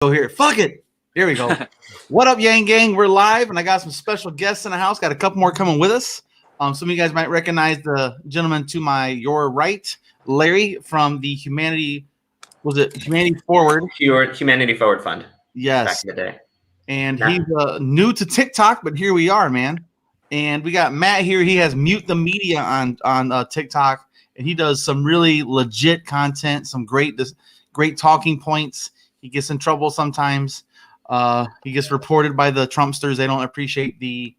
Go here. Fuck it. Here we go. What up, Yang Gang? We're live, and I got some special guests in the house. Got a couple more coming with us. Some of you guys might recognize the gentleman to your right, Larry from the Humanity Forward? Humanity Forward Fund. Yes. Back in the day. And he's new to TikTok, but here we are, man. And we got Matt here. He has Mute the Media on TikTok, and he does some really legit content, some great talking points. He gets in trouble sometimes. He gets reported by the Trumpsters. They don't appreciate the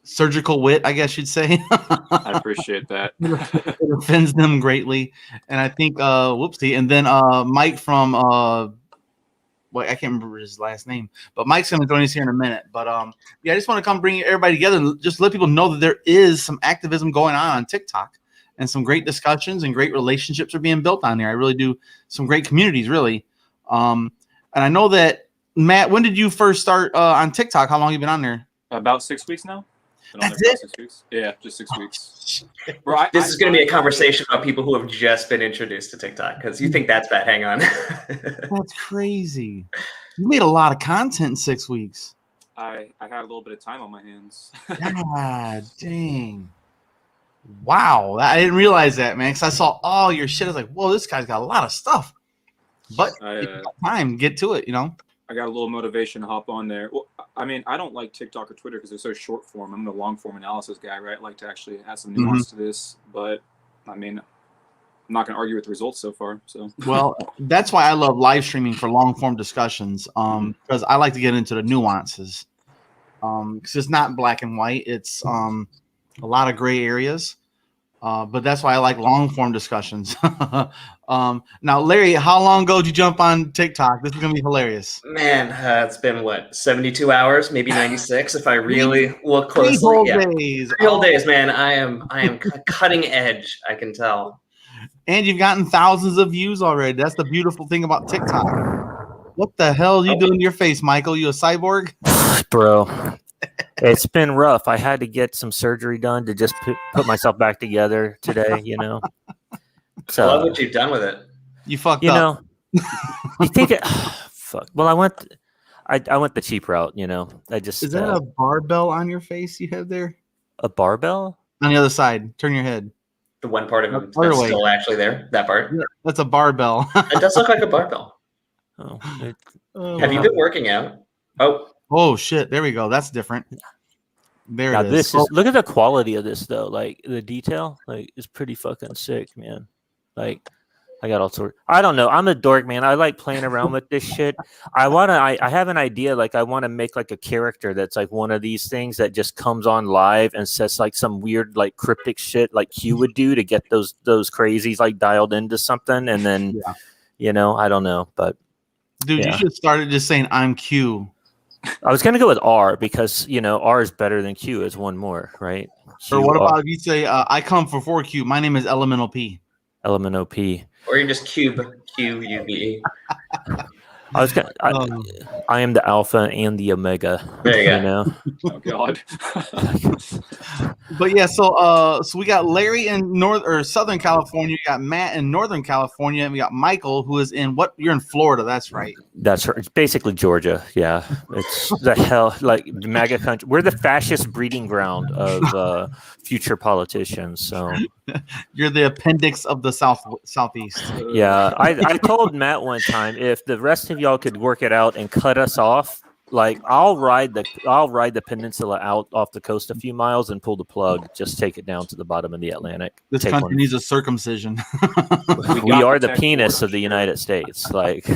surgical wit, I guess you'd say. I appreciate that. It offends them greatly. And I think whoopsie. And then Mike from I can't remember his last name, but Mike's gonna join us here in a minute. But yeah, I just want to come bring everybody together and just let people know that there is some activism going on TikTok. And some great discussions and great relationships are being built on there. I really do. Some great communities, really. And I know that, Matt, when did you first start on TikTok? How long have you been on there? About 6 weeks now. That's it? 6 weeks. Yeah, just 6 weeks. Bro, this is going to be a conversation about people who have just been introduced to TikTok because you think that's bad. Hang on. That's crazy. You made a lot of content in 6 weeks. I had a little bit of time on my hands. God dang. Wow, I didn't realize that, man. Because I saw all your shit. I was like, "Whoa, this guy's got a lot of stuff." But time, get to it, I got a little motivation to hop on there. Well, I mean, I don't like TikTok or Twitter because they're so short form. I'm the long form analysis guy, right? I like to actually add some nuance to this. But I mean, I'm not going to argue with the results so far. So well, that's why I love live streaming for long form discussions. Because I like to get into the nuances. Because it's not black and white. It's a lot of gray areas. But that's why I like long form discussions. Now, Larry, how long ago did you jump on TikTok? This is gonna be hilarious. Man, it's been what, 72 hours, maybe 96 if I really look closely. 3 whole days. 3 whole days, man. I am cutting edge, I can tell. And you've gotten thousands of views already. That's the beautiful thing about TikTok. What the hell are you doing to your face, Michael? You a cyborg? Bro. It's been rough. I had to get some surgery done to just put myself back together today, So I love what you've done with it. You fucked up. You think it fuck. Well, I went the cheap route, I just Is that a barbell on your face you have there? A barbell? On the other side. Turn your head. The one part of it that's still actually there, that part. Yeah, that's a barbell. It does look like a barbell. Oh, have you been working out? Oh shit! There we go. That's different. There now it is. Look at the quality of this though. Like the detail, is pretty fucking sick, man. Like I got all sorts. I don't know. I'm a dork, man. I like playing around with this shit. I have an idea. Like I want to make like a character that's like one of these things that just comes on live and says like some weird like cryptic shit like Q would do to get those crazies like dialed into something, and then I don't know, but dude, you should start it just saying I'm Q. I was gonna go with R because R is better than Q is one more, right? Or what about if you say I come for 4Q? My name is Elemental P. Elemental P. Or you just cube QUBE. I am the alpha and the omega. There you go. Oh God. But yeah, so we got Larry in Southern California, you got Matt in Northern California, and we got Michael who is you're in Florida, that's right. That's right. It's basically Georgia. Yeah. It's the hell like MAGA country. We're the fascist breeding ground of future politicians. So you're the appendix of the southeast. Yeah. I told Matt one time if the rest of y'all could work it out and cut us off, like I'll ride the peninsula out off the coast a few miles and pull the plug, just take it down to the bottom of the Atlantic. This country needs a circumcision. We are the penis of the United States. Like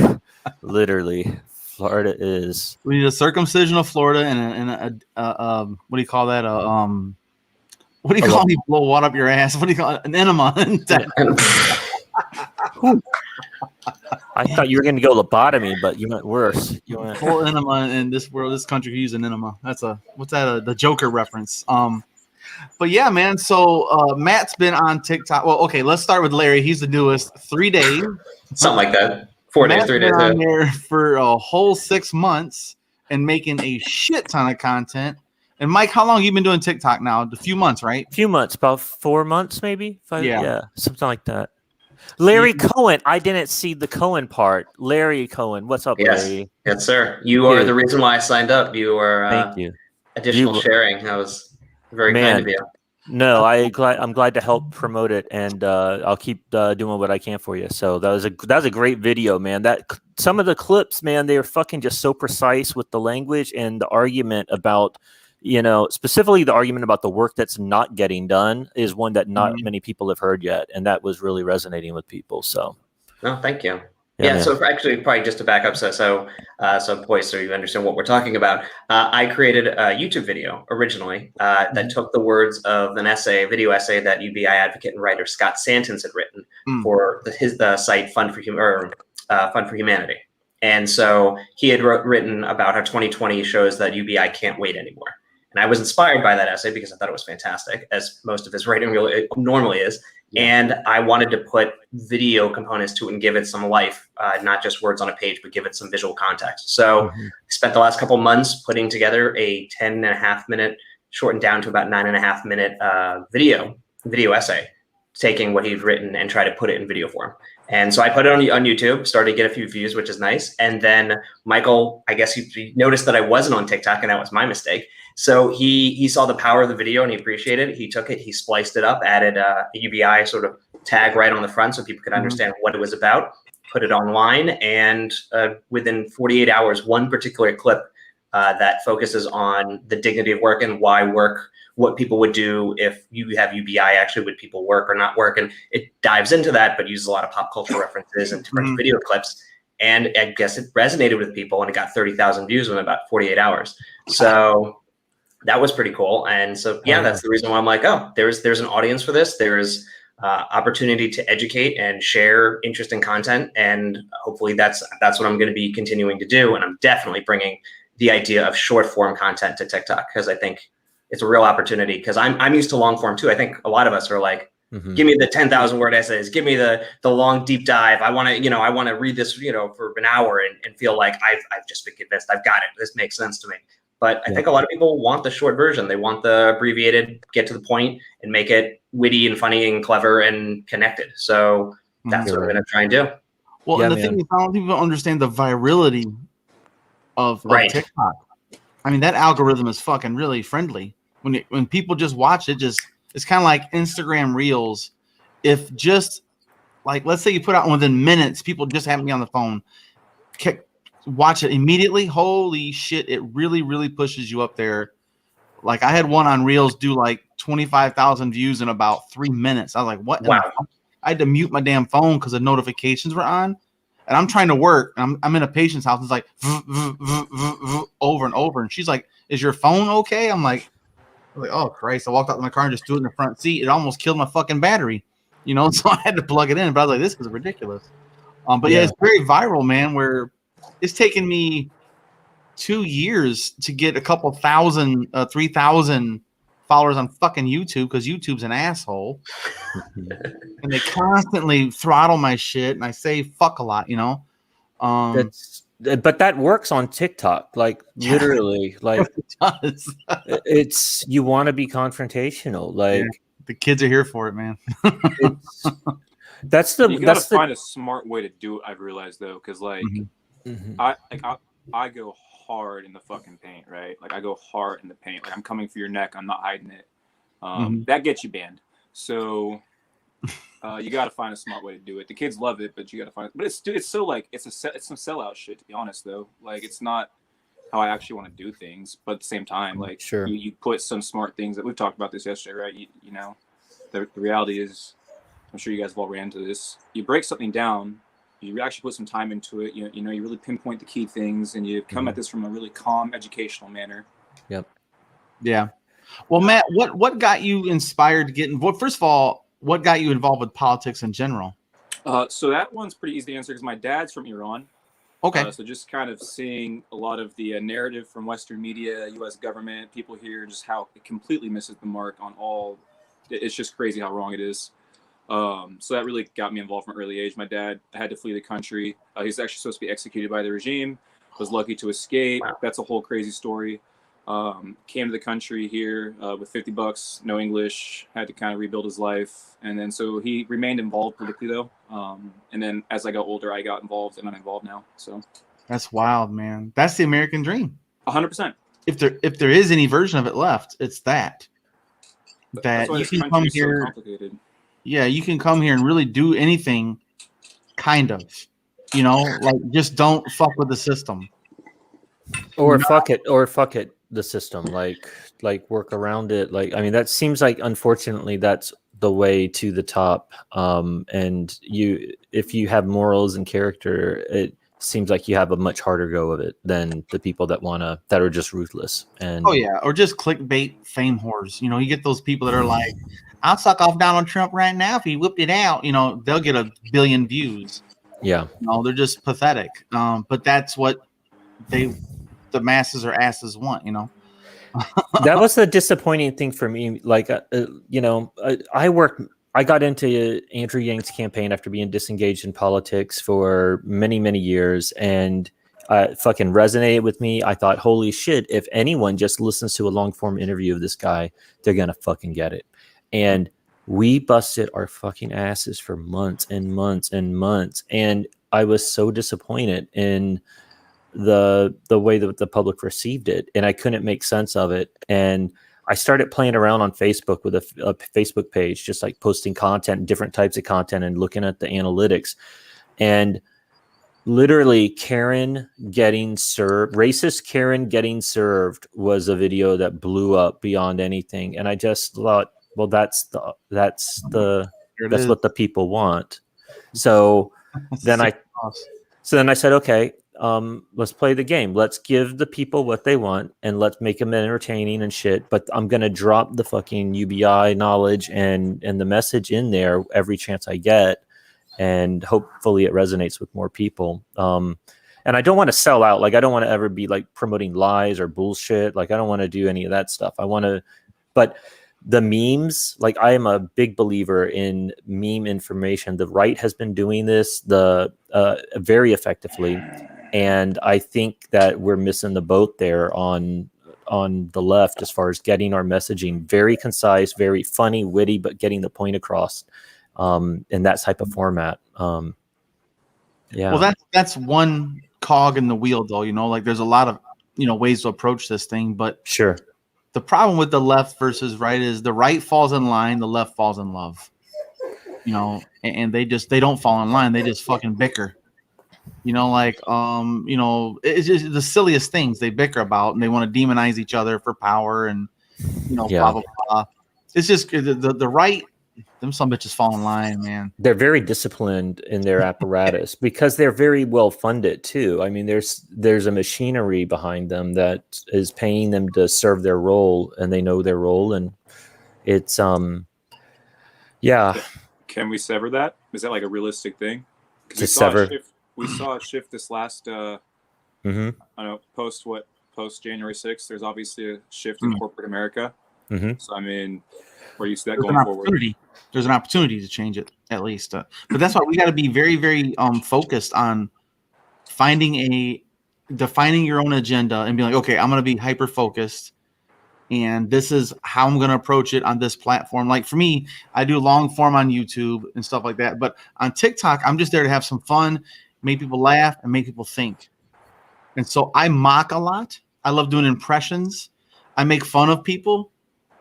literally, Florida is. We need a circumcision of Florida and a what do you call that? What do you call when you blow water up your ass? What do you call it? An enema. I thought you were going to go lobotomy, but you went worse. You went full enema in this world. This country could use an enema. That's the Joker reference. But yeah, man. So Matt's been on TikTok. Well, okay, let's start with Larry. He's the newest. 3 days, something like that. 4 days, 3 days. Been on there for a whole 6 months and making a shit ton of content. And Mike, how long have you been doing TikTok now? A few months, right? A few months, about 4 months, maybe. 5, yeah, something like that. Larry Cohen. I didn't see the Cohen part. Larry Cohen. What's up, Yes, Larry? yes, sir. You are Dude. the reason why I signed up. You were Thank you. additional sharing. That was very kind of you. No, I'm glad to help promote it, and I'll keep doing what I can for you. So that was a great video, man. Some of the clips, man, they are fucking just so precise with the language and the argument about, specifically the argument about the work that's not getting done is one that not many people have heard yet, and that was really resonating with people. So, no, thank you. Yeah, so actually, probably just to back up, so boys, so you understand what we're talking about. I created a YouTube video originally that took the words of an essay, a video essay that UBI advocate and writer Scott Santens had written for the site Fund for Humanity, and so he had written about how 2020 shows that UBI can't wait anymore. And I was inspired by that essay because I thought it was fantastic, as most of his writing really normally is. Yeah. And I wanted to put video components to it and give it some life, not just words on a page, but give it some visual context. So I spent the last couple months putting together a 10.5 minute, shortened down to about 9.5 minute video essay, taking what he'd written and try to put it in video form. And so I put it on YouTube, started to get a few views, which is nice. And then Michael, I guess he noticed that I wasn't on TikTok, and that was my mistake. So he saw the power of the video and he appreciated it. He took it, he spliced it up, added a UBI sort of tag right on the front so people could understand what it was about, put it online, and within 48 hours, one particular clip that focuses on the dignity of work and why work, what people would do if you have UBI, actually would people work or not work, and it dives into that, but uses a lot of pop culture references and different video clips. And I guess it resonated with people, and it got 30,000 views in about 48 hours. So that was pretty cool. And so, that's the reason why I'm like, oh, there's an audience for this. There's opportunity to educate and share interesting content. And hopefully that's what I'm going to be continuing to do. And I'm definitely bringing the idea of short form content to TikTok, because I think it's a real opportunity, because I'm used to long form too. I think a lot of us are like, give me the 10,000 word essays, give me the long deep dive. I want to read this, for an hour and feel like I've just been convinced. I've got it. This makes sense to me. But I think a lot of people want the short version. They want the abbreviated, get to the point, and make it witty and funny and clever and connected. So that's what I'm going to try and do. Well, and the thing is, I don't think people understand the virality of TikTok. I mean, that algorithm is fucking really friendly. When people just watch it, it's kind of like Instagram Reels. If just like, let's say you put out within minutes, people just have me on the phone, watch it immediately. Holy shit, it really, really pushes you up there. Like I had one on Reels do like 25,000 views in about 3 minutes. I was like, what? Wow. I had to mute my damn phone because the notifications were on. And I'm trying to work. I'm in a patient's house. It's like over and over. And she's like, is your phone okay? I'm like, oh Christ. I walked out to my car and just threw it in the front seat. It almost killed my fucking battery. So I had to plug it in. But I was like, this is ridiculous. But it's very viral, man, where it's taken me 2 years to get a couple thousand, 3,000 followers on fucking YouTube, because YouTube's an asshole. And they constantly throttle my shit, and I say fuck a lot, But that works on TikTok, like literally, like it does. It's, you want to be confrontational, like the kids are here for it, man. You gotta find a smart way to do it. I've realized though, because like I go hard in the fucking paint, right? Like I go hard in the paint. Like I'm coming for your neck. I'm not hiding it. That gets you banned. So you got to find a smart way to do it. The kids love it, but you got to find it. But it's so like it's some sellout shit, to be honest though. Like it's not how I actually want to do things, but at the same time, like you put some smart things that we've talked about this yesterday, right? The reality is, I'm sure you guys have all ran into this. You break something down, you actually put some time into it. You really pinpoint the key things, and you come at this from a really calm, educational manner. Yep. Yeah. Well, Matt, what got you inspired to get involved? First of all, what got you involved with politics in general? So that one's pretty easy to answer because my dad's from Iran. Okay. So just kind of seeing a lot of the narrative from Western media, U.S. government, people here, just how it completely misses the mark on all. It's just crazy how wrong it is. So that really got me involved from an early age. My dad had to flee the country. He's actually supposed to be executed by the regime. Was lucky to escape. Wow. That's a whole crazy story. Came to the country here with $50, no English, had to kind of rebuild his life. And then so he remained involved politically though. And then as I got older, I got involved and I'm involved now. So That's wild, man. That's the American dream. 100%. If there is any version of it left, it's that That's why you this can country come is so here. complicated. Yeah, you can come here and really do anything, kind of. You know, like just don't fuck with the system. Or fuck it, the system. Like work around it. Like, I mean, that seems like, unfortunately, that's the way to the top. And if you have morals and character, it seems like you have a much harder go of it than the people that are just ruthless. And Oh yeah, or just clickbait fame whores. You know, you get those people that are like, "I'll suck off Donald Trump right now if he whipped it out." You know, they'll get 1 billion views. yeah, No, they're just pathetic. But that's what the masses or asses want. You know. that was the disappointing thing for me. Like, you know, I got into Andrew Yang's campaign after being disengaged in politics for many, many years, and fucking resonated with me. I thought, holy shit, if anyone just listens to a long form interview of this guy, they're gonna fucking get it. And we busted our fucking asses for months and months and months, and I was so disappointed in the way that the public received it, and I couldn't make sense of it. And I started playing around on Facebook with a Facebook page, just like posting content, different types of content, and looking at the analytics. And literally, racist Karen getting served was a video that blew up beyond anything. And I just thought, well, that's what the people want. So then I said, okay, let's play the game. Let's give the people what they want and let's make them entertaining and shit. But I'm going to drop the fucking UBI knowledge and the message in there every chance I get. And hopefully it resonates with more people. And I don't want to sell out. Like, I don't want to ever be like promoting lies or bullshit. Like, I don't want to do any of that stuff. But the memes, like, I am a big believer in meme information. The right has been doing this very effectively. And I think that we're missing the boat there on the left as far as getting our messaging very concise, very funny, witty, but getting the point across in that type of format. Yeah. Well, that's one cog in the wheel, though. You know, like there's a lot of ways to approach this thing, but sure. The problem with the left versus right is the right falls in line, the left falls in love. You know, and they don't fall in line. They just fucking bicker. You know, like it's just the silliest things they bicker about, and they want to demonize each other for power, and blah blah blah. It's just the right. Them some bitches fall in line, man. They're very disciplined in their apparatus because they're very well funded too. I mean, there's a machinery behind them that is paying them to serve their role, and they know their role, and it's yeah. Can we sever that? Is that like a realistic thing? To sever. We saw a shift this last I don't know, post January 6th. There's obviously a shift in corporate America. So I mean, where do you see that going forward? There's an opportunity to change it, at least. But that's why we got to be very, very focused on defining your own agenda and being like, okay, I'm going to be hyper focused, and this is how I'm going to approach it on this platform. Like for me, I do long form on YouTube and stuff like that, but on TikTok, I'm just there to have some fun, make people laugh, and make people think. And so I mock a lot. I love doing impressions. I make fun of people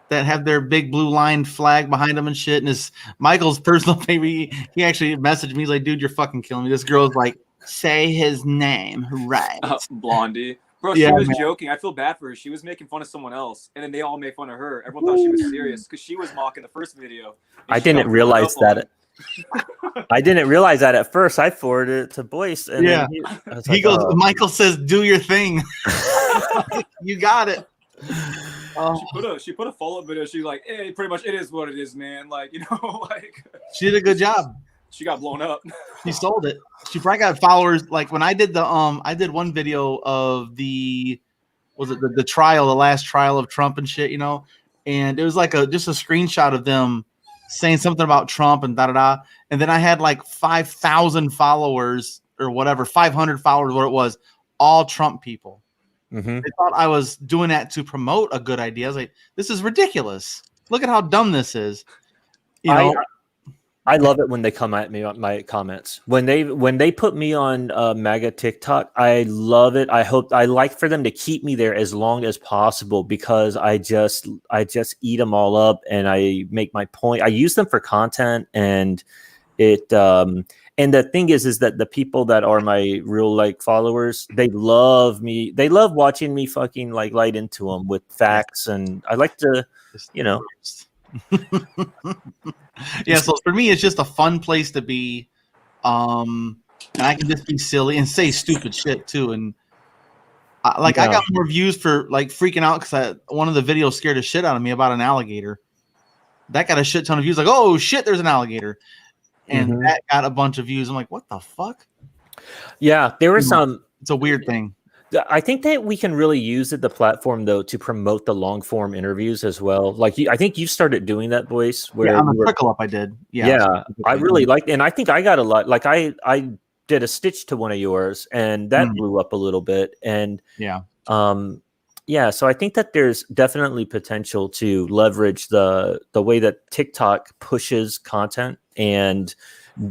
that have their big blue line flag behind them and shit. And Michael's personal favorite. He actually messaged me. He's like, dude, you're fucking killing me. This girl's like, say his name right. Blondie. Bro, she was joking. I feel bad for her. She was making fun of someone else, and then they all made fun of her. Everyone thought she was serious because she was mocking the first video. I didn't realize that. I didn't realize that at first. I forwarded it to Boyce. And then he goes, oh. Michael says, do your thing. You got it. She put a follow-up video. She's like, hey, pretty much it is what it is, man. Like, like she did a good job. She got blown up. She sold it. She probably got followers. Like when I did I did one video of the last trial of Trump and shit, and it was like just a screenshot of them saying something about Trump and da-da-da. And then I had like 5,000 followers or whatever, 500 followers, what it was, all Trump people. Mm-hmm. They thought I was doing that to promote a good idea. I was like, this is ridiculous. Look at how dumb this is. You know, I love it when they come at me on my comments. When they put me on MAGA TikTok, I love it. I like for them to keep me there as long as possible because I just eat them all up and I make my point. I use them for content and it and the thing is that the people that are my real like followers, they love me. They love watching me fucking like light into them with facts, and I like to, you know. Yeah, so for me, it's just a fun place to be, and I can just be silly and say stupid shit too. And I got more views for like freaking out because one of the videos scared the shit out of me about an alligator. That got a shit ton of views. Like, oh shit, there's an alligator, and that got a bunch of views. I'm like, what the fuck? Yeah, there was some. It's a weird thing. I think that we can really use the platform though to promote the long form interviews as well. Like I think you started doing that, Boyce. Where on the Trickle Up, I did. Yeah, I really liked, and I think I got a lot. Like I did a stitch to one of yours, and that blew up a little bit. And so I think that there's definitely potential to leverage the way that TikTok pushes content and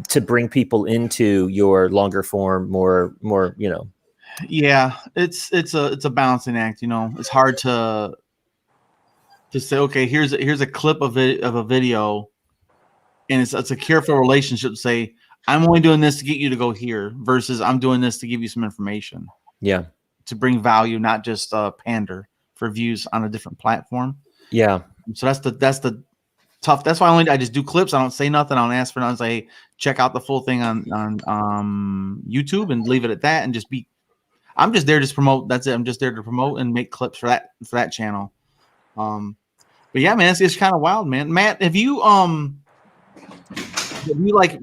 to bring people into your longer form, more you know. Yeah, it's a balancing act, you know. It's hard to say, okay, here's a clip of a video, and it's a careful relationship. Say, I'm only doing this to get you to go here, versus I'm doing this to give you some information. Yeah, to bring value, not just pander for views on a different platform. Yeah. So that's the tough. That's why I just do clips. I don't say nothing. I don't ask for nothing. I say, check out the full thing on YouTube and leave it at that, and just be. I'm just there to promote. That's it. I'm just there to promote and make clips for that channel. But yeah, man, it's kind of wild, man. Matt, have you like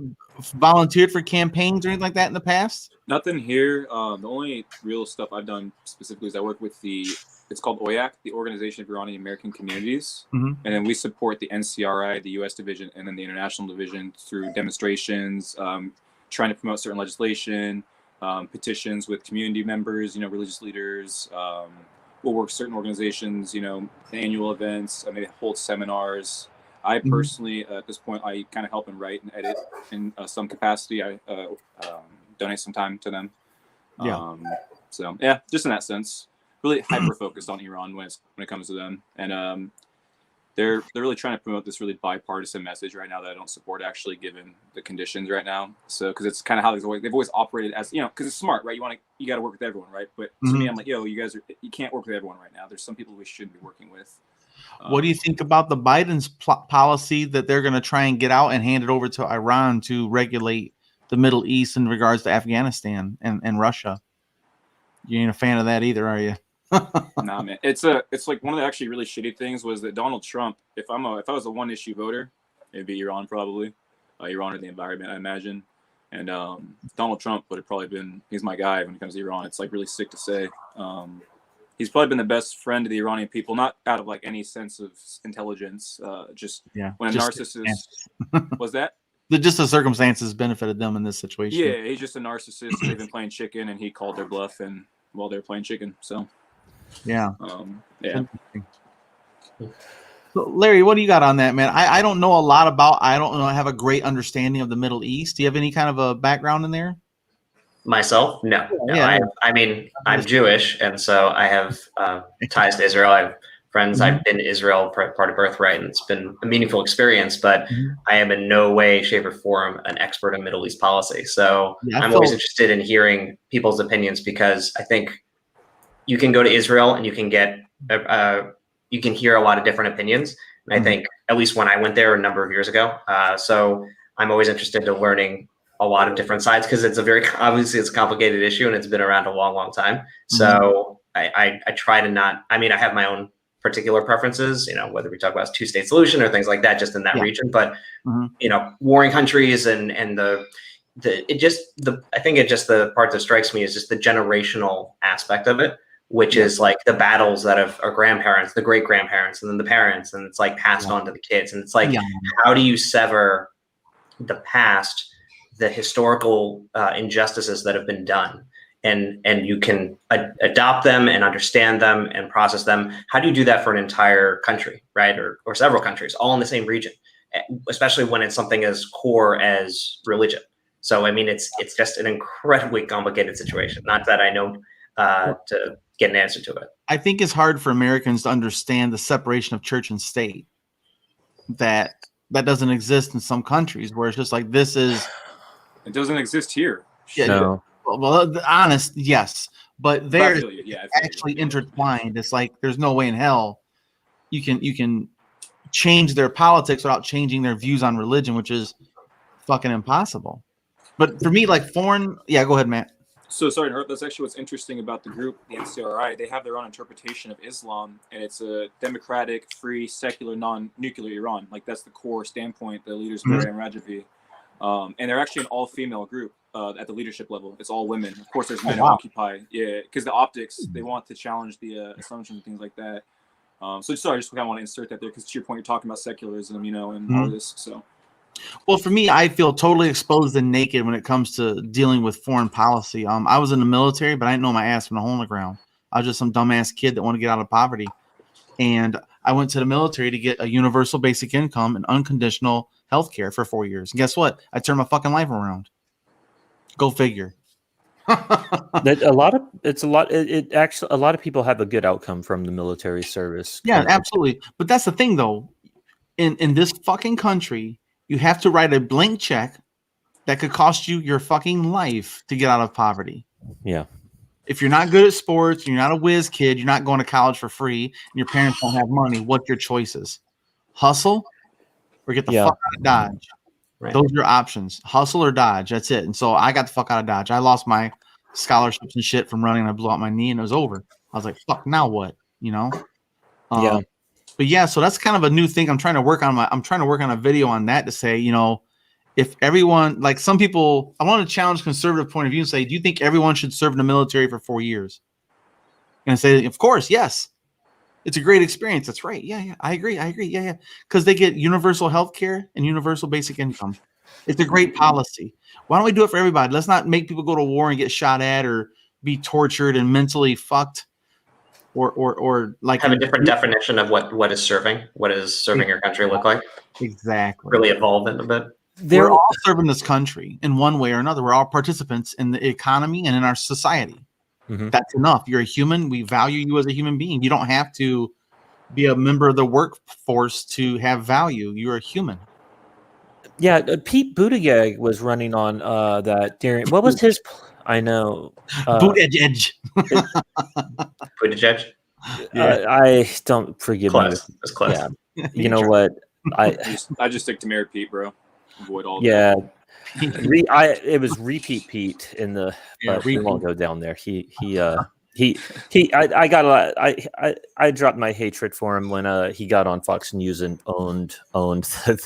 volunteered for campaigns or anything like that in the past? Nothing here. The only real stuff I've done specifically is I work with it's called OIAC, the Organization of Iranian American Communities. And then we support the NCRI, the U.S. division, and then the international division through demonstrations, trying to promote certain legislation, petitions with community members, religious leaders. We'll work with certain organizations, annual events, maybe hold seminars. I personally, at this point, I kind of help and write and edit in some capacity. I donate some time to them. So yeah, just in that sense, really hyper focused on Iran when it comes to them, and they're really trying to promote this really bipartisan message right now that I don't support, actually, given the conditions right now. So because it's kind of how they've always operated, as because it's smart, right? You got to work with everyone, right? But to me, I'm like, you can't work with everyone right now. There's some people we shouldn't be working with. What do you think about the Biden's policy that they're going to try and get out and hand it over to Iran to regulate the Middle East in regards to Afghanistan and Russia? You ain't a fan of that either, are you? Nah, man. It's like one of the actually really shitty things was that Donald Trump, if I was a one issue voter, it'd be Iran probably, Iran or the environment, I imagine. And Donald Trump would have probably been, he's my guy when it comes to Iran. It's like really sick to say. He's probably been the best friend to the Iranian people, not out of like any sense of intelligence, when a narcissist was that. Just the circumstances benefited them in this situation. Yeah, he's just a narcissist. They've been playing chicken, and he called their bluff, and while they're playing chicken, so yeah. So, Larry, what do you got on that, man? I don't know a lot about. I don't have a great understanding of the Middle East. Do you have any kind of a background in there? Myself, no. Yeah. I mean, I'm Jewish, and so I have ties to Israel. I have friends. I've been to Israel part of birthright, and it's been a meaningful experience, but I am in no way, shape, or form an expert in Middle East policy. So I'm always interested in hearing people's opinions, because I think you can go to Israel and you can get you can hear a lot of different opinions. And I think, at least when I went there a number of years ago, so I'm always interested in learning a lot of different sides, because it's obviously it's a complicated issue and it's been around a long, long time. So I try to not, I mean, I have my own particular preferences, whether we talk about two-state solution or things like that, just in that region, but warring countries and I think the part that strikes me is just the generational aspect of it, which is like the battles that our grandparents, the great grandparents, and then the parents, and it's like passed on to the kids. And it's like, how do you sever the past, the historical injustices that have been done, and you can adopt them and understand them and process them. How do you do that for an entire country, right? Or several countries, all in the same region, especially when it's something as core as religion? So, I mean, it's just an incredibly complicated situation. Not that I know to get an answer to it. I think it's hard for Americans to understand the separation of church and state that doesn't exist in some countries, where it's just like, this is. It doesn't exist here. Yeah, No. Well, honest, yes, but they're I feel you. actually intertwined. It's like there's no way in hell you can change their politics without changing their views on religion, which is fucking impossible. But for me, like foreign, yeah, go ahead, Matt. So sorry to interrupt. That's actually what's interesting about the group, the NCRI. They have their own interpretation of Islam, and it's a democratic, free, secular, non-nuclear Iran. Like that's the core standpoint. The leaders, Barry and Rajavi, and they're actually an all-female group at the leadership level. It's all women. Of course, there's men who occupy. Yeah, because the optics, they want to challenge the assumptions and things like that. So sorry, I just kind of want to insert that there because to your point, you're talking about secularism, you know, and all this. So. Well, for me, I feel totally exposed and naked when it comes to dealing with foreign policy. I was in the military, but I didn't know my ass from the hole in the ground. I was just some dumbass kid that wanted to get out of poverty. And I went to the military to get a universal basic income and unconditional health care for 4 years. And guess what? I turned my fucking life around. Go figure. That a lot of people have a good outcome from the military service. Yeah, absolutely. But that's the thing, though. In this fucking country, you have to write a blank check that could cost you your fucking life to get out of poverty. Yeah. If you're not good at sports, you're not a whiz kid, you're not going to college for free, and your parents don't have money, what's your choices? Hustle or get the fuck out of Dodge. Right. Those are your options. Hustle or Dodge. That's it. And so I got the fuck out of Dodge. I lost my scholarships and shit from running. I blew out my knee and it was over. I was like, fuck, now what? You know? Yeah. But yeah, so that's kind of a new thing. I'm trying to work on a video on that to say, you know, if everyone, like some people, I want to challenge conservative point of view and say, do you think everyone should serve in the military for 4 years? And I say, of course, yes. It's a great experience. That's right. Yeah. I agree. Yeah. Because they get universal health care and universal basic income. It's a great policy. Why don't we do it for everybody? Let's not make people go to war and get shot at or be tortured and mentally fucked. Or like have a different definition of what is serving. What does serving your country look like? Exactly. Really evolved in a bit. We're all serving this country in one way or another. We're all participants in the economy and in our society. Mm-hmm. That's enough. You're a human. We value you as a human being. You don't have to be a member of the workforce to have value. You're a human. Yeah, Pete Buttigieg was running on that during. What was his? I know. Buttigieg. Buttigieg. I don't forgive me. It's close. Yeah. You know what? I just stick to Mayor Pete, bro. Avoid all. Yeah. It was Repeat Pete in the. We won't go down there. I dropped my hatred for him when he got on Fox News and owned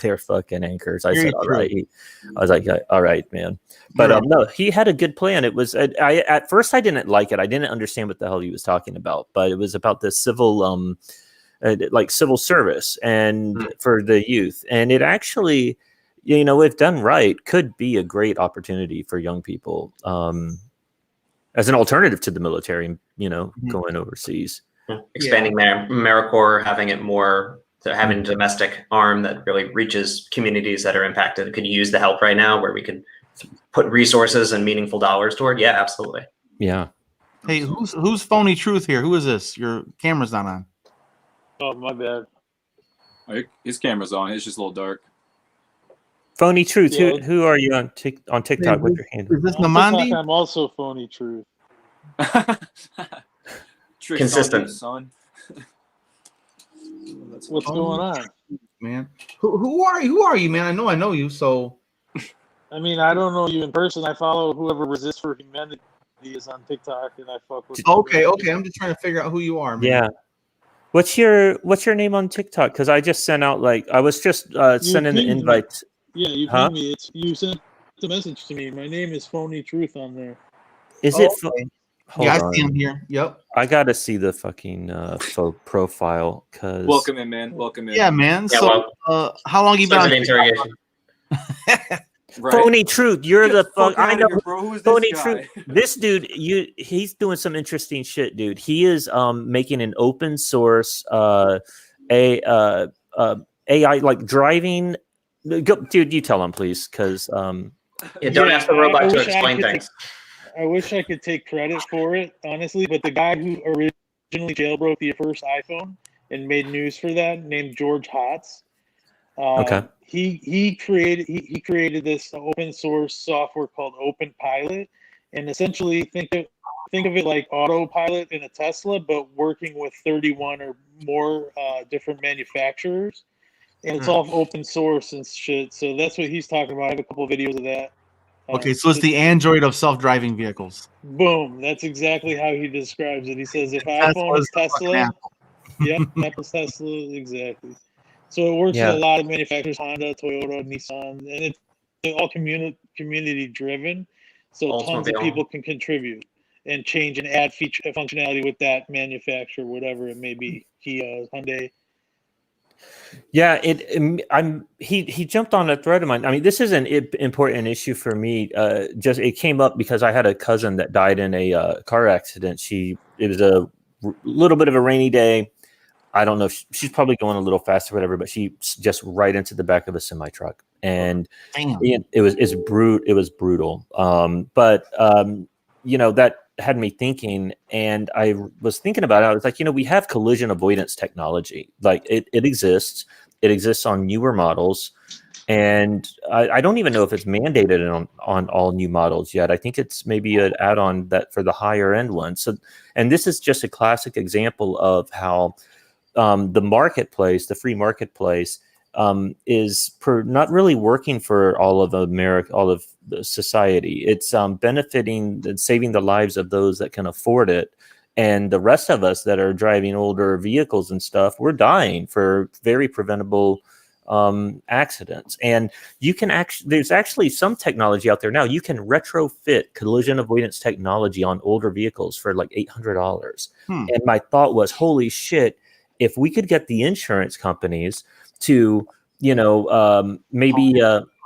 their fucking anchors. I said, all right. I was like, all right, man. But no, he had a good plan. It was at first I didn't like it. I didn't understand what the hell he was talking about. But it was about the civil civil service and for the youth, and it actually, you know, if done right, could be a great opportunity for young people. As an alternative to the military, you know, going overseas. Expanding AmeriCorps, having it more, so having a domestic arm that really reaches communities that are impacted. Could use the help right now where we could put resources and meaningful dollars toward? Yeah, absolutely. Yeah. Hey, who's phony truth here? Who is this? Your camera's not on. Oh, my bad. His camera's on. It's just a little dark. Phony truth. Yeah. Who are you on TikTok with your hand? Is this Namandi? I'm also phony truth. Consistent, son. What's going on, man? Who are you? Who are you, man? I know you. So, I mean, I don't know you in person. I follow whoever Resists for Humanity is on TikTok, and I fuck with. Okay. I'm just trying to figure out who you are, man. Yeah. What's your name on TikTok? Because I just sent out I was just sending the invite. Yeah, you pinged me. You sent the message to me. My name is Phony Truth on there. Is it? Okay. Yeah, I see him here. Yep. I gotta see the fucking profile. Cause welcome in, man. Welcome in. Yeah, man. Yeah, so, how long you been on interrogation? Right. Phony Truth, you're Get the fuck. fuck I outta know. here, bro. Who is this Phony guy? Truth. This dude, he's doing some interesting shit, dude. He is making an open source AI like driving. Go, dude, you tell him please, because Yeah, don't ask the robot to wish explain things. I wish I could take credit for it, honestly, but the guy who originally jailbroke the first iPhone and made news for that, named George Hotz, okay. he created this open source software called Open Pilot, and essentially think of it like autopilot in a Tesla, but working with 31 or more different manufacturers, and it's all open source and shit. So that's what he's talking about. I have a couple of videos of that. Okay, so it's the Android of self-driving vehicles. Boom. That's exactly how he describes it. He says if Tesla iPhone is is the fucking Tesla, Apple. yep, Apple's Tesla, exactly. So it works with a lot of manufacturers, Honda, Toyota, Nissan, and it's all community driven. So tons of Oldsmobile. people can contribute and change and add feature functionality with that manufacturer, whatever it may be. Kia, Hyundai. Yeah, he jumped on a thread of mine. I mean, this is an important issue for me. Just it came up because I had a cousin that died in a car accident. It was a little bit of a rainy day. I don't know. She's probably going a little fast or whatever, but she just right into the back of a semi truck, and it was brutal. That had me thinking, and I was thinking about it. I was like, we have collision avoidance technology. Like it exists. It exists on newer models, and I don't even know if it's mandated on all new models yet. I think it's maybe an add-on that for the higher end ones. So, and this is just a classic example of how the marketplace, the free marketplace, is not really working for all of America, all of the society. It's benefiting and saving the lives of those that can afford it, and the rest of us that are driving older vehicles and stuff, we're dying for very preventable accidents. And you can there's actually some technology out there now. You can retrofit collision avoidance technology on older vehicles for like $800. And my thought was, holy shit, if we could get the insurance companies to, maybe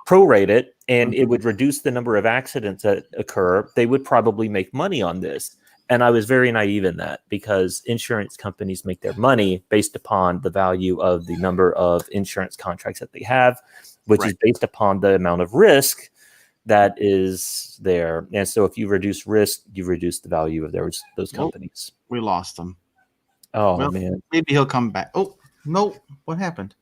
prorate it, and it would reduce the number of accidents that occur, they would probably make money on this. And I was very naive in that, because insurance companies make their money based upon the value of the number of insurance contracts that they have, which is based upon the amount of risk that is there. And so if you reduce risk, you reduce the value of those companies. We lost him. Oh, well, man. Maybe he'll come back. Oh, no. What happened?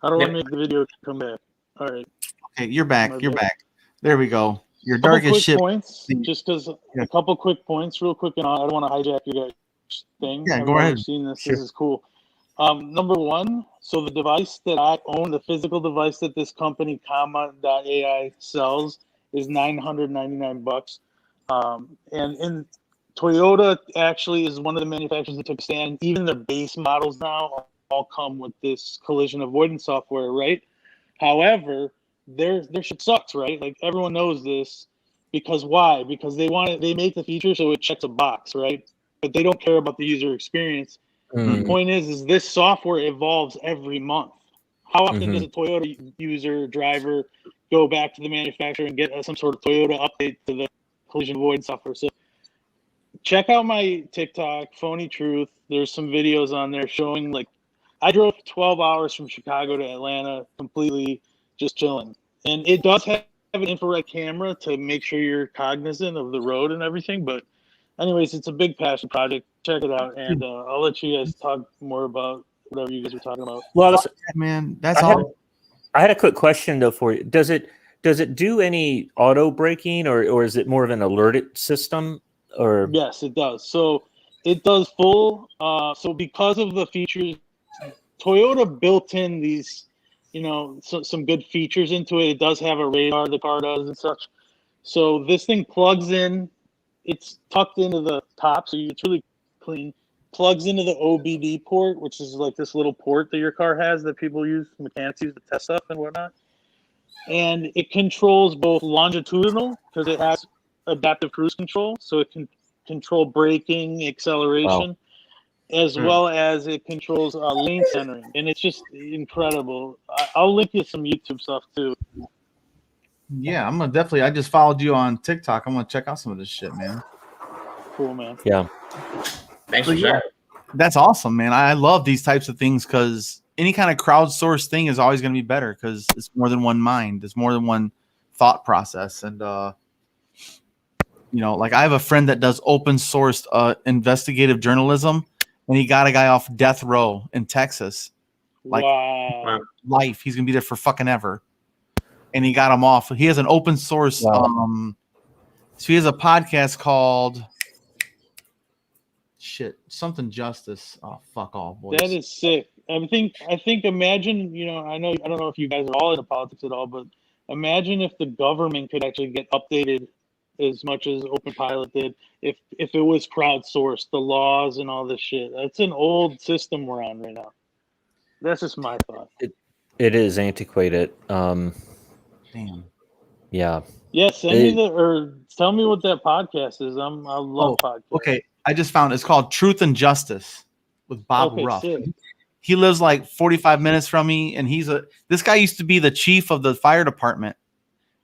How do I make the video come back? All right. Okay, you're back. You're back. There we go. Your darkest ship. Points, just because a couple quick points, real quick, and I don't want to hijack your guys' thing. Yeah, I've go ahead. Seen this. Sure. This is cool. Number one, so the device that I own, the physical device that this company, AI sells, is $999. And Toyota actually is one of the manufacturers that took a stand. Even their base models now all come with this collision avoidance software, right? However, their shit sucks, right? Like everyone knows this, because why? Because they make the feature so it checks a box, right? But they don't care about the user experience. The point is this software evolves every month. How often does a Toyota user driver go back to the manufacturer and get some sort of Toyota update to the collision avoidance software? So check out my TikTok, Phony Truth. There's some videos on there showing, like, I drove 12 hours from Chicago to Atlanta completely just chilling. And it does have an infrared camera to make sure you're cognizant of the road and everything. But anyways, it's a big passion project. Check it out. And I'll let you guys talk more about whatever you guys were talking about. Well, man, that's all. I had a quick question, though, for you. Does it do any auto braking, or is it more of an alerted system? Or Yes, it does. So it does full. So because of the features, Toyota built in these, some good features into it. It does have a radar, the car does, and such. So this thing plugs in. It's tucked into the top, so it's really clean. Plugs into the OBD port, which is like this little port that your car has that people use, mechanics use to test stuff and whatnot. And it controls both longitudinal, because it has adaptive cruise control, so it can control braking, acceleration, as well as it controls lane centering, and it's just incredible. I'll link you some YouTube stuff too. Yeah, I'm gonna definitely. I just followed you on TikTok. I'm gonna check out some of this shit, man. Cool, man. Yeah. Thanks But for yeah, sharing. that's awesome, man. I love these types of things because any kind of crowdsourced thing is always going to be better because it's more than one mind, it's more than one thought process, and like I have a friend that does open sourced investigative journalism, and he got a guy off death row in Texas, like Wow. life. He's gonna be there for fucking ever, and he got him off. He has an open source. Wow. So he has a podcast called something justice. Oh, fuck all, boys. That is sick. I think imagine, I don't know if you guys are all into politics at all, but imagine if the government could actually get updated as much as Open Pilot did if it was crowdsourced, the laws and all this shit. That's an old system we're on right now. That's just my thought. It is antiquated. Damn. Yeah. Yeah, tell me what that podcast is. I love podcasts. Okay. I just found it's called Truth and Justice with Bob Ruff. Sick. He lives like 45 minutes from me, and this guy used to be the chief of the fire department.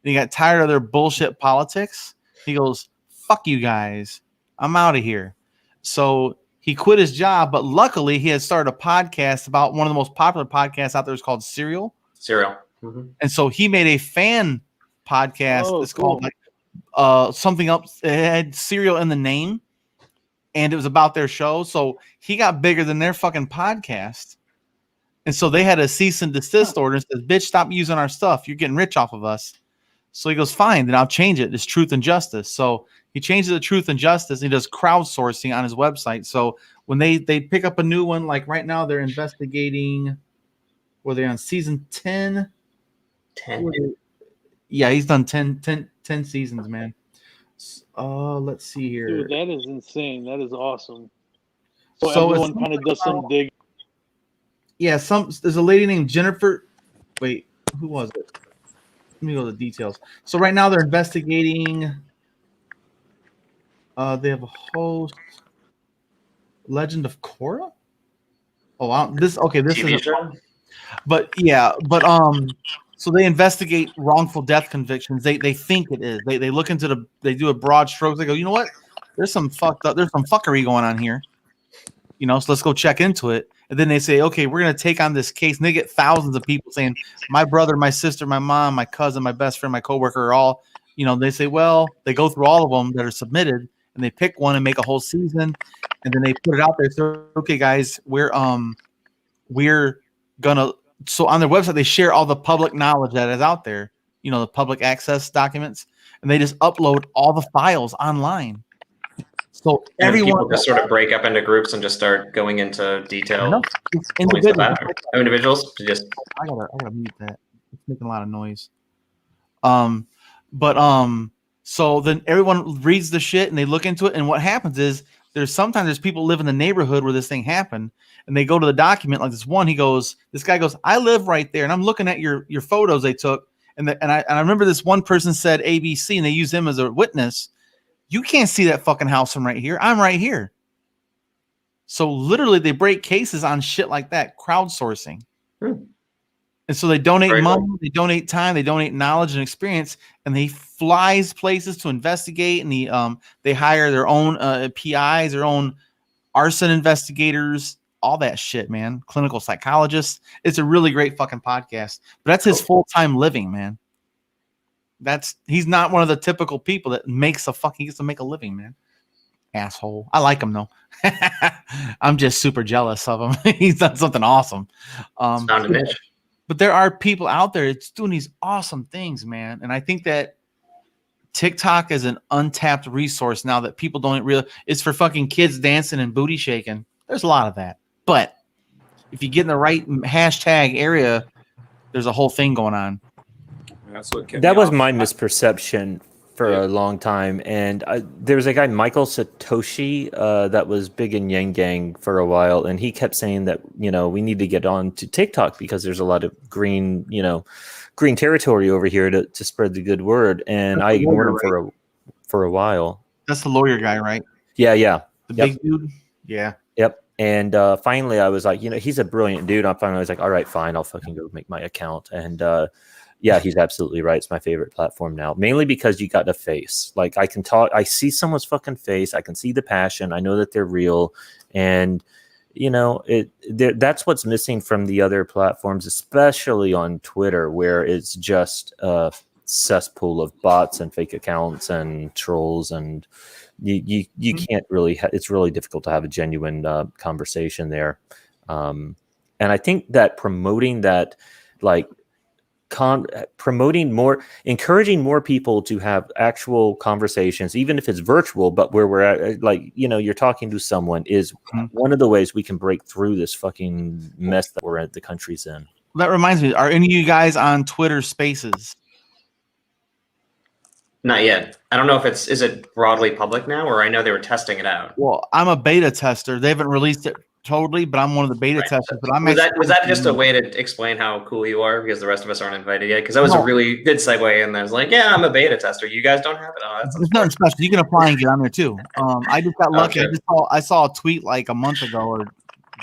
And he got tired of their bullshit politics. He goes, "Fuck you guys. I'm out of here." So he quit his job, but luckily he had started a podcast about one of the most popular podcasts out there. It's called Serial. Mm-hmm. And so he made a fan podcast. It's called like something else. It had Serial in the name. And it was about their show. So he got bigger than their fucking podcast. And so they had a cease and desist order and says, "Bitch, stop using our stuff. You're getting rich off of us." So he goes, "Fine, then I'll change it. It's Truth and Justice." So he changes it to Truth and Justice. And he does crowdsourcing on his website. So when they pick up a new one, like right now they're investigating, were they on season 10? 10. Yeah, he's done 10 seasons, man. Let's see here. Dude, that is insane. That is awesome. So everyone kind of does some dig. Yeah, there's a lady named Jennifer. Wait, who was it? Let me go to the details. So right now they're investigating. They have a host. Legend of Korra. Oh, this TV is. show? But yeah, so they investigate wrongful death convictions. They think it is. They look into they do a broad strokes. They go, you know what? There's some fuckery going on here. So let's go check into it. And then they say, okay, we're gonna take on this case. And they get thousands of people saying, my brother, my sister, my mom, my cousin, my best friend, my coworker are all. They say, well, they go through all of them that are submitted, and they pick one and make a whole season, and then they put it out there. So okay, guys, we're gonna. So on their website, they share all the public knowledge that is out there, the public access documents, and they just upload all the files online. So everyone people just sort of break up into groups and just start going into detail. Individuals just. I gotta mute that. It's making a lot of noise. So then everyone reads the shit and they look into it, and what happens is sometimes there's people live in the neighborhood where this thing happened. And they go to the document like this guy goes, "I live right there." And I'm looking at your photos they took. And I remember this one person said ABC, and they use him as a witness. You can't see that fucking house from right here. I'm right here. So literally they break cases on shit like that, crowdsourcing. And so they donate money, they donate time, they donate knowledge and experience, and they flies places to investigate, and they hire their own PIs, their own arson investigators, all that shit, man. Clinical psychologists. It's a really great fucking podcast. But that's his full-time living, man. He's not one of the typical people that he gets to make a living, man. Asshole. I like him though. I'm just super jealous of him. He's done something awesome. Found a niche. But there are people out there that's doing these awesome things, man. And I think that TikTok is an untapped resource now that people don't realize. It's for fucking kids dancing and booty shaking. There's a lot of that. But if you get in the right hashtag area, there's a whole thing going on. That was my misperception for a long time. And there was a guy, Michael Satoshi, that was big in Yang Gang for a while. And he kept saying that, we need to get on to TikTok because there's a lot of green territory over here to spread the good word. And I ignored him for a while. That's the lawyer guy, right? Yeah. The big dude? Yeah. Yep. And finally I was like, he's a brilliant dude. I finally was like, all right, fine. I'll fucking go make my account. And, yeah, he's absolutely right. It's my favorite platform now, mainly because you got a face. Like I can talk, I see someone's fucking face. I can see the passion. I know that they're real, and that's what's missing from the other platforms, especially on Twitter, where it's just a cesspool of bots and fake accounts and trolls, and you can't really. It's really difficult to have a genuine conversation there. And I think that promoting that, like, promoting more, encouraging more people to have actual conversations, even if it's virtual, but where we're at, like, you're talking to someone, is one of the ways we can break through this fucking mess that the country's in. That reminds me, are any of you guys on Twitter Spaces? Not yet. I don't know if is it broadly public now, or I know they were testing it out. Well, I'm a beta tester. They haven't released it totally, but I'm one of the beta testers. But was that just a way to explain how cool you are, because the rest of us aren't invited yet? Because that was a really good segue, and I was like, yeah, I'm a beta tester. You guys don't have it. Oh, it's nothing special. You can apply and get on there too. I just got lucky. I saw a tweet like a month ago or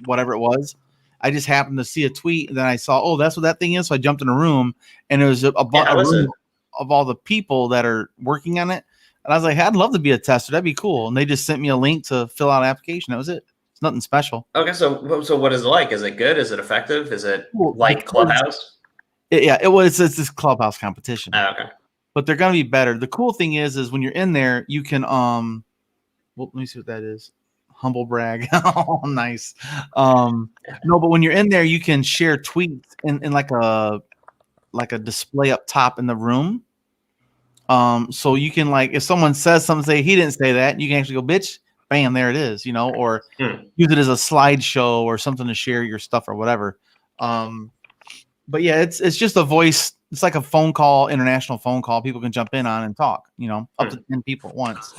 whatever it was. I just happened to see a tweet, and then I saw, oh, that's what that thing is. So I jumped in a room, and it was a room of all the people that are working on it. And I was like, hey, I'd love to be a tester. That'd be cool. And they just sent me a link to fill out an application. That was it. It's nothing special. Okay, so what is it like? Is it good? Is it effective? Is it like Clubhouse? It's this Clubhouse competition. Oh, okay. But they're gonna be better. The cool thing is when you're in there, you can well, let me see what that is. Humble brag. Oh, nice. No, but when you're in there, you can share tweets in like a display up top in the room. So you can, like, if someone says something, say he didn't say that, you can actually go, bitch, bam, there it is, or use it as a slideshow or something to share your stuff or whatever. But yeah, it's just a voice. It's like a phone call, international phone call. People can jump in on and talk, up to 10 people at once.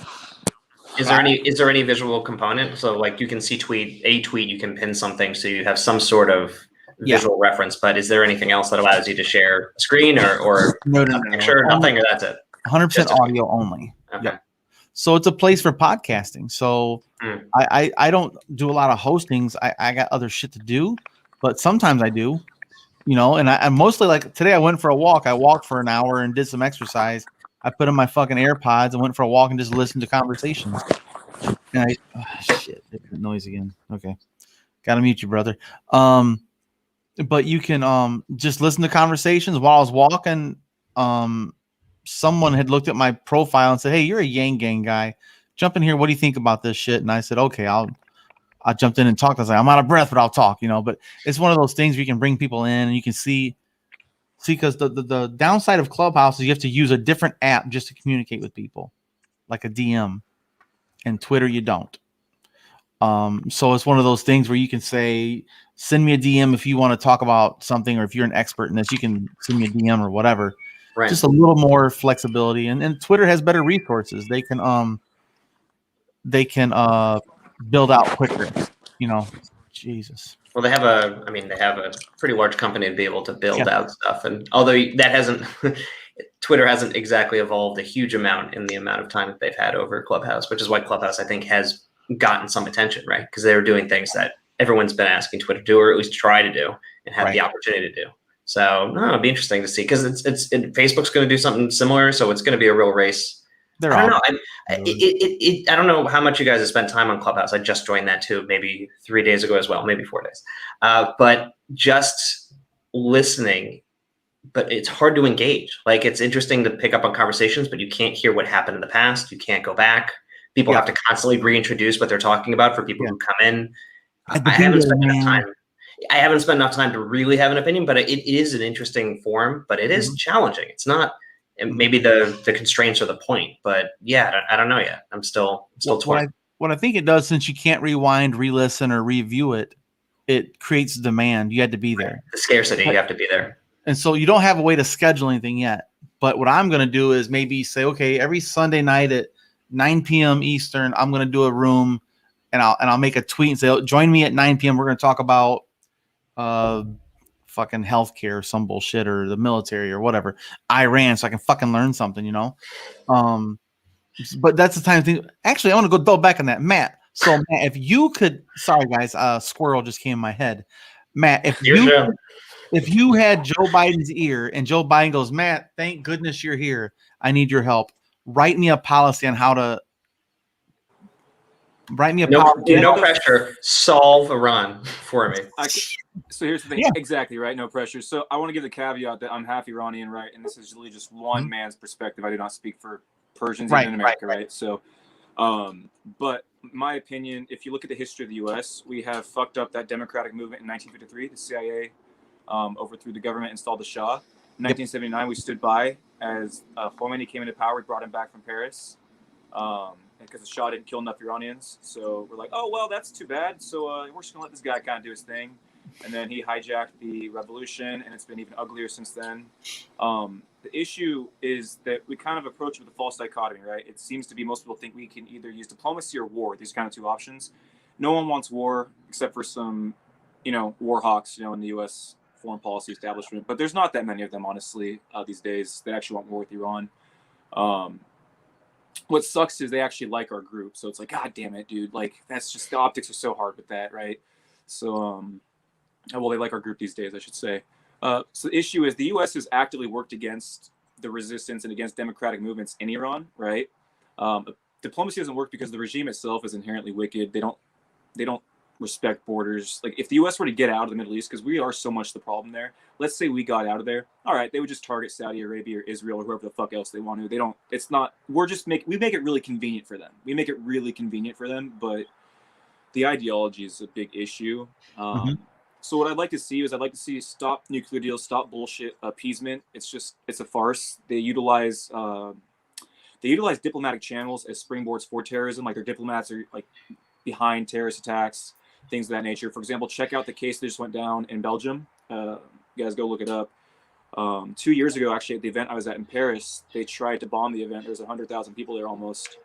Is there any visual component? So like you can see a tweet, you can pin something, so you have some sort of visual reference, but is there anything else that allows you to share a screen or no, picture? Nothing, or that's it? 100% audio only. Okay. Yeah. So it's a place for podcasting. So I don't do a lot of hostings. I got other shit to do, but sometimes I do, and I'm mostly, like, today I went for a walk. I walked for an hour and did some exercise. I put in my fucking AirPods and went for a walk and just listened to conversations. And shit, noise again. Okay. Gotta mute you, brother. But you can just listen to conversations while I was walking. Someone had looked at my profile and said, hey, you're a Yang Gang guy. Jump in here. What do you think about this shit? And I said, okay, I jumped in and talked. I was like, I'm out of breath, but I'll talk, but it's one of those things where you can bring people in and you can see, because the downside of Clubhouse is you have to use a different app just to communicate with people, like a DM, and Twitter, you don't. So it's one of those things where you can say, send me a DM if you want to talk about something, or if you're an expert in this, you can send me a DM or whatever. Right. Just a little more flexibility, and Twitter has better resources. They can build out quicker. Jesus. Well, they have a pretty large company to be able to build out stuff, and although Twitter hasn't exactly evolved a huge amount in the amount of time that they've had over Clubhouse, which is why Clubhouse, I think, has gotten some attention, right? Because they were doing things that everyone's been asking Twitter to do, or at least try to do, and have the opportunity to do. So it'd be interesting to see, because Facebook's going to do something similar, so it's going to be a real race. I don't know. I don't know how much you guys have spent time on Clubhouse. I just joined that too, maybe 3 days ago as well, maybe 4 days. But just listening, but it's hard to engage. Like, it's interesting to pick up on conversations, but you can't hear what happened in the past. You can't go back. People have to constantly reintroduce what they're talking about for people who come in. I haven't spent enough time. I haven't spent enough time to really have an opinion, but it is an interesting forum, but it is challenging. It's not, and maybe the constraints are the point, but I don't know yet. I'm still torn. What I think it does, since you can't rewind, re-listen, or review it, it creates demand. You had to be there. The scarcity, you have to be there. And so you don't have a way to schedule anything yet. But what I'm going to do is maybe say, okay, every Sunday night at 9 p.m. Eastern, I'm going to do a room, and I'll make a tweet and say, oh, join me at 9 p.m. We're going to talk about fucking healthcare or some bullshit, or the military or whatever, Iran, so I can fucking learn something, but that's the time to think. Actually, I want to go double back on that, Matt. So Matt, if you could, sorry guys, squirrel just came in my head. Matt, If you had Joe Biden's ear and Joe Biden goes, Matt, thank goodness you're here. I need your help. Write me a policy on how to No pressure. Solve Iran for me. So here's the thing. Yeah. Exactly, right? No pressure. So I want to give the caveat that I'm half Iranian, right? And this is really just one man's perspective. I do not speak for Persians in America, right? So, but my opinion, if you look at the history of the U.S., we have fucked up that democratic movement in 1953. The CIA overthrew the government, installed the Shah. In 1979, we stood by as Khomeini came into power. We brought him back from Paris. Because the Shah didn't kill enough Iranians. So we're like, oh, well, that's too bad. So we're just going to let this guy kind of do his thing. And then he hijacked the revolution, and it's been even uglier since then. The issue is that we kind of approach it with a false dichotomy, right? It seems to be most people think we can either use diplomacy or war. These are kind of two options. No one wants war except for some, war hawks, in the U.S. foreign policy establishment. But there's not that many of them, honestly, these days that actually want war with Iran. What sucks is they actually like our group. So it's like, God damn it, dude. Like, that's just, the optics are so hard with that, right? So, well, they like our group these days, I should say. So the issue is the U.S. has actively worked against the resistance and against democratic movements in Iran, right? Diplomacy doesn't work because the regime itself is inherently wicked. They don't respect borders. Like, if the U.S. were to get out of the Middle East, because we are so much the problem there, let's say we got out of there, all right, they would just target Saudi Arabia or Israel or whoever the fuck else they want to. They don't, it's not, we make it really convenient for them. We make it really convenient for them, but the ideology is a big issue. So what I'd like to see is stop nuclear deals, stop bullshit appeasement. It's a farce. They utilize diplomatic channels as springboards for terrorism. Like, their diplomats are like behind terrorist attacks, things of that nature. For example, check out the case that just went down in Belgium. You guys go look it up. 2 years ago, actually, at the event I was at in Paris, they tried to bomb the event. There was 100,000 people there almost.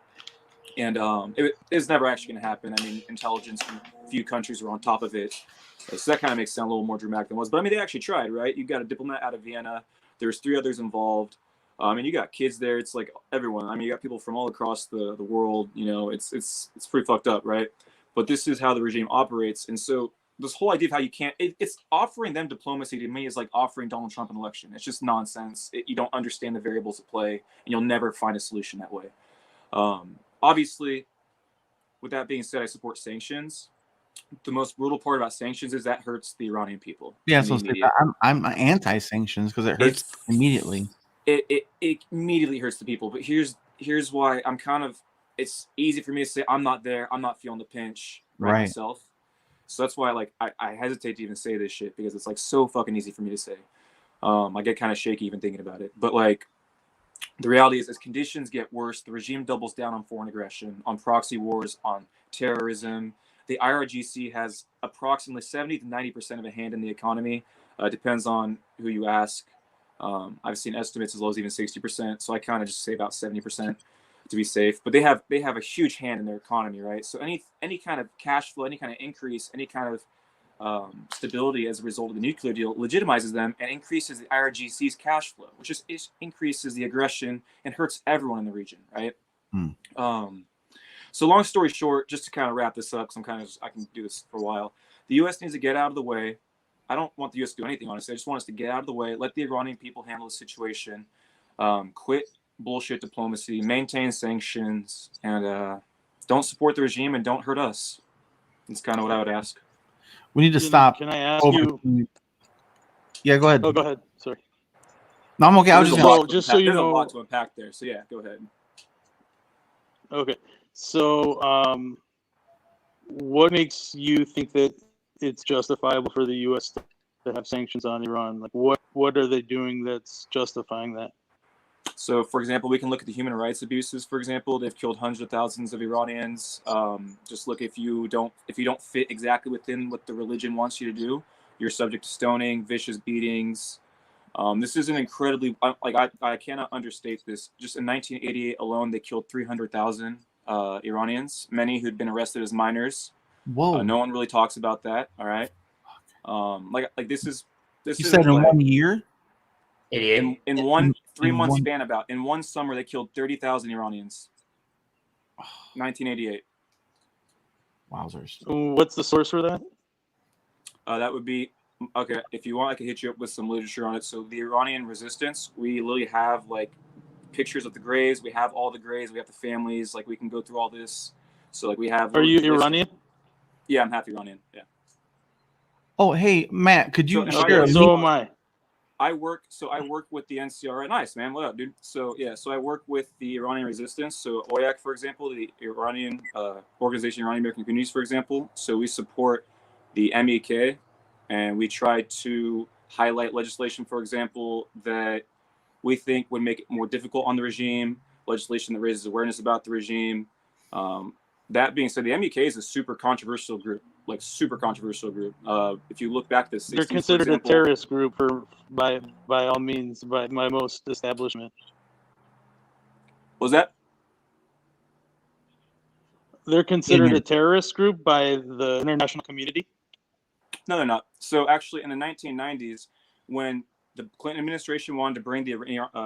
And it is never actually going to happen. I mean, intelligence from a few countries were on top of it. So that kind of makes it sound a little more dramatic than it was. But I mean, they actually tried, right? You got a diplomat out of Vienna. There's 3 others involved. I mean, you got kids there. It's like everyone. I mean, you got people from all across the world. It's pretty fucked up, right? But this is how the regime operates. And so this whole idea of how you can't, it's offering them diplomacy to me is like offering Donald Trump an election. It's just nonsense. You don't understand the variables at play, and you'll never find a solution that way. Obviously, with that being said, I support sanctions. The most brutal part about sanctions is that hurts the Iranian people. Yeah, so I'm anti-sanctions because it hurts immediately. It immediately hurts the people. But here's why I'm kind of, it's easy for me to say I'm not there. I'm not feeling the pinch myself. So that's why I hesitate to even say this shit, because it's like so fucking easy for me to say. I get kind of shaky even thinking about it. But like, the reality is, as conditions get worse, the regime doubles down on foreign aggression, on proxy wars, on terrorism. The IRGC has approximately 70 to 90% of a hand in the economy. Depends on who you ask. I've seen estimates as low as even 60%. So I kind of just say about 70% to be safe. But they have a huge hand in their economy, right? So any kind of cash flow, any kind of increase, any kind of stability as a result of the nuclear deal legitimizes them and increases the IRGC's cash flow, which just increases the aggression and hurts everyone in the region, right? So long story short, just to kind of wrap this up, because I can do this for a while. The U.S. needs to get out of the way. I don't want the U.S. to do anything, honestly. I just want us to get out of the way, let the Iranian people handle the situation, quit bullshit diplomacy, maintain sanctions, and don't support the regime and don't hurt us. That's kind of what I would ask. We need to stop. Can I ask you? Yeah, go ahead. Oh, go ahead. Sorry. No, I'm okay. I was There's just a lot to unpack there. So yeah, go ahead. Okay. So, what makes you think that it's justifiable for the U.S. to have sanctions on Iran? Like, what are they doing that's justifying that? So, for example, we can look at the human rights abuses. For example, they've killed hundreds of thousands of Iranians. Just look, if you don't fit exactly within what the religion wants you to do, you're subject to stoning, vicious beatings. This is an incredibly, I cannot understate this. Just in 1988 alone, they killed 300,000 Iranians, many who'd been arrested as minors. Whoa! No one really talks about that. All right. This is. You said in 1 year. 88. In one 3 month span, in one summer, they killed 30,000 Iranians. 1988. Wowzers! What's the source for that? That would be Okay, if you want, I can hit you up with some literature on it. So the Iranian resistance, we literally have like pictures of the graves. We have all the graves. We have the families. Like we can go through all this. So like we have. Are you Iranian? Yeah, I'm half Iranian. Yeah. Oh, hey Matt, could you So, share a So link? am I. I work with the NCRI. Nice, man. What up, dude? So yeah, so I work with the Iranian resistance. So OYAC, for example, the Iranian Organization Iranian American Communities, for example. So we support the MEK, and we try to highlight legislation, for example, that we think would make it more difficult on the regime. Legislation that raises awareness about the regime. That being said, the MEK is a super controversial group. Like super controversial group. If you look back to the 60s, They're considered a terrorist group by all means, by most establishment. Was that? They're considered a terrorist group by the international community. No, they're not. So actually, in the 1990s, when the Clinton administration wanted to bring the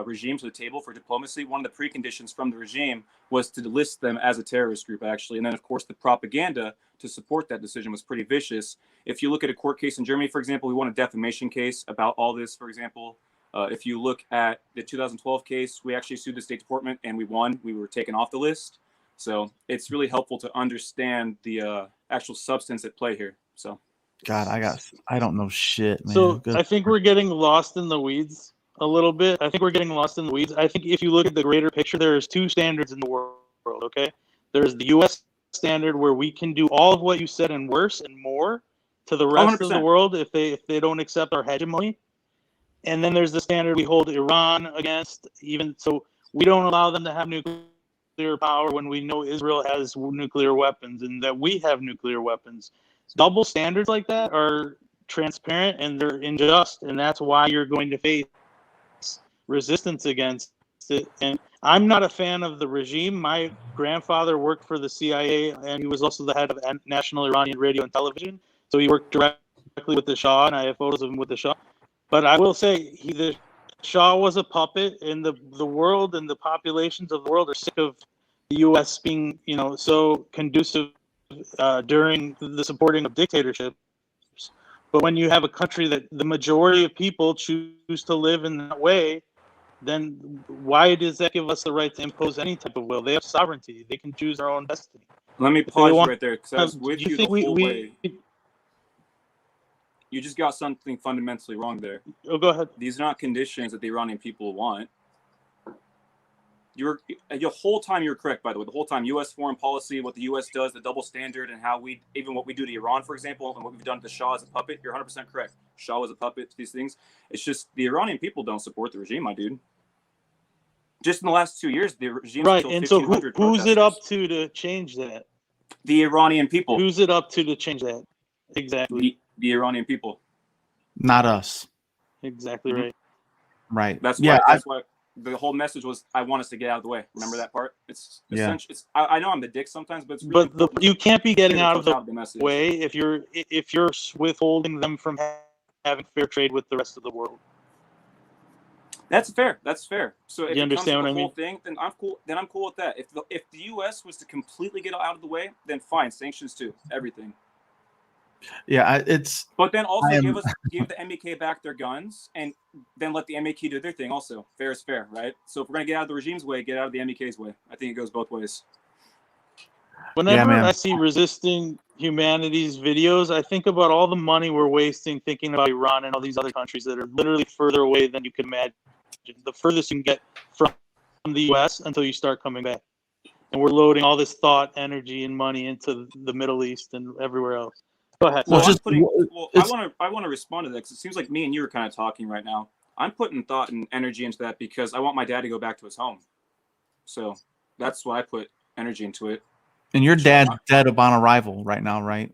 regime to the table for diplomacy, one of the preconditions from the regime was to list them as a terrorist group, actually. And then, of course, the propaganda to support that decision was pretty vicious. If you look at a court case in Germany, for example, we won a defamation case about all this, for example. If you look at the 2012 case, we actually sued the State Department and we won. We were taken off the list. So it's really helpful to understand the actual substance at play here. So. God, I don't know shit, man. So Good. I think we're getting lost in the weeds a little bit. I think if you look at the greater picture, there's two standards in the world, okay? There's the U.S. standard where we can do all of what you said and worse and more to the rest 100%. of the world if they don't accept our hegemony. And then there's the standard we hold Iran against, even so we don't allow them to have nuclear power when we know Israel has nuclear weapons and that we have nuclear weapons. Double standards like that are transparent and they're unjust, and that's why you're going to face resistance against it. And I'm not a fan of the regime. My grandfather worked for the CIA, and he was also the head of National Iranian Radio and Television. So he worked directly with the Shah, and I have photos of him with the Shah. But I will say, the Shah was a puppet, and the world and the populations of the world are sick of the U.S. being, so conducive during the supporting of dictatorships. But when you have a country that the majority of people choose to live in that way, then why does that give us the right to impose any type of will? They have sovereignty. They can choose their own destiny. Let me pause you right there, because I was with you the whole way. You just got something fundamentally wrong there. Oh, go ahead. These are not conditions that the Iranian people want. The whole time you were correct, by the way. The whole time, U.S. foreign policy, what the U.S. does, the double standard, and how what we do to Iran, for example, and what we've done to Shah as a puppet. You're 100% correct. Shah was a puppet to these things. It's just the Iranian people don't support the regime, my dude. Just in the last 2 years, the regime right. killed And so who's it up protesters. to change that? The Iranian people. Who's it up to change that? Exactly. The Iranian people. Not us. Exactly right. Right. That's why the whole message was, I want us to get out of the way. Remember that part? It's essential. I know I'm the dick sometimes, but it's really you can't be getting out of the message. way if you're withholding them from having fair trade with the rest of the world. That's fair. So if you it comes to understand the what I whole mean? thing, then I'm cool. Then I'm cool with that. If the U.S. was to completely get out of the way, then fine, sanctions too, everything. Yeah, But then also give the MEK back their guns, and then let the MEK do their thing. Also, fair is fair, right? So if we're gonna get out of the regime's way, get out of the MEK's way. I think it goes both ways. Whenever I see resisting humanity's videos, I think about all the money we're wasting thinking about Iran and all these other countries that are literally further away than you can imagine. The furthest you can get from the U.S. until you start coming back. And we're loading all this thought, energy, and money into the Middle East and everywhere else. Go ahead. Well, I want to respond to that, because it seems like me and you are kind of talking right now. I'm putting thought and energy into that because I want my dad to go back to his home. So that's why I put energy into it. And your dad's dead upon arrival right now, right?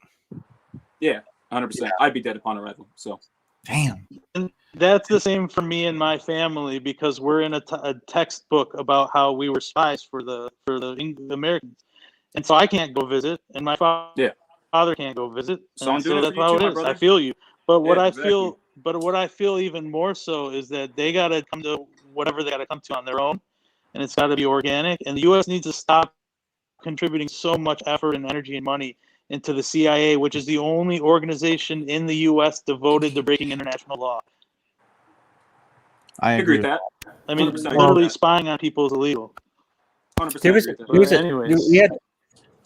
Yeah, 100%. I'd be dead upon arrival. So, damn. And that's the same for me and my family, because we're in a textbook about how we were spies for the Americans, and so I can't go visit, and my father can't go visit. So I'm doing that's how it is. I feel you, but what I feel even more so is that they got to come to whatever they got to come to on their own, and it's got to be organic. And the U.S. needs to stop contributing so much effort and energy and money into the CIA, which is the only organization in the U.S. devoted to breaking international law. I agree with agree. that. I mean, 100% literally spying on people is illegal. 100% There was, agree with there was that. Anyways.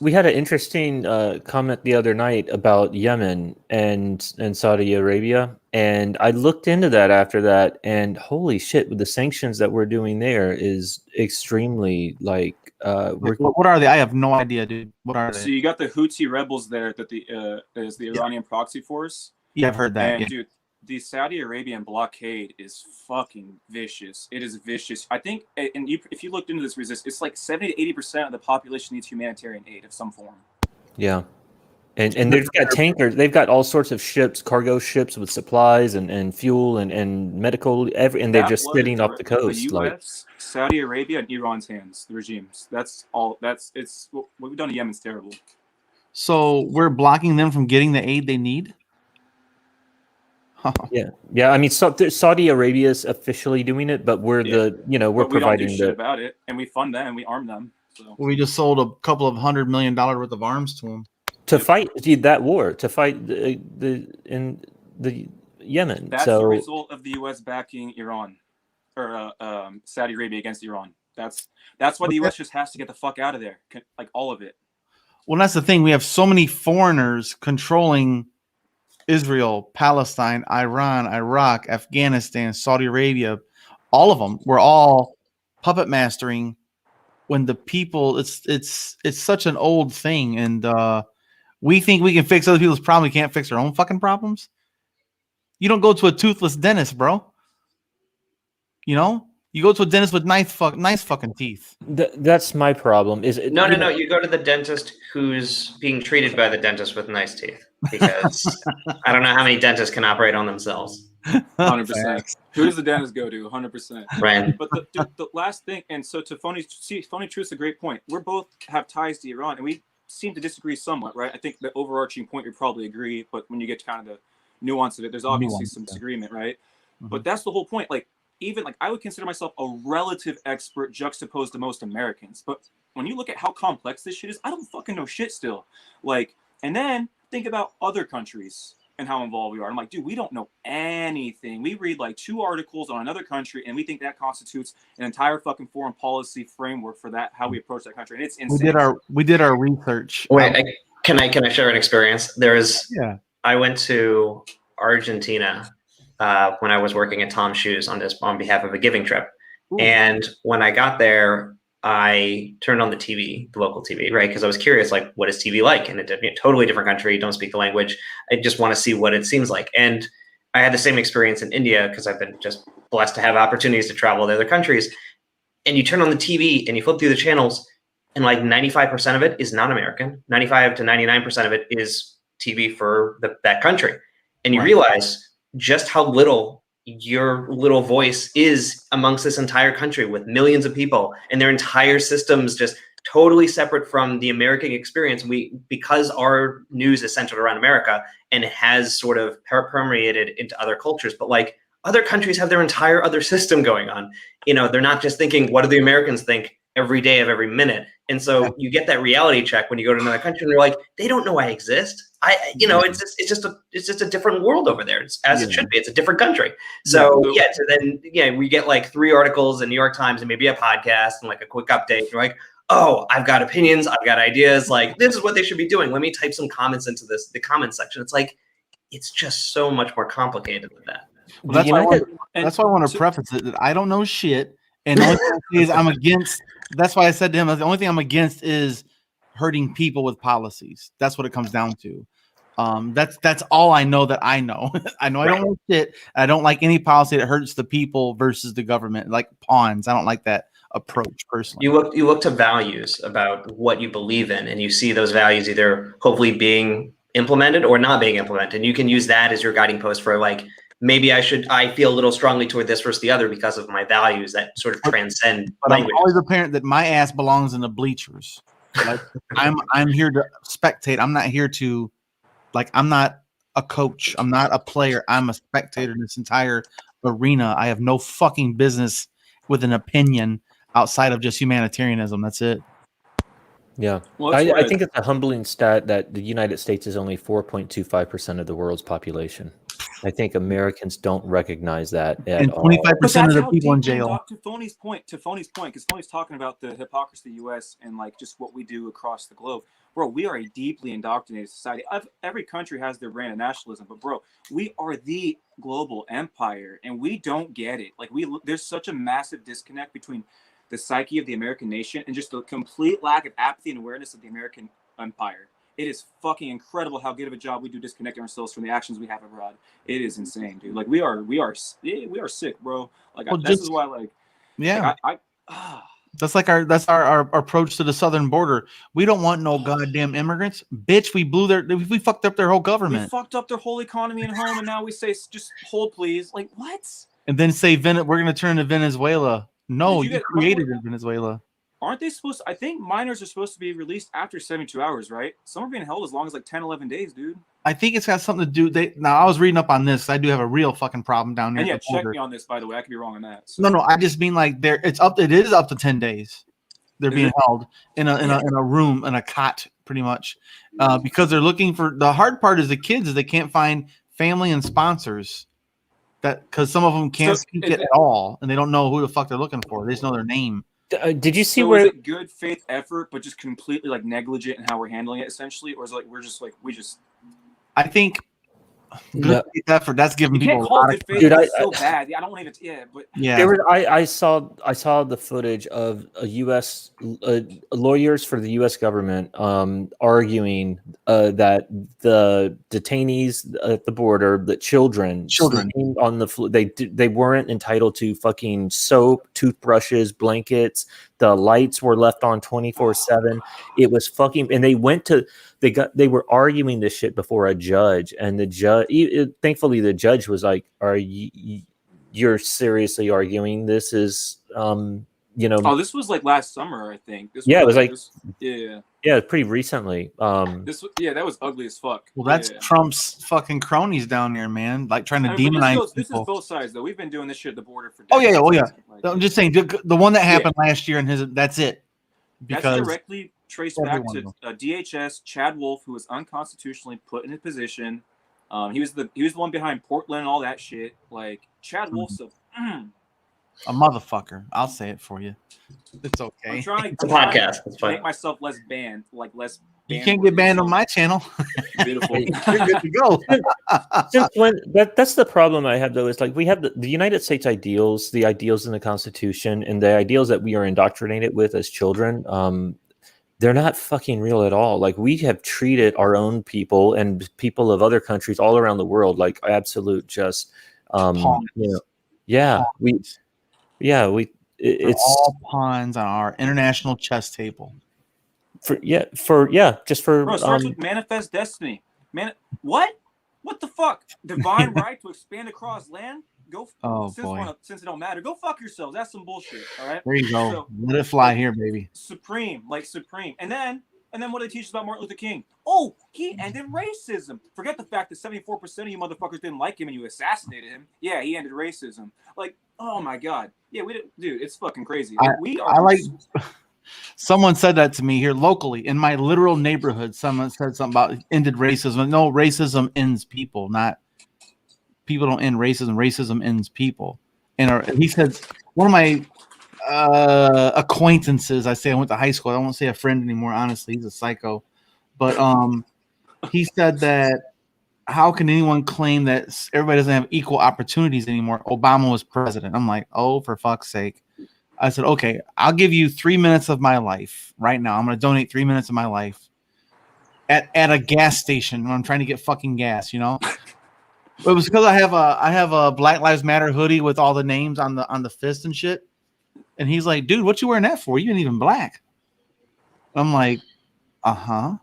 we had an interesting comment the other night about Yemen and Saudi Arabia, and I looked into that after that, and holy shit, with the sanctions that we're doing there is extremely like What are they? I have no idea, dude. What are So they? you got the Houthi rebels there that is the Iranian proxy force. Yeah, I've heard that. And Yeah. dude, the Saudi Arabian blockade is fucking vicious. It is vicious. I think, and if you looked into this resist, it's like 70 to 80% of the population needs humanitarian aid of some form. yeah. And they've got tankers. They've got all sorts of ships, cargo ships with supplies and fuel and medical, and they're That just was sitting off the coast. The U.S., Saudi Arabia, and Iran's hands, the regimes. That's all. It's what we've done to Yemen's terrible. So we're blocking them from getting the aid they need. Yeah. I mean, Saudi Arabia is officially doing it, but we're we're but we don't providing do shit about it, and we fund them and we arm them. So We just sold a couple of $100 million worth of arms to them to fight that war, to fight in the Yemen. that's so the result of the U.S. backing Iran or Saudi Arabia against Iran. That's why the U.S. just has to get the fuck out of there, like all of it. Well, that's the thing. We have so many foreigners controlling Israel, Palestine, Iran, Iraq, Afghanistan, Saudi Arabia, all of them. We're all puppet mastering when the people. It's such an old thing, and we think we can fix other people's problems. We can't fix our own fucking problems. You don't go to a toothless dentist, bro. You know, you go to a dentist with nice fucking teeth. that's my problem. No. You go to the dentist who's being treated by the dentist with nice teeth, because I don't know how many dentists can operate on themselves. 100%. Who does the dentist go to? 100%. Right. But the last thing, and so to Phony Truth's a great point. We're both have ties to Iran, and we seem to disagree somewhat, right? I think the overarching point we probably agree, but when you get to kind of the nuance of it, there's obviously some disagreement, right? Mm-hmm. But that's the whole point. Like, even like I would consider myself a relative expert juxtaposed to most Americans. But when you look at how complex this shit is, I don't fucking know shit still. Like, and then think about other countries and how involved we are. I'm like, dude, we don't know anything. We read like 2 articles on another country, and we think that constitutes an entire fucking foreign policy framework for that, how we approach that country. And it's insane. We did our research. Wait, can I share an experience? I went to Argentina when I was working at Tom's Shoes on behalf of a giving trip. Ooh. And when I got there, I turned on the TV, the local TV, right? Because I was curious, like, what is TV like? And a totally different country, don't speak the language. I just want to see what it seems like. And I had the same experience in India because I've been just blessed to have opportunities to travel to other countries. And you turn on the TV and you flip through the channels, and like 95% of it is non-American. 95 to 99% of it is TV for that country. And you realize just how little your little voice is amongst this entire country with millions of people, and their entire systems just totally separate from the American experience. Because our news is centered around America, and it has sort of permeated into other cultures, but like other countries have their entire other system going on. You know, they're not just thinking, what do the Americans think every day of every minute? And so you get that reality check when you go to another country and you're like, they don't know I exist. It's just a different world over there. It's as it should be. It's a different country. So we get like 3 articles in New York Times and maybe a podcast and like a quick update. You're like, oh, I've got opinions. I've got ideas. Like, this is what they should be doing. Let me type some comments into the comment section. It's like, it's just so much more complicated than that. Well, that's why I want to preface it that I don't know shit. And the only thing is I'm against. That's why I said to him, the only thing I'm against is hurting people with policies. That's what it comes down to. That's all I know that I know. I know I don't know shit. I don't like any policy that hurts the people versus the government, like pawns. I don't like that approach personally. You look to values about what you believe in, and you see those values either hopefully being implemented or not being implemented. And you can use that as your guiding post for like, maybe I feel a little strongly toward this versus the other because of my values that sort of transcend language. I'm always a parent that my ass belongs in the bleachers. Like, I'm here to spectate. I'm not here to, like, I'm not a coach. I'm not a player. I'm a spectator in this entire arena. I have no fucking business with an opinion outside of just humanitarianism. That's it. Yeah, Well, that's I why think it's a humbling stat that the United States is only 4.25% of the world's population. I think Americans don't recognize that at And all. 25% of that's the how people in deeply jail. to Phony's point, because Phony's talking about the hypocrisy of the U.S. and like just what we do across the globe. Bro, we are a deeply indoctrinated society. Every country has their brand of nationalism, but bro, we are the global empire, and we don't get it. Like there's such a massive disconnect between the psyche of the American nation and just the complete lack of apathy and awareness of the American empire. It is fucking incredible how good of a job we do disconnecting ourselves from the actions we have abroad. It is insane, dude. Like we are sick, bro. Like Well, this is why, like, Yeah. like, That's like our approach to the southern border. We don't want no goddamn immigrants. Bitch, we fucked up their whole we government. fucked up their whole economy and home, and now we say just hold, please. Like what? And then say we're gonna turn to Venezuela. No, Did you created in Venezuela. Aren't they supposed to, I think minors are supposed to be released after 72 hours, right? Some are being held as long as like 10, 11 days, dude. I think it's got something to do. Now I was reading up on this. I do have a real fucking problem down there. And yeah, at the check border. me on this, by the way. I could be wrong on that. So. No, I just mean like it is up to 10 days. They're being held in a room, in a cot, pretty much, because they're looking for. The hard part is the kids is they can't find family and sponsors. That because some of them can't speak it at all, and they don't know who the fuck they're looking for. They just know their name. Did you see where? Is it good faith effort, but just completely like negligent in how we're handling it, essentially, or is it like we just? I think good faith effort. That's giving people a lot of. Dude, it's so bad. I don't want to even. But yeah, I saw the footage of a U.S. Lawyers for the U.S. government arguing that the detainees at the border, the children on the floor, they weren't entitled to fucking soap, toothbrushes, blankets. The lights were left on 24/7. It was fucking, and they were arguing this shit before a judge, and the judge, thankfully, the judge was like, "Are you're seriously arguing this is Oh, this was like last summer, I think. It was like pretty recently. That was ugly as fuck. Well, that's Trump's fucking cronies down there, man. Like trying to demonize this people. is both sides, though. We've been doing this shit at the border for decades. Oh yeah. I'm just saying the one that happened last year, and that's it. Because that's directly traced back to DHS Chad Wolf, who was unconstitutionally put in a position. He was the one behind Portland and all that shit. Like Chad Wolf's a motherfucker. I'll say it for you. It's okay. It's a podcast. It's make myself less banned. You can't get banned on my channel. Beautiful. You're good to go. Since when? That's the problem I have, though. Is like we have the United States ideals, the ideals in the Constitution, and the ideals that we are indoctrinated with as children. They're not fucking real at all. Like we have treated our own people and people of other countries all around the world like absolute just it's all pawns on our international chess table. Bro, starts with manifest destiny. What the fuck? Divine right to expand across land? Go. Since it don't matter, go fuck yourselves. That's some bullshit. All right. There you go. Let it fly here, baby. Supreme. And then what they teach us about Martin Luther King? Oh, he ended racism. Forget the fact that 74% of you motherfuckers didn't like him and you assassinated him. Yeah, he ended racism. Like, oh my god. Yeah, dude, it's fucking crazy. Someone said that to me here locally in my literal neighborhood. Someone said something about ended racism. No, racism ends people, not people don't end racism. Racism ends people. And he said, one of my acquaintances, I went to high school. I won't say a friend anymore. Honestly, he's a psycho. But he said that how can anyone claim that everybody doesn't have equal opportunities anymore? Obama was president. I'm like, oh, for fuck's sake. I said, okay, I'll give you 3 minutes of my life right now. I'm going to donate 3 minutes of my life at a gas station when I'm trying to get fucking gas, you know? But it was because I have a Black Lives Matter hoodie with all the names on the fist and shit. And he's like, dude, what you wearing that for? You ain't even black. I'm like, uh-huh.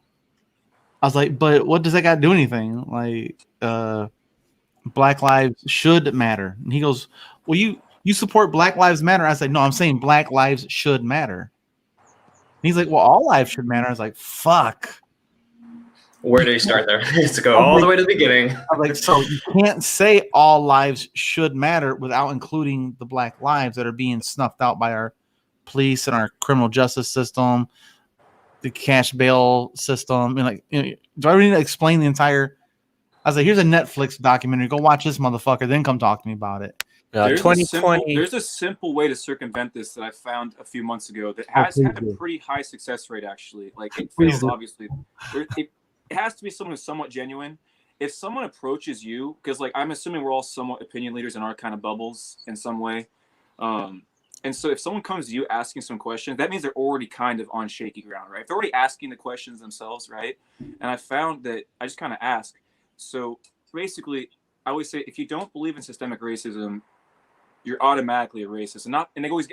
I was like, but what does that got to do anything? Like, Black lives should matter. And he goes, well, you support Black Lives Matter. I said, no, I'm saying Black lives should matter. And he's like, well, all lives should matter. I was like, fuck. Where do you start there? It's to go all the way to the beginning. I'm like, so you can't say all lives should matter without including the Black lives that are being snuffed out by our police and our criminal justice system. the cash bail system, and like, do I really need to explain the entire? I was like, here's a Netflix documentary. Go watch this motherfucker, then come talk to me about it. There's a simple way to circumvent this that I found a few months ago that has had a pretty high success rate, actually. Like, it fails, obviously. It has to be someone who's somewhat genuine. If someone approaches you, because, like, I'm assuming we're all somewhat opinion leaders in our kind of bubbles in some way. And so if someone comes to you asking some questions, that means they're already kind of on shaky ground, right? If they're already asking the questions themselves, right? And I found that I just kind of ask. So basically, I always say, if you don't believe in systemic racism, you're automatically a racist. And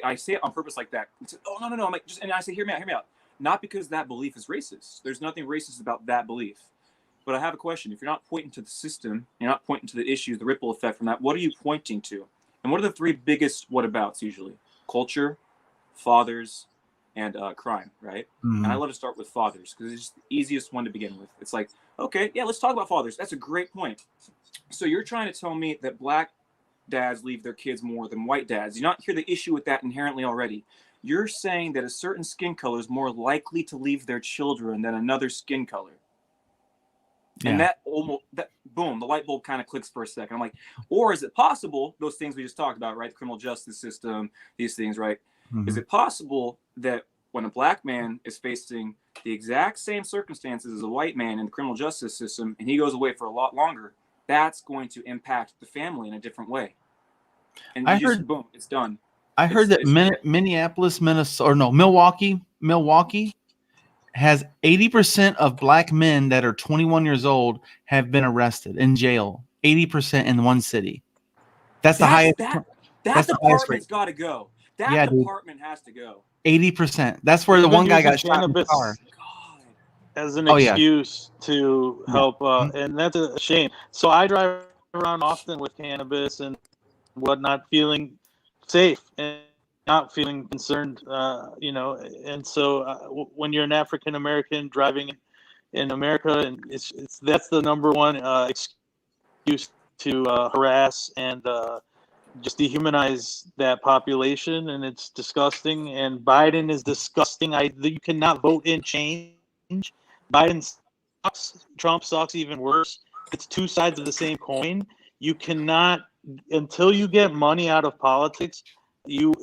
I say it on purpose like that. Say, oh, no. I'm like, and I say, hear me out. Not because that belief is racist. There's nothing racist about that belief. But I have a question. If you're not pointing to the system, you're not pointing to the issues, the ripple effect from that, what are you pointing to? And what are the three biggest whatabouts usually? Culture, fathers, and crime, right? And I love to start with fathers because it's just the easiest one to begin with. It's like, okay, yeah, let's talk about fathers. That's a great point. So you're trying to tell me that black dads leave their kids more than white dads. You not hear the issue with that inherently already. You're saying that a certain skin color is more likely to leave their children than another skin color. And that boom, the light bulb kind of clicks for a second. I'm like, or is it possible, those things we just talked about, right? The criminal justice system, these things, right? Is it possible that when a black man is facing the exact same circumstances as a white man in the criminal justice system, and he goes away for a lot longer, that's going to impact the family in a different way? And boom, it's done. I heard that Minneapolis, Milwaukee has 80% of black men that are 21 years old have been arrested in jail. 80% in one city. That's the highest. That department's got to go. That department has to go. 80%. That's where the one guy got shot in the car. As an excuse to help, and that's a shame. So I drive around often with cannabis and whatnot, feeling safe and not feeling concerned, and so when you're an African American driving in America, and that's the number one excuse to harass and just dehumanize that population, and it's disgusting. And Biden is disgusting. You cannot vote in change. Biden sucks. Trump sucks even worse. It's two sides of the same coin. You cannot, until you get money out of politics, it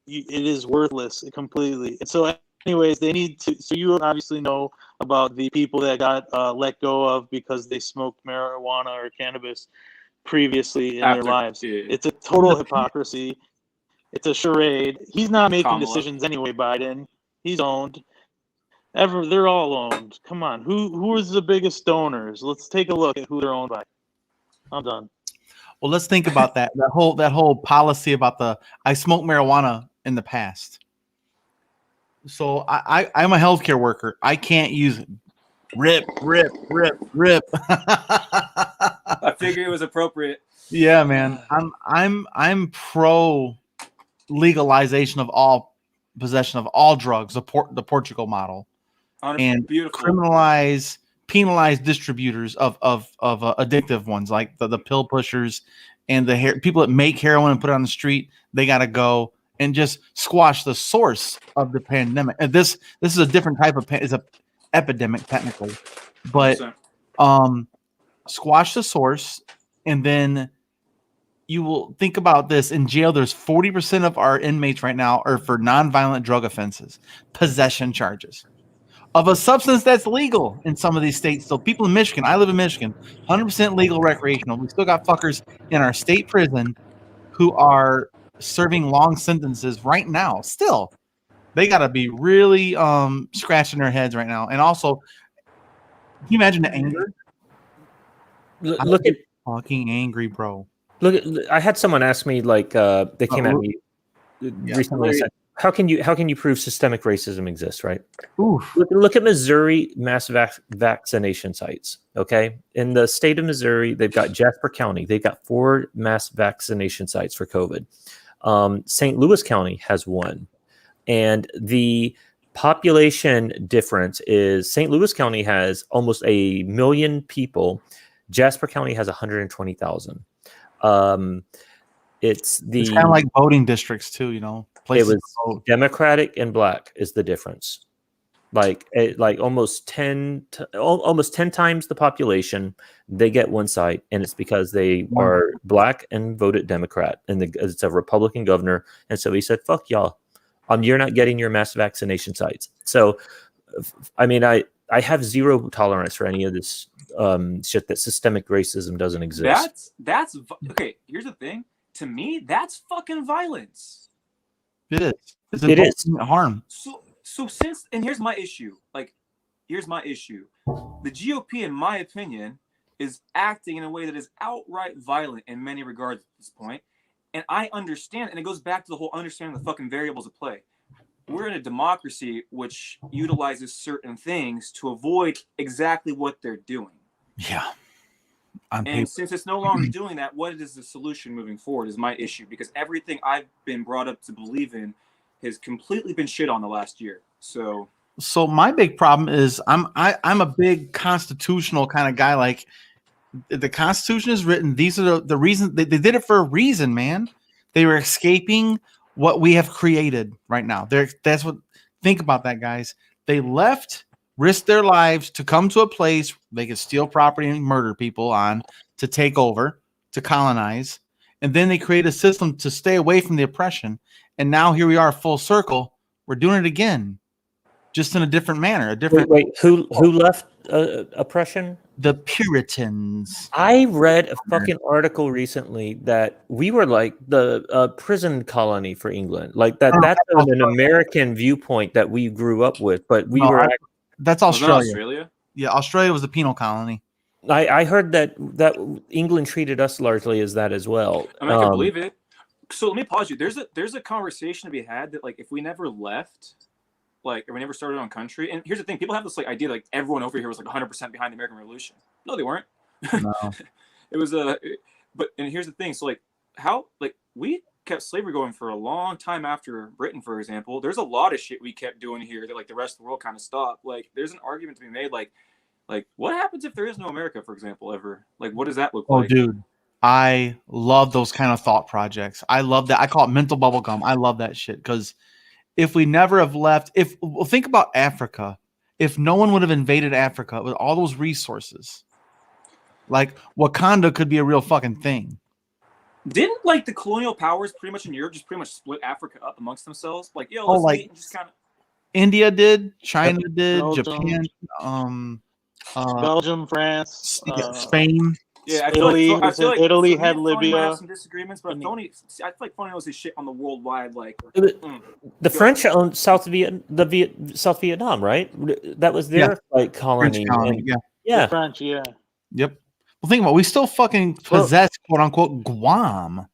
is worthless completely. And so anyways, they need to, so you obviously know about the people that got let go of because they smoked marijuana or cannabis previously in their lives. It's a total hypocrisy. It's a charade. He's not making decisions anyway, Biden. He's owned. They're all owned. Come on. Who is the biggest donors? Let's take a look at who they're owned by. I'm done. Well, let's think about that whole policy about I smoked marijuana in the past. So I'm a healthcare worker. I can't use it. Rip. I figured it was appropriate. Yeah, man. I'm pro legalization of all possession of all drugs, the Portugal model, and penalize distributors of addictive ones like the pill pushers and the people that make heroin and put it on the street. They got to go and just squash the source of the pandemic. And this is a different type of it's a epidemic technically, but 100%. Squash the source, and then you will think about this. In jail, there's 40% of our inmates right now are for nonviolent drug offenses, possession charges of a substance that's legal in some of these states. So people in Michigan, I live in Michigan, 100% legal recreational. We still got fuckers in our state prison who are serving long sentences right now. Still, they got to be really scratching their heads right now. And also, can you imagine the anger? Look at fucking angry, bro. I had someone ask me, like, they came at me recently and said, how can you prove systemic racism exists, right? Look at Missouri mass vaccination sites. Okay, in the state of Missouri, they've got Jasper County. They've got 4 mass vaccination sites for COVID. St. Louis County has 1, and the population difference is St. Louis County has almost 1 million people. Jasper County has 120,000. It's kind of like voting districts too, It was Democratic and black is the difference. like almost 10 times the population. They get one site, and it's because they are black and voted Democrat, and it's a Republican governor, and so he said, "Fuck y'all, you're not getting your mass vaccination sites." So, I mean, I have zero tolerance for any of this shit that systemic racism doesn't exist. That's okay. Here's the thing. To me, that's fucking violence. It is. It is harm. So since, and here's my issue. Here's my issue. The GOP, in my opinion, is acting in a way that is outright violent in many regards at this point. And I understand, and it goes back to the whole understanding the fucking variables at play. We're in a democracy which utilizes certain things to avoid exactly what they're doing. Yeah. And since it's no longer doing that, what is the solution moving forward is my issue, because everything I've been brought up to believe in has completely been shit on the last year. So my big problem is I'm a big constitutional kind of guy. Like, the Constitution is written. These are the reasons they did it for a reason, man. They were escaping what we have created right now. Think about that, guys. They left, risked their lives to come to a place they could steal property and murder people on, to take over, to colonize. And then they create a system to stay away from the oppression. And now here we are, full circle. We're doing it again, just in a different manner. Wait, who left oppression? The Puritans. I read a fucking article recently that we were like the prison colony for England. Like that's an American viewpoint that we grew up with, but we were. That's Australia. Yeah, Australia was a penal colony. I heard that England treated us largely as that as well. I mean, I can believe it. So let me pause you. There's a conversation to be had that, like, if we never left, like, or we never started on country. And here's the thing: people have this like idea like everyone over here was like 100% behind the American Revolution. No, they weren't. No. It was and here's the thing: so we kept slavery going for a long time after Britain, for example. There's a lot of shit we kept doing here that like the rest of the world kind of stopped. Like, there's an argument to be made, like what happens if there is no America, for example, ever? Like, what does that look like? Oh, dude, I love those kind of thought projects. I love that. I call it mental bubble gum. I love that shit, because if we never have left, think about Africa, if no one would have invaded Africa with all those resources, like, Wakanda could be a real fucking thing. Didn't like the colonial powers pretty much in Europe just pretty much split Africa up amongst themselves? Like, yo, let's meet and just kind of. India did, China did, Belgium. Japan, Belgium, France, Spain. Yeah, I Italy. feel like Italy for had me and Tony might Libya. have some disagreements, but I feel like Tony knows his shit on the worldwide. Like, the French owned South Vietnam, right? That was their like colony. The French, yeah. Yep. Well, think about it. We still fucking possess, quote unquote, Guam.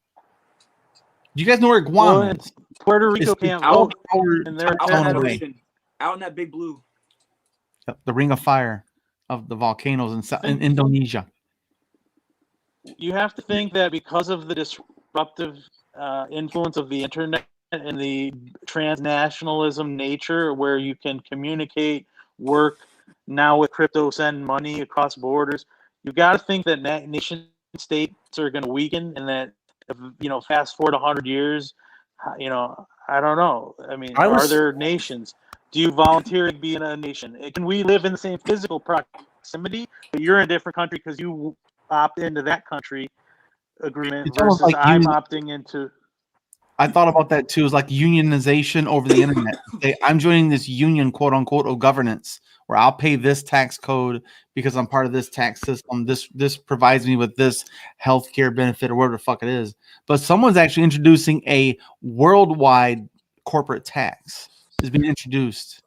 Do you guys know where Guam is? Puerto Rico can't vote, and they're out in that big blue. Yep, the Ring of Fire of the volcanoes in Indonesia. You have to think that because of the disruptive influence of the internet and the transnationalism nature, where you can communicate, work, now with crypto, send money across borders, you got to think that nation states are going to weaken, and that, fast forward 100 years, I don't know. I mean, are there nations? Do you volunteer to be in a nation? Can we live in the same physical proximity, but you're in a different country because you opt into that country agreement versus like I'm opting into. I thought about that too. It's like unionization over the internet. I'm joining this union, quote unquote, of governance, where I'll pay this tax code because I'm part of this tax system. This provides me with this healthcare benefit or whatever the fuck it is. But someone's actually introducing a worldwide corporate tax. Is being introduced.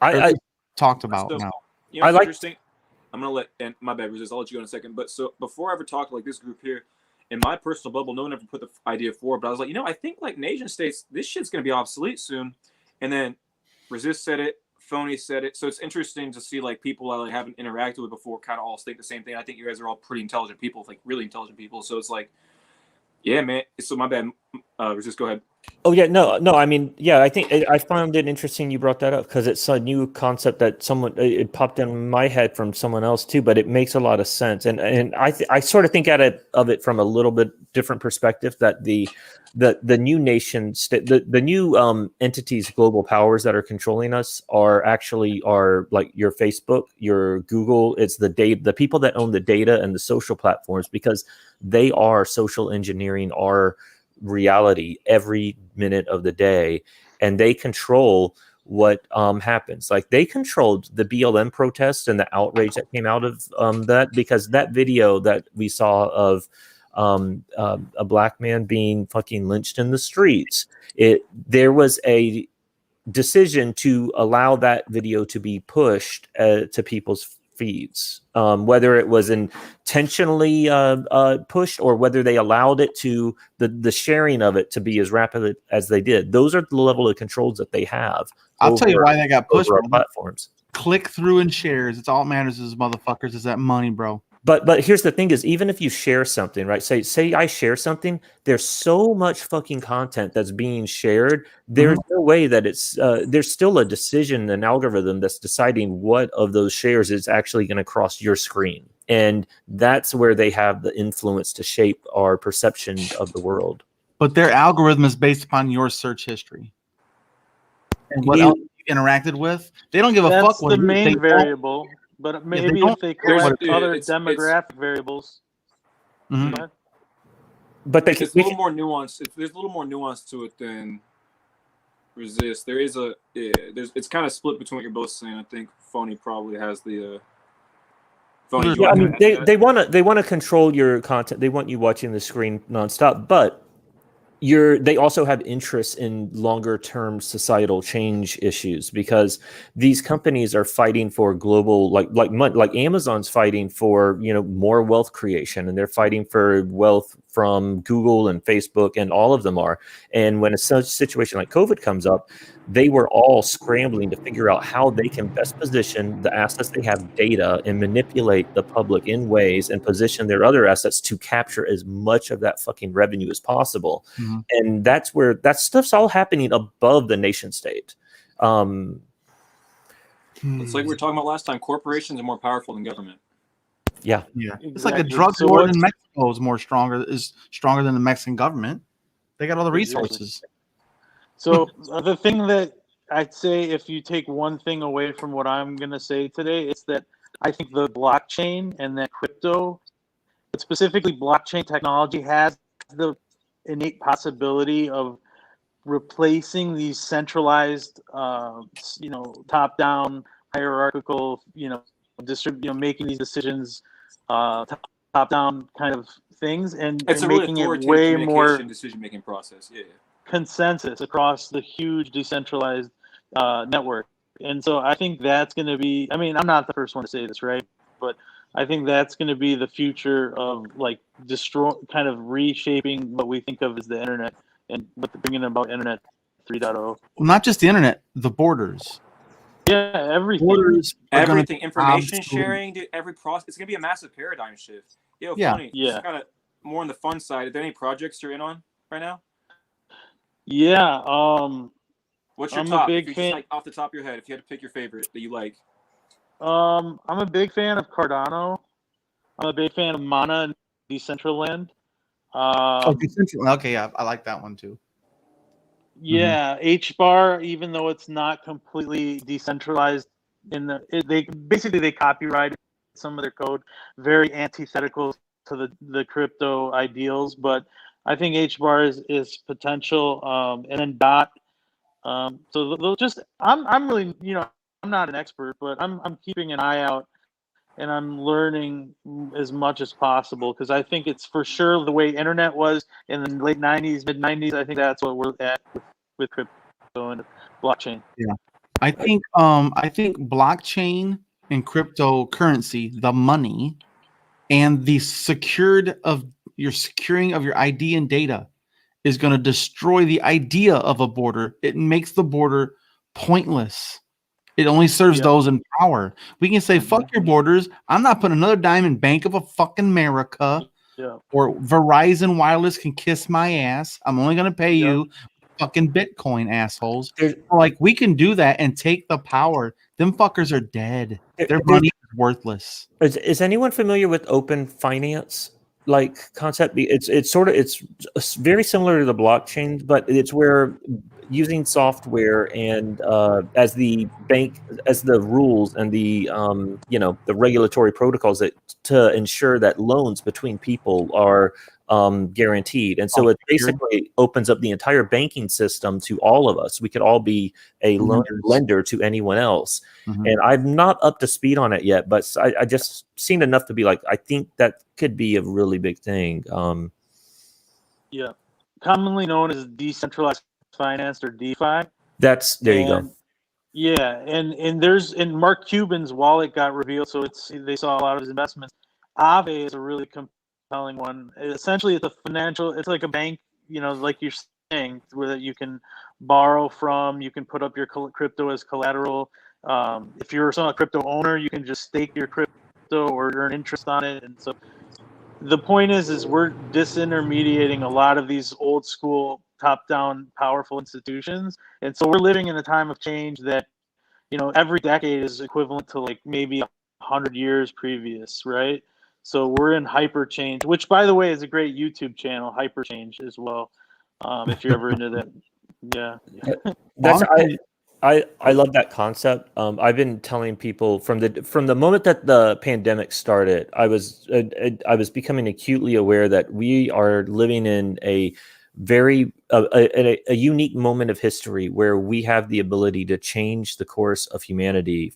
I talked about now. I like. Interesting. I'm gonna let my bad, Resist. I'll let you go in a second. But so before I ever talked like this group here, in my personal bubble, no one ever put the idea forward. But I was like, I think like nation states, this shit's gonna be obsolete soon. And then Resist said it, Phony said it. So it's interesting to see like people I haven't interacted with before kind of all think the same thing. I think you guys are all pretty intelligent people, like really intelligent people. So it's like, yeah, man. So my bad, Resist. Go ahead. Oh yeah, no. I mean, yeah, I think I found it interesting you brought that up because it's a new concept that it popped in my head from someone else too, but it makes a lot of sense. And I sort of think of it from a little bit different perspective that the new nation state, the new entities, global powers that are controlling us are like your Facebook, your Google. It's the people that own the data and the social platforms, because they are social engineering our reality every minute of the day, and they control what happens. Like they controlled the BLM protests and the outrage that came out of that, because that video that we saw of a black man being fucking lynched in the streets, there was a decision to allow that video to be pushed to people's feeds, whether it was intentionally pushed or whether they allowed it to the sharing of it to be as rapid as they did. Those are the level of controls that they have. I'll tell you why they got pushed. Over our platforms. Click through and shares. It's all that matters is motherfuckers is that money, bro. But here's the thing: is even if you share something, right? Say I share something, there's so much fucking content that's being shared. There's no way that it's there's still a decision, an algorithm that's deciding what of those shares is actually going to cross your screen, and that's where they have the influence to shape our perception of the world. But their algorithm is based upon your search history and what else you interacted with. They don't give a fuck. That's the main variable. But maybe if they collect other demographic variables. Mm-hmm. But it's a little more nuanced. There's a little more nuance to it than resist. There is it's kind of split between what you're both saying. I think Phony probably has the Phony. Yeah, I mean they want to control your content. They want you watching the screen nonstop, but they also have interests in longer term societal change issues, because these companies are fighting for global, like Amazon's fighting for more wealth creation, and they're fighting for wealth from Google and Facebook, and all of them are. And when a such situation like COVID comes up, they were all scrambling to figure out how they can best position the assets they have, data, and manipulate the public in ways and position their other assets to capture as much of that fucking revenue as possible. Mm-hmm. And that's where that stuff's all happening above the nation state. It's like we were talking about last time. Corporations are more powerful than government. Yeah. Exactly. It's like a drug lord in Mexico is stronger than the Mexican government. They got all the resources. So the thing that I'd say, if you take one thing away from what I'm going to say today, it's that I think the blockchain and that crypto, but specifically blockchain technology, has the innate possibility of replacing these centralized, top-down, hierarchical, making these decisions, top-down kind of things, and making it way more decision-making process. Yeah. Consensus across the huge decentralized network. And so I think that's going to be, I mean, I'm not the first one to say this, right? But I think that's going to be the future of kind of reshaping what we think of as the internet, and what the bringing about internet 3.0. Well, not just the internet, the borders. Yeah, everything. Borders, everything, information sharing, dude, every process. It's going to be a massive paradigm shift. Funny. Just kind of more on the fun side. Are there any projects you're in on right now? Yeah. What's your I'm top? a big fan. Just, off the top of your head, if you had to pick your favorite that you like. I'm a big fan of Cardano. I'm a big fan of Mana and Decentraland. Okay, yeah, I like that one too. Yeah, HBAR, even though it's not completely decentralized, they copyrighted some of their code, very antithetical to the crypto ideals, but I think HBAR is potential, and then DOT. So they'll just, I'm really, I'm not an expert, but I'm keeping an eye out, and I'm learning as much as possible, because I think it's for sure the way internet was in the late 90s, mid 90s. I think that's what we're at with crypto and blockchain. Yeah, I think blockchain and cryptocurrency, the money, and the securing of your ID and data is going to destroy the idea of a border. It makes the border pointless. It only serves those in power. We can say, fuck your borders. I'm not putting another dime in Bank of a fucking America. Yeah. Or Verizon Wireless can kiss my ass. I'm only going to pay you fucking Bitcoin, assholes. There's- Like, we can do that and take the power. Them fuckers are dead. Their money is worthless. Is anyone familiar with open finance like concept? It's very similar to the blockchain, but it's where using software and as the rules and the the regulatory protocols to ensure that loans between people are guaranteed, and so it basically opens up the entire banking system to all of us. We could all be a lender to anyone else. And I'm not up to speed on it yet, but I just seen enough to be like, I think that could be a really big thing. Yeah, commonly known as decentralized finance or DeFi. There you go. Yeah, and Mark Cuban's wallet got revealed, so they saw a lot of his investments. Aave is a really compelling one. Essentially, it's like a bank, like you're saying, where you can borrow from, you can put up your crypto as collateral. If you're a crypto owner, you can just stake your crypto or earn interest on it. And so the point is we're disintermediating a lot of these old school top-down powerful institutions. And so we're living in a time of change that, every decade is equivalent to like maybe 100 years previous, right? So we're in hyper change, which, by the way, is a great YouTube channel, Hyper Change, as well. If you're ever into that. Yeah. I love that concept. I've been telling people from the moment that the pandemic started, I was becoming acutely aware that we are living in a very a unique moment of history where we have the ability to change the course of humanity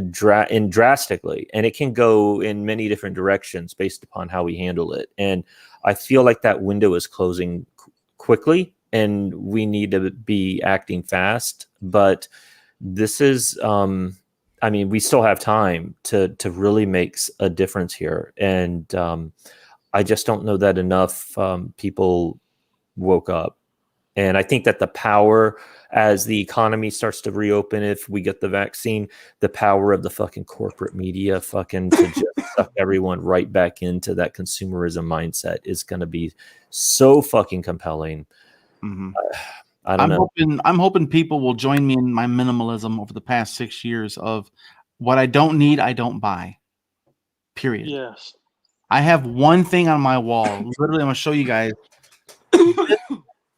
drastically, and it can go in many different directions based upon how we handle it. And I feel like that window is closing quickly, and we need to be acting fast. But this is, we still have time to really make a difference here. And I just don't know that enough people woke up. And I think that the power, as the economy starts to reopen, if we get the vaccine, the power of the fucking corporate media to just suck everyone right back into that consumerism mindset is going to be so fucking compelling. I don't know. I'm hoping people will join me in my minimalism over the past 6 years of what I don't need, I don't buy. Period. Yes. I have one thing on my wall. Literally, I'm going to show you guys.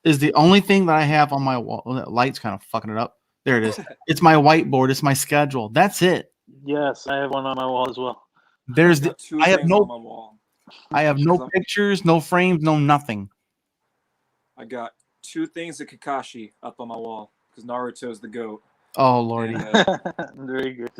This is the only thing that I have on my wall. Oh, that light's kind of fucking it up. There it is. It's my whiteboard. It's my schedule. That's it. Yes, I have one on my wall as well. I have no on my wall. I have no pictures, no frames, no nothing. I got 2 things of Kakashi up on my wall because Naruto's the GOAT. Oh, Lordy. Very good.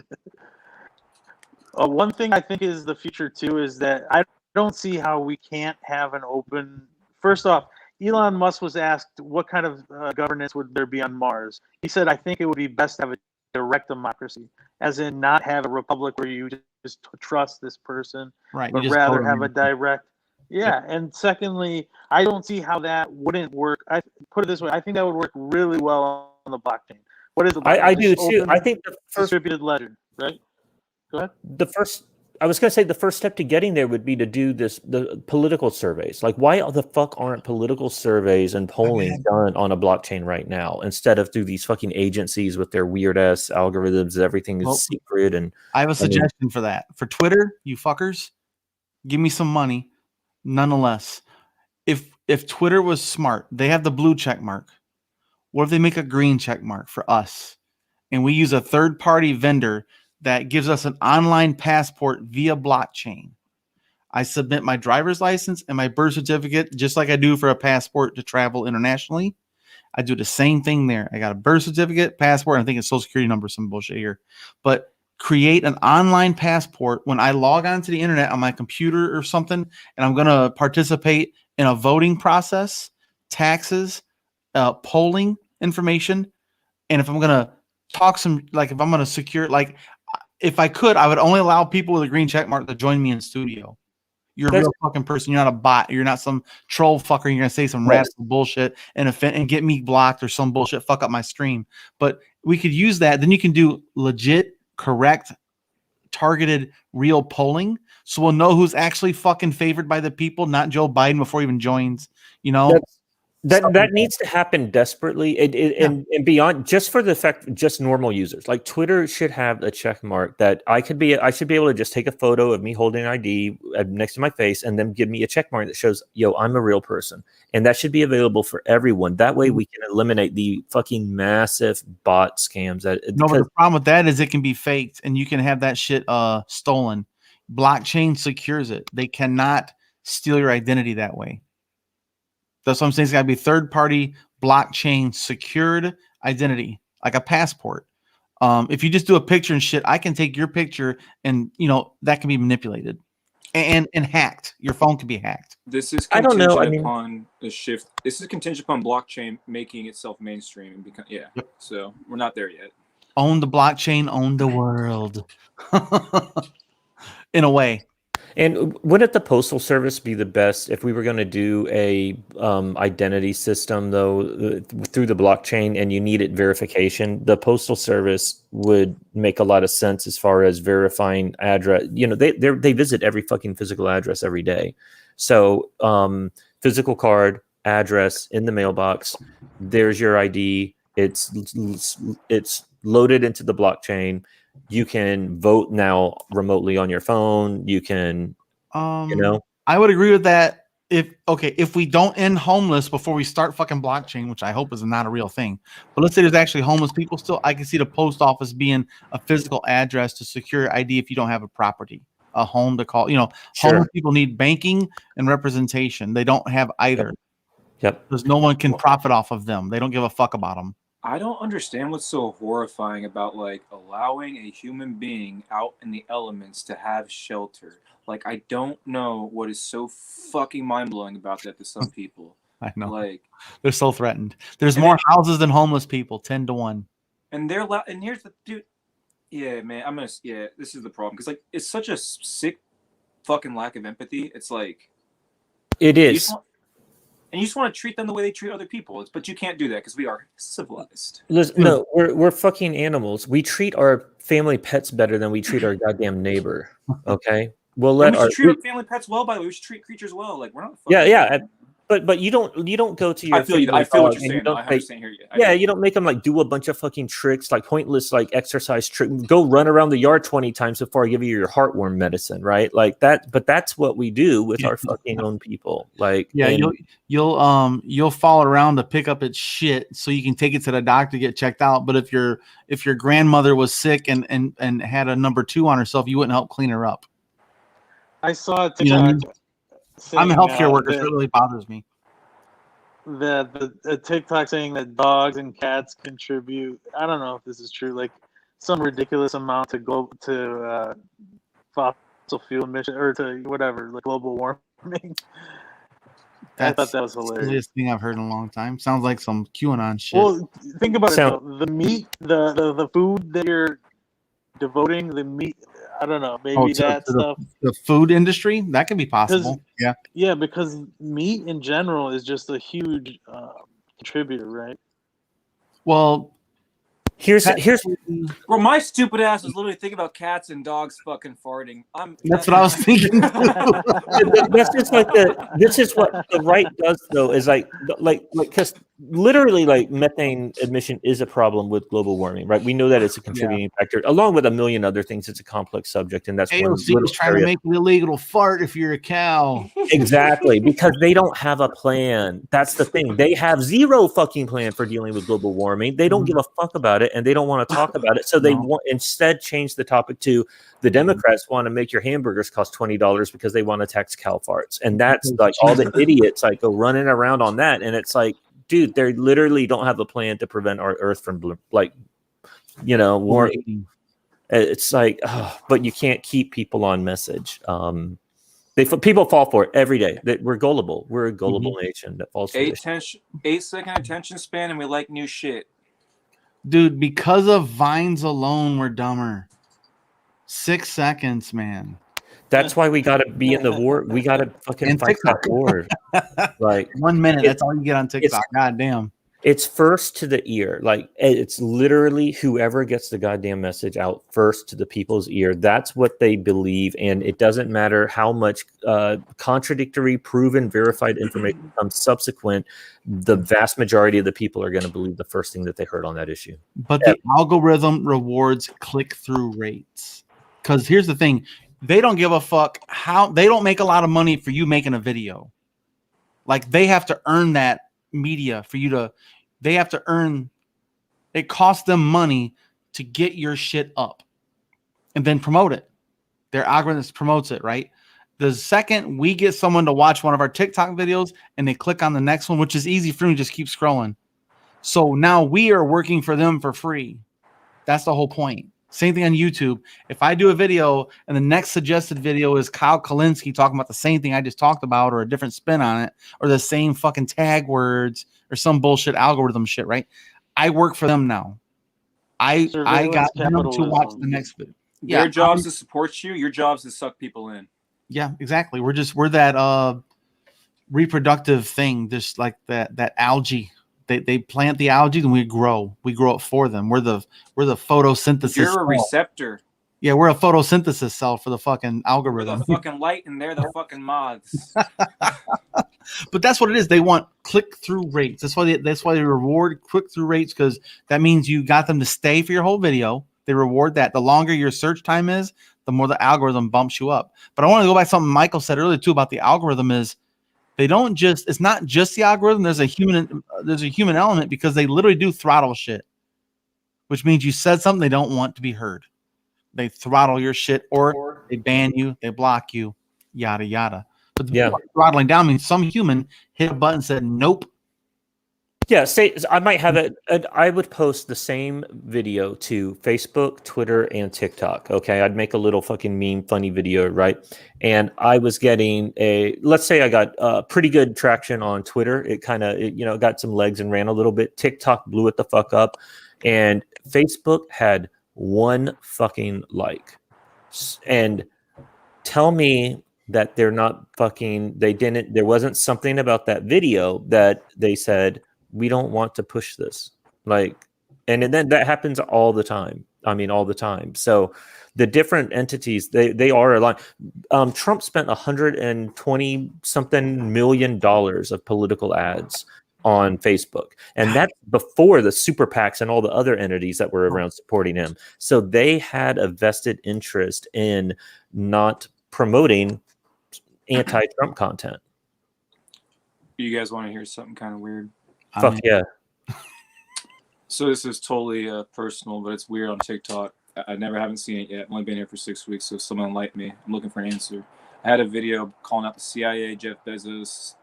One thing I think is the future, too, is that I don't see how we can't have an open... First off, Elon Musk was asked what kind of governance would there be on Mars. He said, I think it would be best to have a direct democracy, as in not have a republic where you just trust this person, right? But rather have a direct... Yeah, and secondly, I don't see how that wouldn't work. I put it this way: I think that would work really well on the blockchain. What is the blockchain? I do too. I think the first distributed ledger, right? Go ahead. I was going to say the first step to getting there would be to do the political surveys. Like, why the fuck aren't political surveys and polling done on a blockchain right now instead of through these fucking agencies with their weird ass algorithms? Everything is secret. And I have a suggestion for that. For Twitter, you fuckers, give me some money. Nonetheless, if Twitter was smart, they have the blue check mark. What if they make a green check mark for us, and we use a third-party vendor that gives us an online passport via blockchain? I submit my driver's license and my birth certificate just like I do for a passport to travel internationally. I do the same thing there. I got a birth certificate, passport, and I think it's social security number, some bullshit here. But create an online passport when I log onto the internet on my computer or something, and I'm going to participate in a voting process, taxes, polling information. And if I'm going to talk if I'm going to secure, if I could, I would only allow people with a green check mark to join me in studio. You're a real fucking person. You're not a bot. You're not some troll fucker. You're going to say some radical bullshit and get me blocked or some bullshit, fuck up my stream. But we could use that. Then you can do legit, correct, targeted, real polling. So we'll know who's actually fucking favored by the people, not Joe Biden before he even joins. That needs to happen desperately, and beyond, just for the fact, just normal users. Like Twitter should have a check mark that I should be able to just take a photo of me holding an ID next to my face, and then give me a check mark that shows, yo, I'm a real person, and that should be available for everyone. That way, we can eliminate the fucking massive bot scams. But the problem with that is it can be faked, and you can have that shit stolen. Blockchain secures it. They cannot steal your identity that way. That's what I'm saying. It's got to be third-party blockchain secured identity, like a passport. If you just do a picture and shit, I can take your picture and that can be manipulated and hacked. Your phone can be hacked. This is I don't know. upon the shift. This is contingent upon blockchain making itself mainstream and become Yep. So we're not there yet. Own the blockchain, own the world. In a way. And wouldn't the Postal Service be the best if we were going to do a identity system, though, through the blockchain, and you needed verification? The Postal Service would make a lot of sense as far as verifying address. They visit every fucking physical address every day. So physical card, address in the mailbox. There's your ID. It's loaded into the blockchain. You can vote now remotely on your phone. You can, I would agree with that. If we don't end homeless before we start fucking blockchain, which I hope is not a real thing, but let's say there's actually homeless people still, I can see the post office being a physical address to secure ID if you don't have a property, a home to call. Homeless people need banking and representation. They don't have either. Yep. Because no one can profit off of them. They don't give a fuck about them. I don't understand what's so horrifying about allowing a human being out in the elements to have shelter. I don't know what is so fucking mind-blowing about that to some people. I know. They're so threatened. There's more houses than homeless people, 10 to 1. And they're and here's the dude. Yeah, man, this is the problem because it's such a sick fucking lack of empathy. It's it is. And you just want to treat them the way they treat other people. But you can't do that because we are civilized. Listen, no, we're fucking animals. We treat our family pets better than we treat our goddamn neighbor. Okay? We should treat our family pets well, by the way. We should treat creatures well. We're not fucking... Yeah. But you don't go to your. I feel what you're saying. I understand here. You don't make them do a bunch of fucking tricks, pointless exercise trick. Go run around the yard 20 times before I give you your heartworm medicine, right? That. But that's what we do with our fucking own people. You'll follow it around to pick up its shit so you can take it to the doctor to get checked out. But if your grandmother was sick and had a number 2 on herself, you wouldn't help clean her up. I saw a TikTok. I'm a healthcare worker, so it really bothers me. The TikTok saying that dogs and cats contribute. I don't know if this is true. Some ridiculous amount to go to fossil fuel emission or to whatever, global warming. I thought that was hilarious. The silliest thing I've heard in a long time. Sounds like some QAnon shit. Well, think about it though. The meat, the food that you're devoting, the meat. I don't know. Maybe that stuff. The food industry, that can be possible. Yeah, because meat in general is just a huge contributor, right? Well, here's Well, my stupid ass was literally thinking about cats and dogs fucking farting. That's what I was thinking. That's just this is what the right does though, is because literally methane emission is a problem with global warming, right? We know that it's a contributing factor, along with a million other things. It's a complex subject, and that's AOC is trying to make it illegal to fart if you're a cow. Exactly, because they don't have a plan. That's the thing. They have zero fucking plan for dealing with global warming. They don't give a fuck about it, and they don't want to talk about it. So they want instead change the topic to the Democrats want to make your hamburgers cost $20 because they want to tax cow farts, and that's all the idiots go running around on that, and it's dude, they literally don't have a plan to prevent our Earth from warming. It's but you can't keep people on message. People fall for it every day. We're gullible. We're a gullible nation that falls for 8-second attention span, and we like new shit. Dude, because of Vines alone, we're dumber. 6 seconds, man. That's why we got to be in the war. We got to fucking fight that war. 1 minute. That's all you get on TikTok. God damn. It's first to the ear. Like it's literally whoever gets the goddamn message out first to the people's ear. That's what they believe. And it doesn't matter how much contradictory, proven, verified information comes subsequent. The vast majority of the people are going to believe the first thing that they heard on that issue. But the algorithm rewards click-through rates. Because here's the thing. They don't give a fuck how they don't make a lot of money for you making a video. Like they have to earn that media for you to, they have to earn, it costs them money to get your shit up and then promote it. Their algorithm promotes it, right? The second we get someone to watch one of our TikTok videos and they click on the next one, which is easy for me, just keep scrolling. So now we are working for them for free. That's the whole point. Same thing on YouTube. If I do a video and the next suggested video is Kyle Kalinske talking about the same thing I just talked about or a different spin on it or the same fucking tag words or some bullshit algorithm shit, right? I work for them now. I got them to watch the next video. Their job's to support you. Your job's to suck people in. Yeah, exactly. We're that reproductive thing, just like that algae. They plant the algae and we grow it for them. We're the photosynthesis. You're a receptor. Yeah, we're a photosynthesis cell for the fucking algorithm. We're the fucking light and they're the fucking moths. But that's what it is. They want click-through rates. That's why they reward click-through rates, because that means you got them to stay for your whole video. They reward that. The longer your search time is, the more the algorithm bumps you up. But I want to go back to something Michael said earlier too about the algorithm is they don't just, it's not just the algorithm. There's a human element, because they literally do throttle shit, which means you said something they don't want to be heard. They throttle your shit, or they ban you, they block you, yada, yada. But the throttling down means some human hit a button and said, nope. Yeah, say I might have it. I would post the same video to Facebook, Twitter, and TikTok. Okay, I'd make a little fucking meme, funny video, right? And I was getting let's say I got pretty good traction on Twitter. It kind of, got some legs and ran a little bit. TikTok blew it the fuck up, and Facebook had one fucking like. And tell me that they're not fucking. There wasn't something about that video that they said, we don't want to push this, and then that happens all the time. I mean, all the time. So the different entities, they are aligned. Trump spent $120 something million of political ads on Facebook, and that's before the super PACs and all the other entities that were around supporting him. So they had a vested interest in not promoting anti-Trump content. You guys want to hear something kind of weird? Fuck yeah. So this is totally personal, but it's weird on TikTok. I haven't seen it yet. I've only been here for 6 weeks, so if someone enlighten me. I'm looking for an answer. I had a video calling out the CIA, Jeff Bezos,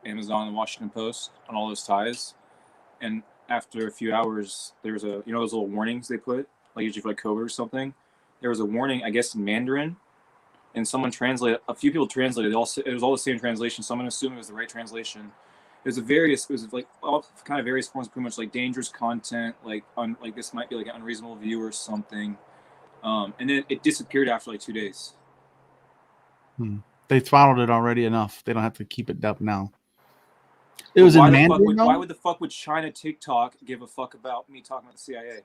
Amazon, and Washington Post on all those ties. And after a few hours, there was those little warnings they put, like usually for like COVID or something. There was a warning, I guess, in Mandarin, and someone translated. A few people translated. It was all the same translation. So I'm gonna assume it was the right translation. It was like all kind of various forms, pretty much like dangerous content, like this might be like an unreasonable view or something, and then it disappeared after like 2 days. They throttled it already enough. They don't have to keep it up now. It was in Mandarin. Why would the fuck would China TikTok give a fuck about me talking about the CIA?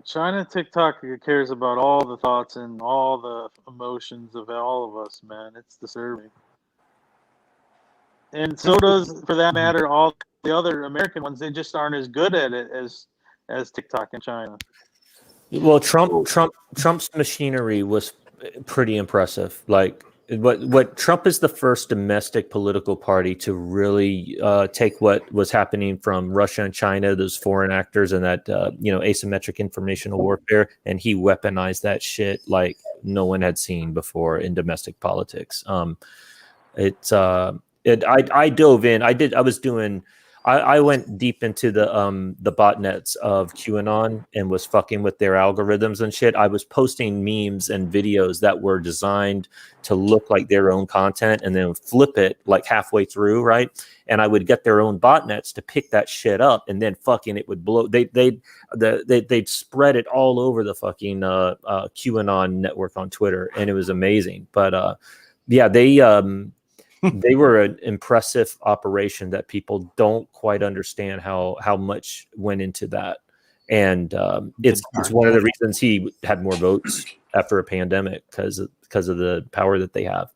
China TikTok cares about all the thoughts and all the emotions of all of us, man. It's disturbing. And so does, for that matter, all the other American ones. They just aren't as good at it as TikTok in China. Well, Trump's machinery was pretty impressive. Like what Trump is the first domestic political party to really take what was happening from Russia and China, those foreign actors, and that asymmetric informational warfare, and he weaponized that shit like no one had seen before in domestic politics. I dove in. I went deep into the botnets of QAnon and was fucking with their algorithms and shit. I was posting memes and videos that were designed to look like their own content and then flip it like halfway through, right? And I would get their own botnets to pick that shit up, and then fucking it would blow. They'd spread it all over the fucking QAnon network on Twitter, and it was amazing. But yeah, they They were an impressive operation that people don't quite understand how much went into that. And it's one of the reasons he had more votes after a pandemic because of the power that they have.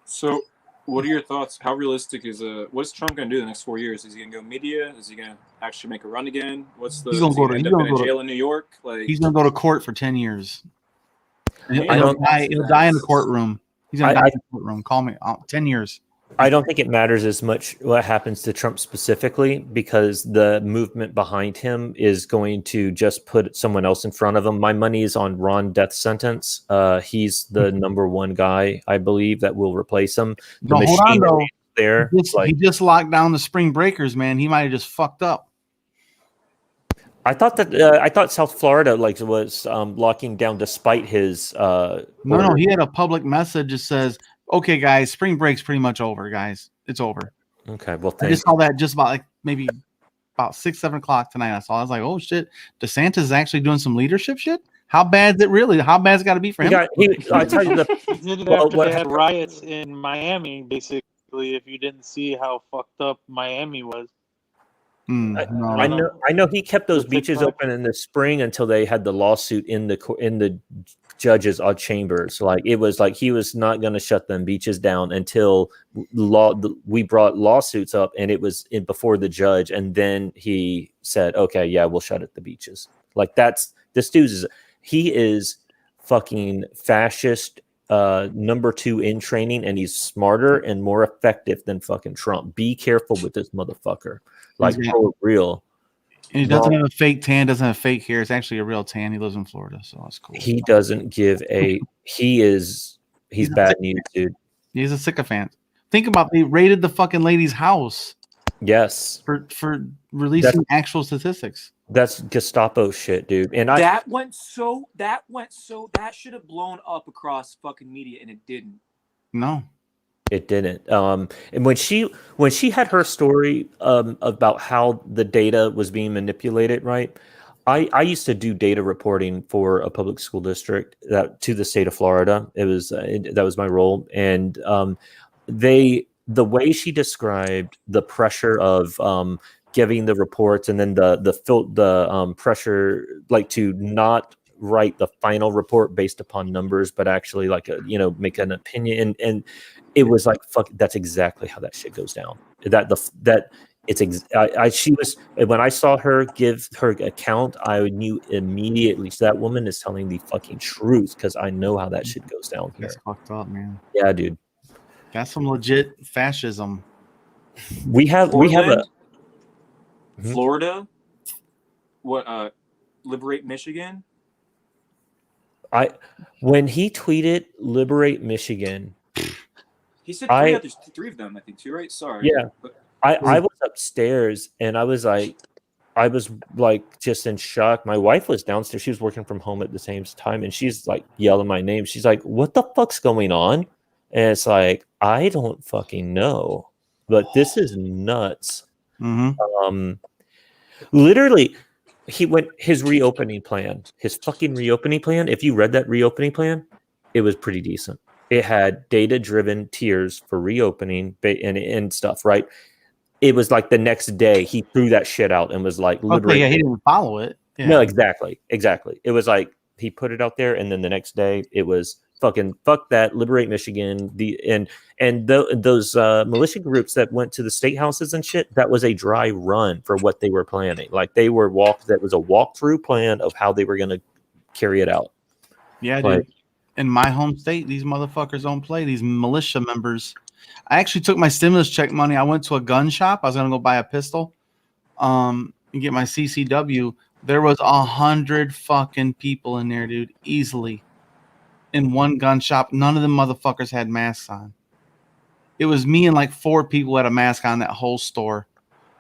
So, what are your thoughts? How realistic is what's Trump going to do the next 4 years? Is he going to go media? Is he going to actually make a run again? Is he going to end up in a jail in New York? Like, he's going to go to court for 10 years. He'll die in the courtroom. He's going to die in the courtroom. Call me 10 years. I don't think it matters as much what happens to Trump specifically, because the movement behind him is going to just put someone else in front of him. My money is on Ron death sentence. He's the number one guy, I believe, that will replace him. The hold on, though. There, he just locked down the spring breakers, man. He might have just fucked up. I thought South Florida was locking down despite his. No, he had a public message that says, "Okay, guys, spring break's pretty much over, guys. It's over." Okay, well, I just saw that just about maybe about 6-7 o'clock tonight. I was like, "Oh shit, DeSantis is actually doing some leadership shit." How bad is it really? How bad it's got to be for him? I tell you, he did it after they had riots in Miami. Basically, if you didn't see how fucked up Miami was. I know he kept those beaches open in the spring until they had the lawsuit in the judge's chambers. Like, it was like he was not going to shut them beaches down until we brought lawsuits up, and it was before the judge, and then he said, "Okay, yeah, we'll shut at the beaches." Like, this dude is fucking fascist. Number 2 in training, and he's smarter and more effective than fucking Trump. Be careful with this motherfucker. Like, for real. And he doesn't have a fake tan, doesn't have fake hair. It's actually a real tan. He lives in Florida, so that's cool. He doesn't give a. He's bad news, dude. He's a sycophant. Think about, they raided the fucking lady's house. Yes. For releasing actual statistics. That's Gestapo shit, dude. And that should have blown up across fucking media, and it didn't. No. It didn't. And when she had her story about how the data was being manipulated, right? I used to do data reporting for a public school district to the state of Florida. It was that was my role, and the way she described the pressure of giving the reports, and then the pressure, like, to not write the final report based upon numbers, but actually make an opinion, and it was like, fuck, that's exactly how that shit goes down. She was, when I saw her give her account, I knew immediately, so that woman is telling the fucking truth, because I know how that shit goes down here. That's fucked up, man. Yeah, dude. That's some legit fascism. We have a Florida. What? Liberate Michigan. When he tweeted "Liberate Michigan," he said there's 3 of them. I think 2, right? Sorry. Yeah, I was upstairs, and I was like just in shock. My wife was downstairs; she was working from home at the same time, and she's like yelling my name. She's like, "What the fuck's going on?" And it's like, I don't fucking know, but this is nuts. Mm-hmm. Literally, his reopening plan, his fucking reopening plan. If you read that reopening plan, it was pretty decent. It had data-driven tiers for reopening and stuff, right? It was like the next day he threw that shit out and was like, "Liberate." Okay, he didn't follow it. Yeah. No, exactly. It was like he put it out there, and then the next day it was fucking fuck that, liberate Michigan. Those militia groups that went to the state houses and shit, that was a dry run for what they were planning. Like, that was a walkthrough plan of how they were going to carry it out. Yeah, dude. In my home state, these motherfuckers don't play. These militia members. I actually took my stimulus check money. I went to a gun shop. I was gonna go buy a pistol, and get my CCW. There was 100 fucking people in there, dude, easily. In one gun shop, none of them motherfuckers had masks on. It was me and like 4 people had a mask on that whole store.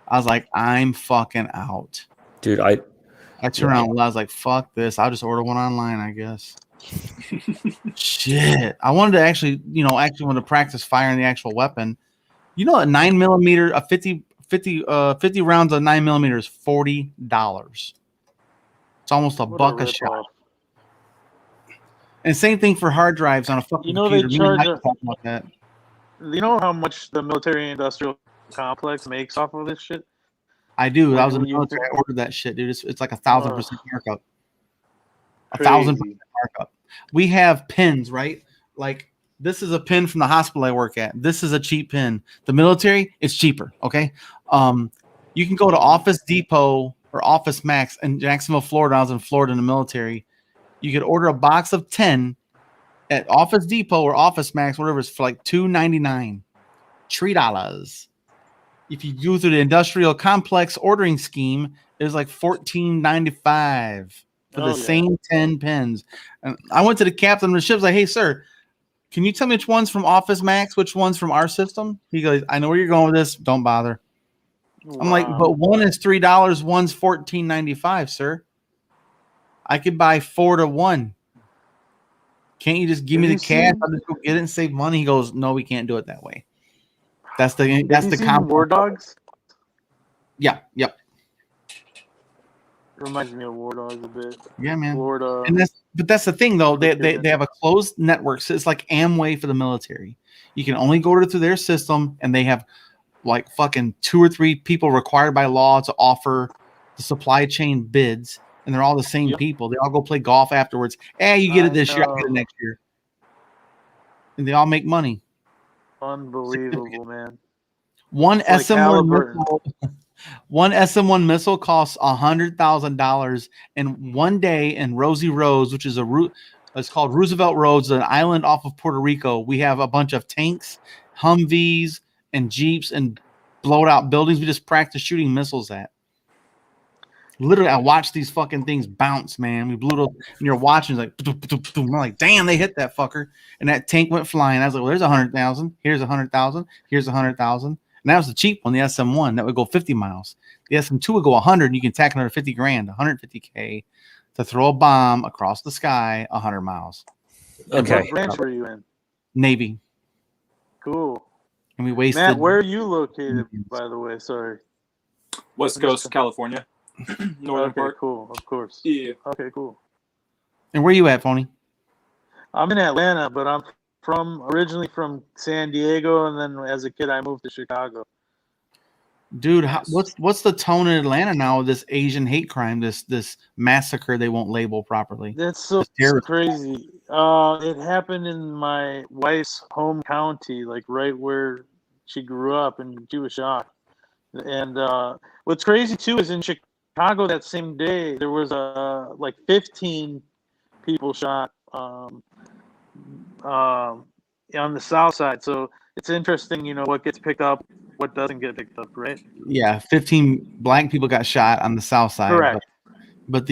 I was like, I'm fucking out, dude. I turned around and I was like, fuck this. I'll just order one online, I guess. Shit. I wanted to actually want to practice firing the actual weapon. A 9mm, a 50 rounds of 9mm is $40. It's almost a buck a shot. And same thing for hard drives on a fucking computer. They charge about that. You know how much the military-industrial complex makes off of this shit? I do. I was in When the you military. think- I ordered that shit, dude. It's like 1,000% Ugh. markup. Crazy. 1,000% markup. We have pins, right? Like this is a pin from the hospital I work at. This is a cheap pin. The military is cheaper. Okay. You can go to Office Depot or Office Max in Jacksonville, Florida. I was in Florida in the military. You could order a box of 10 at Office Depot or Office Max, whatever, it's for like $2.99, $3. If you go through the industrial complex ordering scheme, it was like $14.95 for the same 10 pins. And I went to the captain of the ship. I was like, hey, sir, can you tell me which one's from Office Max, which one's from our system? He goes, I know where you're going with this. Don't bother. I'm like, but one is $3, one's $14.95, sir. I could buy 4 to 1. Can't you just give me the cash? I'll just go get it and save money. He goes, no, we can't do it that way. That's the War Dogs. Yeah, yep. Reminds me of War Dogs a bit. Yeah, man. Florida. And that's the thing though. They have a closed network. So it's like Amway for the military. You can only go through their system, and they have like fucking 2 or 3 people required by law to offer the supply chain bids, and they're all the same people. They all go play golf afterwards. Hey, you get it this year, I'll get it next year. And they all make money. Unbelievable, man. One SM-1 missile costs $100,000. And one day in Rosie Roads, which is it's called Roosevelt Roads, an island off of Puerto Rico, we have a bunch of tanks, Humvees, and Jeeps, and blowed out buildings. We just practice shooting missiles at. Literally, I watched these fucking things bounce, man. We blew it up, and you're watching, like, I'm like, damn, they hit that fucker. And that tank went flying. I was like, well, there's 100,000. Here's 100,000. Here's 100,000. And that was the cheap one, the SM-1. That would go 50 miles. The SM-2 would go 100, and you can tack another 50 grand, 150K, to throw a bomb across the sky 100 miles. Okay. What branch were you in? Navy. Cool. And we wasted. Matt, where are you located, by the way? Sorry. West Coast, California. Northern part. Cool. Of course. Yeah. Okay, cool. And where you at, Phony? I'm in Atlanta, but I'm originally from San Diego, and then as a kid I moved to Chicago. Dude, what's the tone in Atlanta now with this Asian hate crime, this massacre they won't label properly? That's so crazy. It happened in my wife's home county, like right where she grew up, and she was shocked. And what's crazy too is in Chicago that same day there was like 15 people shot on the south side. So it's interesting, what gets picked up, what doesn't get picked up, right? Yeah, 15 black people got shot on the south side. Correct. But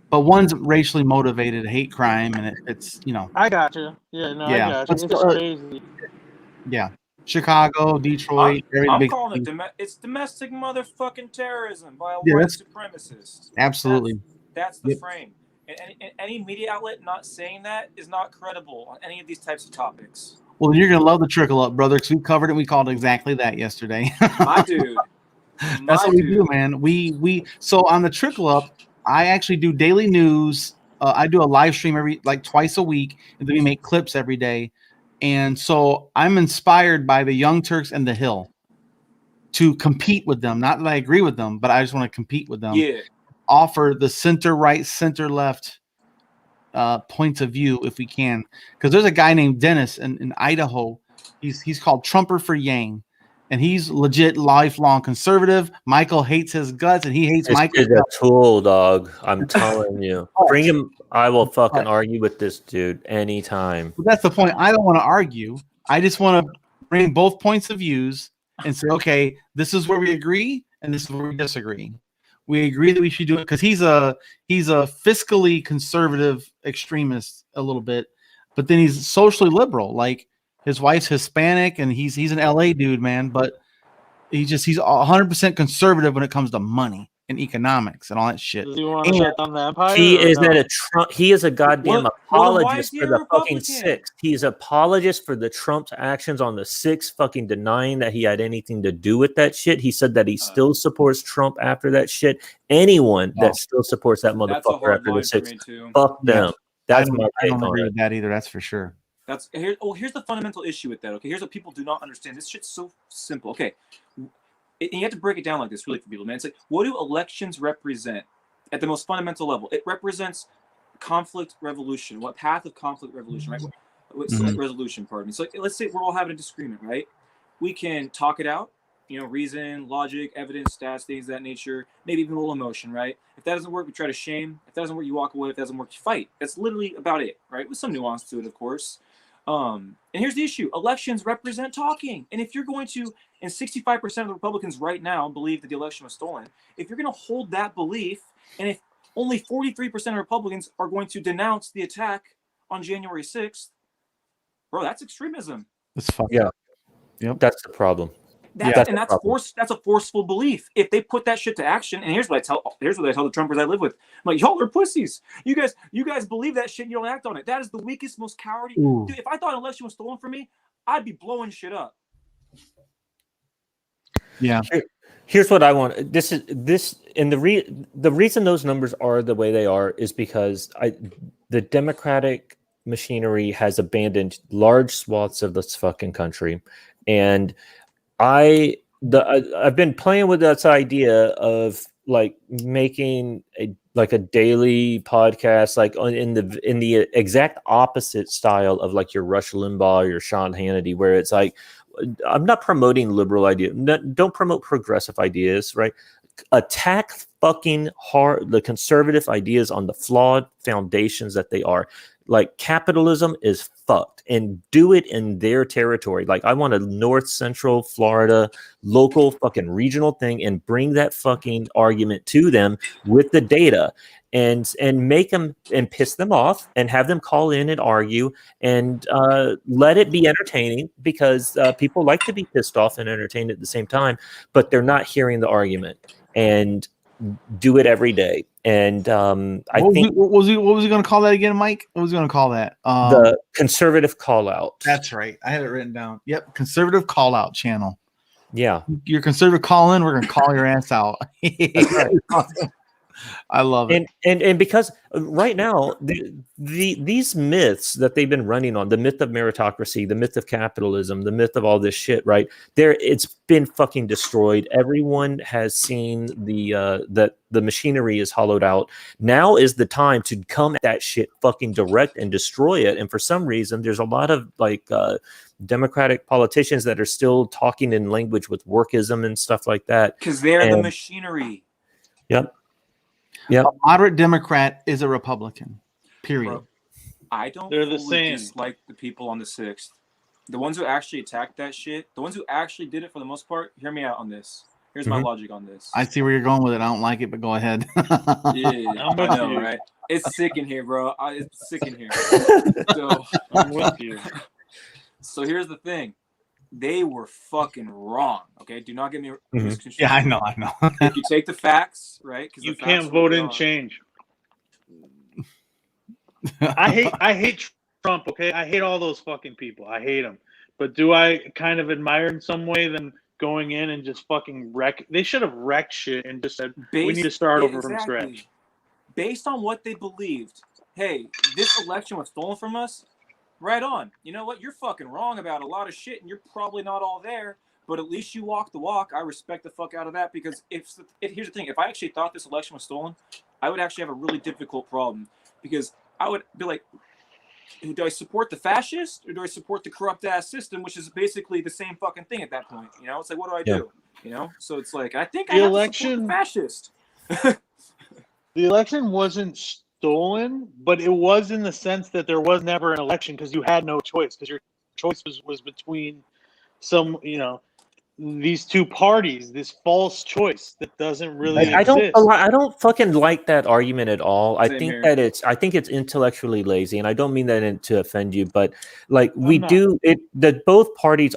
but one's racially motivated hate crime, and it's I got you. Yeah, no, yeah. I got you. It's crazy. Yeah, Chicago, Detroit. I'm calling it it's domestic motherfucking terrorism by a white supremacist. Absolutely. That's the frame. And any media outlet not saying that is not credible on any of these types of topics. Well, you're going to love the Trickle Up, brother, because we covered it. We called it exactly that yesterday. My dude. That's what we do, man. So on the Trickle Up, I actually do daily news. I do a live stream twice a week, and then we make clips every day. And so I'm inspired by the Young Turks and the Hill to compete with them. Not that I agree with them, but I just want to compete with them. Yeah. Offer the center right, center left points of view if we can, because there's a guy named Dennis in Idaho. He's called Trumper for Yang, and he's legit lifelong conservative. Michael hates his guts, and he hates Michael. This is a tool, dog. I'm telling you. Bring him. I will fucking argue with this dude anytime. But that's the point. I don't want to argue. I just want to bring both points of views and say, okay, this is where we agree, and this is where we disagree. We agree that we should do it because he's a fiscally conservative extremist a little bit, but then he's socially liberal. Like his wife's Hispanic, and he's an LA dude, man. But he's 100% conservative when it comes to money and economics and all that shit. Does he want to shut down the empire? He is a goddamn apologist for the fucking 6. He's apologist for the Trump's actions on the 6, fucking denying that he had anything to do with that shit. He said that he still supports Trump after that shit. Anyone that still supports that motherfucker after the 6, fuck them. That's my take on it. Agree with that either. That's for sure. Here's the fundamental issue with that. Okay, here's what people do not understand. This shit's so simple. Okay, and you have to break it down like this, really, for people, man. It's like, what do elections represent at the most fundamental level? It represents conflict resolution. What path of conflict resolution, right? Resolution, pardon me. So let's say we're all having a disagreement, right? We can talk it out, reason, logic, evidence, stats, things of that nature, maybe even a little emotion, right? If that doesn't work, we try to shame. If that doesn't work, you walk away. If that doesn't work, you fight. That's literally about it, right? With some nuance to it, of course. And here's the issue. Elections represent talking. And if you're going to, and 65% of the Republicans right now believe that the election was stolen, if you're going to hold that belief, and if only 43% of Republicans are going to denounce the attack on January 6th, bro, that's extremism. It's fucked Yeah. up. Yep. That's the problem. That's a forceful belief. If they put that shit to action, and here's what I tell the Trumpers I live with. I'm like, y'all are pussies. You guys believe that shit and you don't act on it. That is the weakest, most cowardly. Dude, if I thought an election was stolen from me, I'd be blowing shit up. Yeah. Here's what I want. And the reason those numbers are the way they are is because the Democratic machinery has abandoned large swaths of this fucking country, and I've been playing with this idea of like making a daily podcast, like in the exact opposite style of like your Rush Limbaugh or your Sean Hannity, where it's like, I'm not promoting liberal ideas. Don't promote progressive ideas, right? Attack fucking hard the conservative ideas on the flawed foundations that they are. Like, capitalism is fucked, and do it in their territory. Like, I want a North Central Florida local fucking regional thing, and bring that fucking argument to them with the data, and make them and piss them off, and have them call in and argue, and let it be entertaining, because people like to be pissed off and entertained at the same time, but they're not hearing the argument. And do it every day. And what was he going to call that again, Mike? What was he going to call that? The conservative call out. That's right. I had it written down. Yep, conservative call out channel. Yeah, your conservative call in. We're going to call your ass out. That's right. I love it. And because right now these myths that they've been running on, the myth of meritocracy, the myth of capitalism, the myth of all this shit, right there, it's been fucking destroyed. Everyone has seen that the machinery is hollowed out. Now is the time to come at that shit fucking direct and destroy it. And for some reason, there's a lot of like Democratic politicians that are still talking in language with workism and stuff like that, because they're the machinery. Yep. Yeah, a moderate Democrat is a Republican. Period. Bro, I don't. They're the same. Dislike the people on the 6th. The ones who actually attacked that shit. The ones who actually did it for the most part. Hear me out on this. Here's my logic on this. I see where you're going with it. I don't like it, but go ahead. Yeah, I know, right? It's sick in here, bro. It's sick in here. So I'm with you. So here's the thing. They were fucking wrong. Okay, do not get me misconstrued. Yeah, I know. If you take the facts, right? You can't vote in change. I hate Trump. Okay, I hate all those fucking people. I hate them. But do I kind of admire in some way them going in and just fucking wreck? They should have wrecked shit and just said we need to start over from scratch. Based on what they believed. Hey, this election was stolen from us. Right on. You know what? You're fucking wrong about a lot of shit, and you're probably not all there. But at least you walk the walk. I respect the fuck out of that, because here's the thing. If I actually thought this election was stolen, I would actually have a really difficult problem, because I would be like, do I support the fascist or do I support the corrupt ass system, which is basically the same fucking thing at that point? You know, it's like, what do I do? You know, so it's like, I think I have to support the fascist. The election wasn't stolen, but it was in the sense that there was never an election, because you had no choice, because your choice was between these two parties, this false choice that doesn't really exist. I don't fucking like that argument at all. I think here. I think it's intellectually lazy, and I don't mean that to offend you, but like that both parties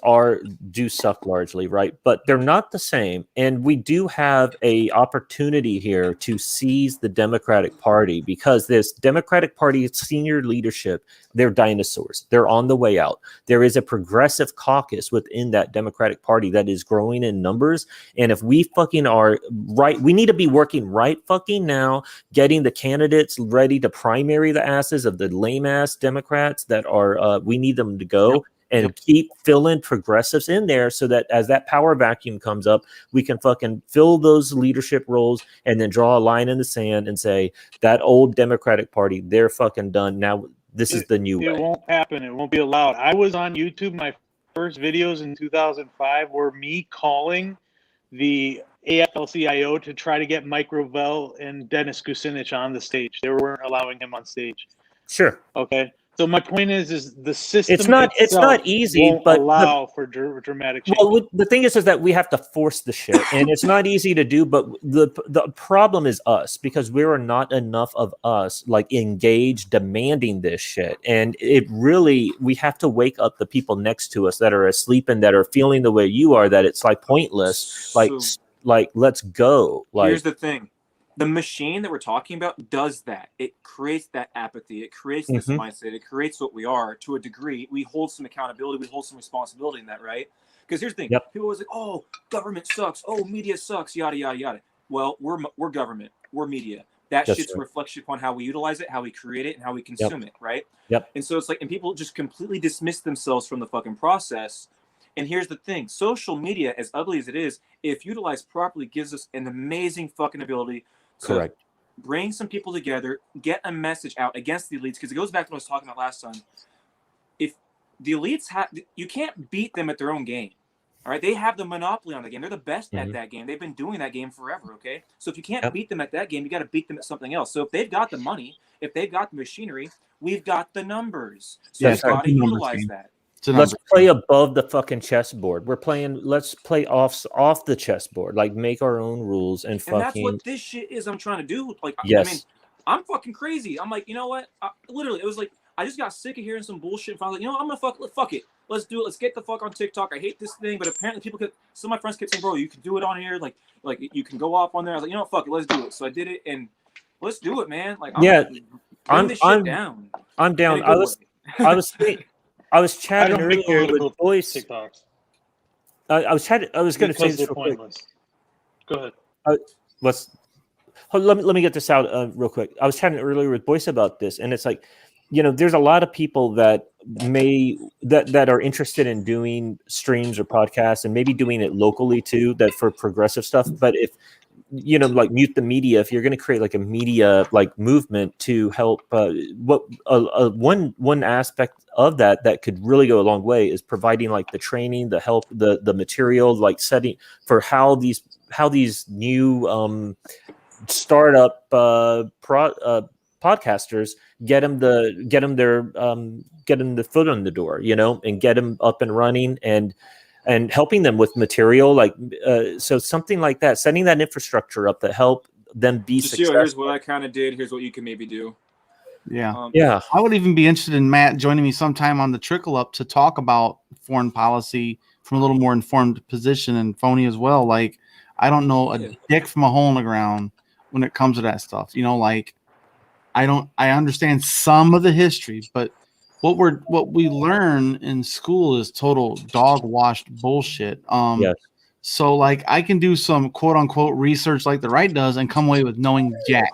do suck largely, right? But they're not the same, and we do have a opportunity here to seize the Democratic Party, because this Democratic Party senior leadership, they're dinosaurs. They're on the way out. There is a progressive caucus within that Democratic Party that that is growing in numbers. And if we fucking are right, we need to be working right fucking now, getting the candidates ready to primary the asses of the lame ass Democrats that are, we need them to go. And keep filling progressives in there so that as that power vacuum comes up, we can fucking fill those leadership roles and then draw a line in the sand and say that old Democratic Party, they're fucking done. Now this is the new way. It won't happen. It won't be allowed. I was on YouTube. My first videos in 2005 were me calling the AFL-CIO to try to get Mike Rovell and Dennis Kucinich on the stage. They weren't allowing him on stage. Sure. Okay. So my point is the system. It's not easy, won't but allow for dramatic change. Well, the thing is that we have to force the shit, and it's not easy to do. But the problem is us, because there are not enough of us like engaged, demanding this shit, and it really we have to wake up the people next to us that are asleep and that are feeling the way you are. That it's like pointless. Like let's go. Like here's the thing. The machine that we're talking about does that. It creates that apathy. It creates this mindset. It creates what we are to a degree. We hold some accountability. We hold some responsibility in that, right? Because here's the thing. People always like, oh, government sucks. Oh, media sucks. Yada, yada, yada. Well, we're government. We're media. That's shit's a reflection upon how we utilize it, how we create it, and how we consume it, right? And so it's like, and people just completely dismiss themselves from the fucking process. And here's the thing. Social media, as ugly as it is, if utilized properly, gives us an amazing fucking ability to bring some people together, get a message out against the elites, because it goes back to what I was talking about last time. If the elites you can't beat them at their own game. All right, they have the monopoly on the game. They're the best at that game. They've been doing that game forever. Okay, so if you can't beat them at that game, you got to beat them at something else. So if they've got the money, if they've got the machinery, we've got the numbers. So you've got to utilize that. Let's play above the fucking chessboard. Let's play off the chessboard. Like make our own rules and fucking. And that's what this shit is. I'm trying to do. Like, I mean, I'm fucking crazy. I'm like, you know what? Literally, it was like I just got sick of hearing some bullshit. And finally, like, you know, I'm gonna fuck it. Let's do it. Let's get the fuck on TikTok. I hate this thing, but apparently some of my friends kept saying, bro, you can do it on here. Like you can go off on there. I was like, you know what? Fuck it. Let's do it. So I did it, and let's do it, man. Like, I'm down. I'm down. I was chatting earlier with Boyce. I was going to say this real quick. Go ahead. Let me get this out real quick. I was chatting earlier with Boyce about this, and it's like, you know, there's a lot of people that that are interested in doing streams or podcasts, and maybe doing it locally too, that for progressive stuff. But if you know, like mute the media, if you're going to create like a media like movement to help, one aspect of that could really go a long way is providing like the training, the help, the material, like setting for how these new startup podcasters get them the foot on the door, you know, and get them up and running and helping them with material, like so something like that, setting that infrastructure up to help them be successful. Here's what I kind of did. Here's what you can maybe do. Yeah. I would even be interested in Matt joining me sometime on the Trickle Up to talk about foreign policy from a little more informed position, and Phony as well. Like, I don't know a dick from a hole in the ground when it comes to that stuff. You know, like I understand some of the history, but what we learn in school is total dog washed bullshit. So like I can do some quote unquote research like the right does and come away with knowing jack.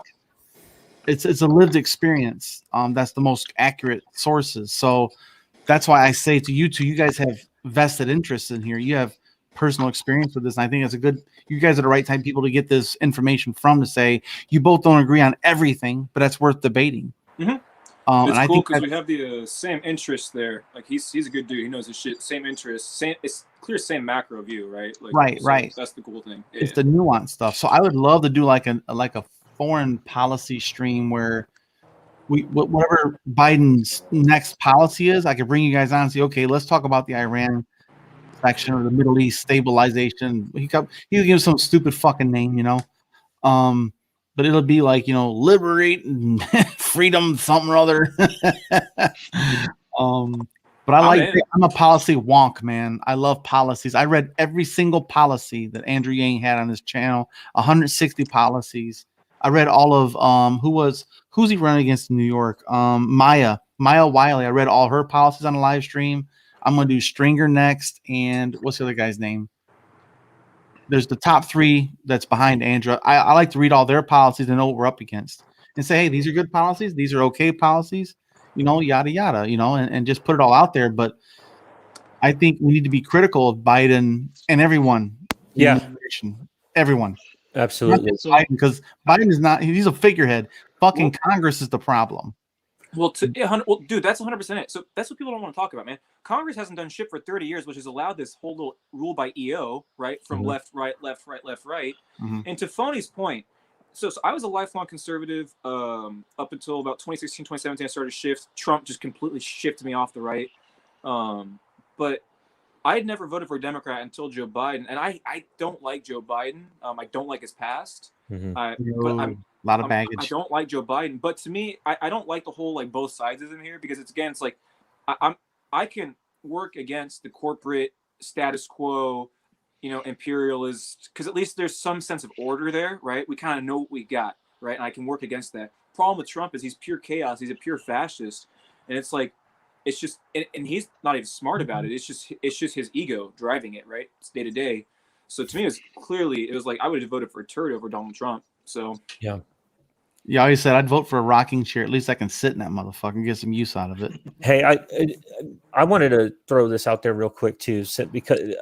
It's a lived experience. That's the most accurate sources. So that's why I say to you two, you guys have vested interest in here. You have personal experience with this. And I think it's you guys are the right type of people to get this information from, to say you both don't agree on everything, but that's worth debating. Mm-hmm. It's cool because we have the same interests there. Like he's a good dude. He knows his shit. Same interests. It's clear. Same macro view, right? Like, right. That's the cool thing. It's the nuanced stuff. So I would love to do like a foreign policy stream where whatever Biden's next policy is, I could bring you guys on and say, okay, let's talk about the Iran section or the Middle East stabilization. He'll give some stupid fucking name, you know. But it'll be like, you know, liberate and freedom, something or other. But I'm a policy wonk, man. I love policies. I read every single policy that Andrew Yang had on his channel, 160 policies. I read all of who's he running against in New York? Maya Wiley. I read all her policies on a live stream. I'm gonna do Stringer next, and what's the other guy's name? there's the top 3 that's behind Andrew. I like to read all their policies and know what we're up against and say, hey, these are good policies. These are okay policies, yada, yada, and just put it all out there. But I think we need to be critical of Biden and everyone. Yeah. Everyone. Absolutely. Because Biden is not, he's a figurehead. Fucking Congress is the problem. Well, dude, that's 100% it. So that's what people don't want to talk about, man. Congress hasn't done shit for 30 years, which has allowed this whole little rule by EO, right? From left, right, left, right, left, right. And to Phony's point, so I was a lifelong conservative up until about 2016, 2017. I started to shift. Trump just completely shifted me off the right. But I had never voted for a Democrat until Joe Biden. And I don't like Joe Biden. I don't like his past. But a lot of baggage. I don't like Joe Biden, but to me, I don't like the whole like both sidesism here because it's like I can work against the corporate status quo, imperialist, because at least there's some sense of order there, right? We kind of know what we got, right? And I can work against that. Problem with Trump is he's pure chaos. He's a pure fascist, and it's like it's just and he's not even smart about it. It's just his ego driving it, right? It's day to day. So to me, it was like I would have voted for a turd over Donald Trump. So yeah. Yeah, I always said I'd vote for a rocking chair. At least I can sit in that motherfucker and get some use out of it. Hey, I wanted to throw this out there real quick too, because